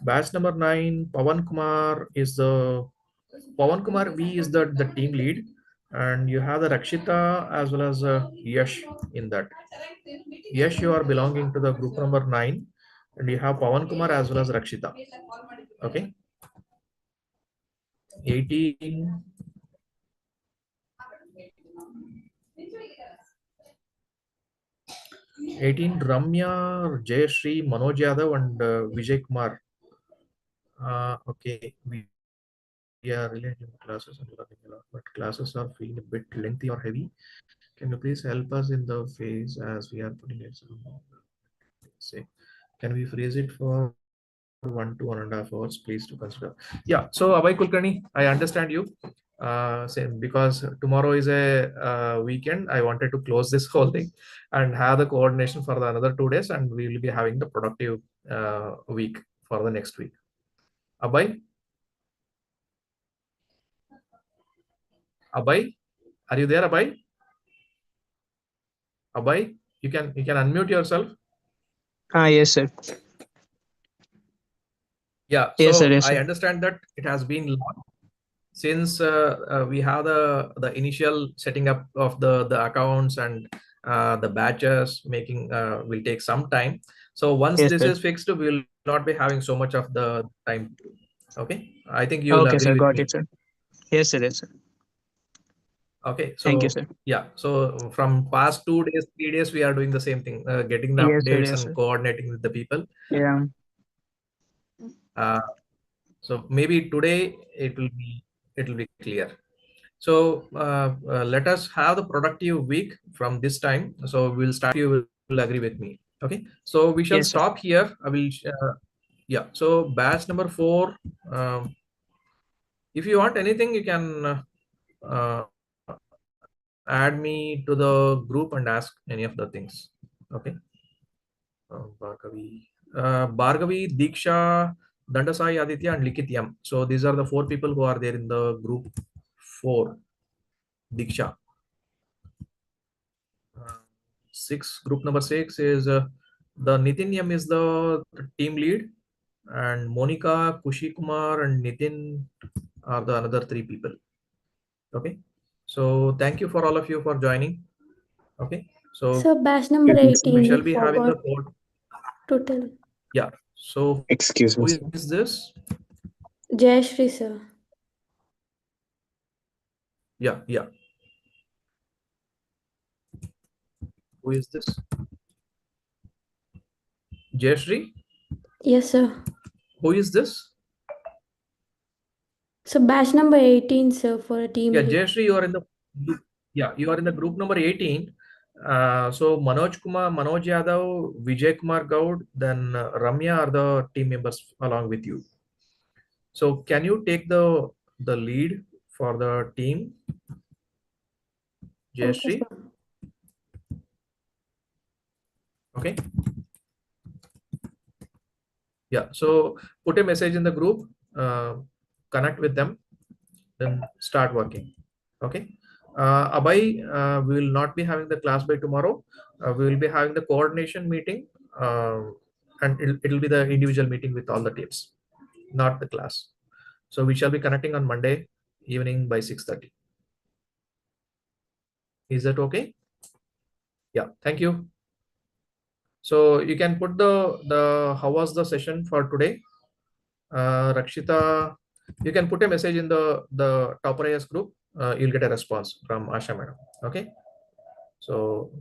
[SPEAKER 4] Batch number 9, Pawan Kumar is the V is the team lead, and you have the Rakshita as well as Yash in that. Yash, you are belonging to the group number 9, and you have Pawan Kumar as well as Rakshita. Okay. 18. Ramya, Jayashree, Manoj Yadav, and Vijay Kumar. Okay, we are related to classes and learning a lot, but classes are feeling a bit lengthy or heavy. Can you please help us in the phase as we are putting it? Say, can we phrase it for 1 to 1.5 hours, please, to consider? Yeah. So Abhay Kulkarni, I understand you. Same, because tomorrow is a weekend. I wanted to close this whole thing and have the coordination for the another 2 days, and we will be having the productive week for the next week. Abhay, are you there, Abhay? Abhay, you can unmute yourself.
[SPEAKER 6] Yes, sir.
[SPEAKER 4] Yeah.
[SPEAKER 6] Yes,
[SPEAKER 4] So
[SPEAKER 6] sir. Yes,
[SPEAKER 4] I
[SPEAKER 6] sir.
[SPEAKER 4] understand that it has been long since we have the initial setting up of the accounts and the batches making will take some time. So once
[SPEAKER 6] Yes,
[SPEAKER 4] this
[SPEAKER 6] sir.
[SPEAKER 4] is fixed, we will not be having so much of the time. Okay, I think you will
[SPEAKER 6] Okay,
[SPEAKER 4] agree
[SPEAKER 6] sir.
[SPEAKER 4] with
[SPEAKER 6] Got
[SPEAKER 4] me.
[SPEAKER 6] it, sir. Yes, sir. Yes, sir.
[SPEAKER 4] Okay,
[SPEAKER 6] Thank you,
[SPEAKER 4] so
[SPEAKER 6] sir.
[SPEAKER 4] yeah, so from past 2 days, 3 days, we are doing the same thing, getting the
[SPEAKER 6] Yes, sir.
[SPEAKER 4] updates
[SPEAKER 6] Yes,
[SPEAKER 4] and
[SPEAKER 6] sir.
[SPEAKER 4] coordinating with the people.
[SPEAKER 6] Yeah.
[SPEAKER 4] So maybe today it will be clear. So let us have the productive week from this time. So we'll start. You will agree with me. Okay. So we shall
[SPEAKER 6] Yes, sir.
[SPEAKER 4] stop here. I will. Yeah. So batch number 4. If you want anything, you can add me to the group and ask any of the things. Okay. Bhargavi, Diksha, Dandasai, Aditya, and Likityam. So these are the 4 people who are there in the group 4. Diksha. 6, group number 6 is the Nitinyam is the team lead, and Monica, Kushi Kumar, and Nitin are the another 3 people. Okay. So thank you for all of you for joining. Okay. So
[SPEAKER 8] batch number 18.
[SPEAKER 4] we shall be having the code.
[SPEAKER 8] Total.
[SPEAKER 4] Yeah. So
[SPEAKER 3] Excuse me,
[SPEAKER 4] who
[SPEAKER 3] sir.
[SPEAKER 4] is this?
[SPEAKER 8] Jayashree, sir.
[SPEAKER 4] Yeah. Who is this? Jayashree?
[SPEAKER 8] Yes, sir.
[SPEAKER 4] Who is this?
[SPEAKER 8] So batch number 18, sir, for a team
[SPEAKER 4] Yeah,
[SPEAKER 8] lead.
[SPEAKER 4] Jayashree, you are in the group number 18. So Manoj Yadav, Vijay Kumar Gaud, then Ramya are the team members along with you. So can you take the lead for the team, Jayashree? Okay. Yeah. So put a message in the group, connect with them, then start working. Okay. Abhay, we will not be having the class by tomorrow. We will be having the coordination meeting, and it'll be the individual meeting with all the teams. not the class. So we shall be connecting on Monday evening by 6:30. Is that okay? Yeah, thank you. So you can put the how was the session for today? Rakshita, you can put a message in the Topper IAS group. You'll get a response from Asha madam. Okay. So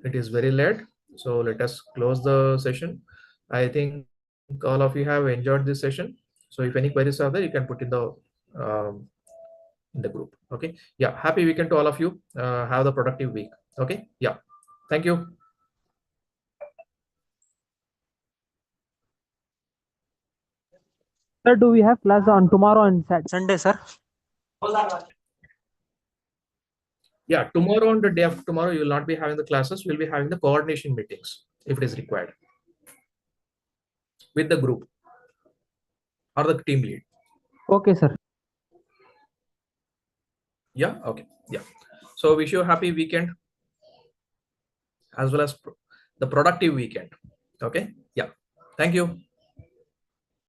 [SPEAKER 4] it is very late. So let us close the session. I think all of you have enjoyed this session. So if any queries are there, you can put in the group. Okay. Yeah. Happy weekend to all of you. Have the productive week. Okay. Yeah. Thank you.
[SPEAKER 10] Sir, do we have class on tomorrow and Sunday, sir?
[SPEAKER 4] Yeah, tomorrow on the day of tomorrow, you will not be having the classes. We'll be having the coordination meetings if it is required with the group or the team lead.
[SPEAKER 10] Okay, sir.
[SPEAKER 4] Yeah. Okay. Yeah. So wish you a happy weekend as well as the productive weekend. Okay. Yeah. Thank you.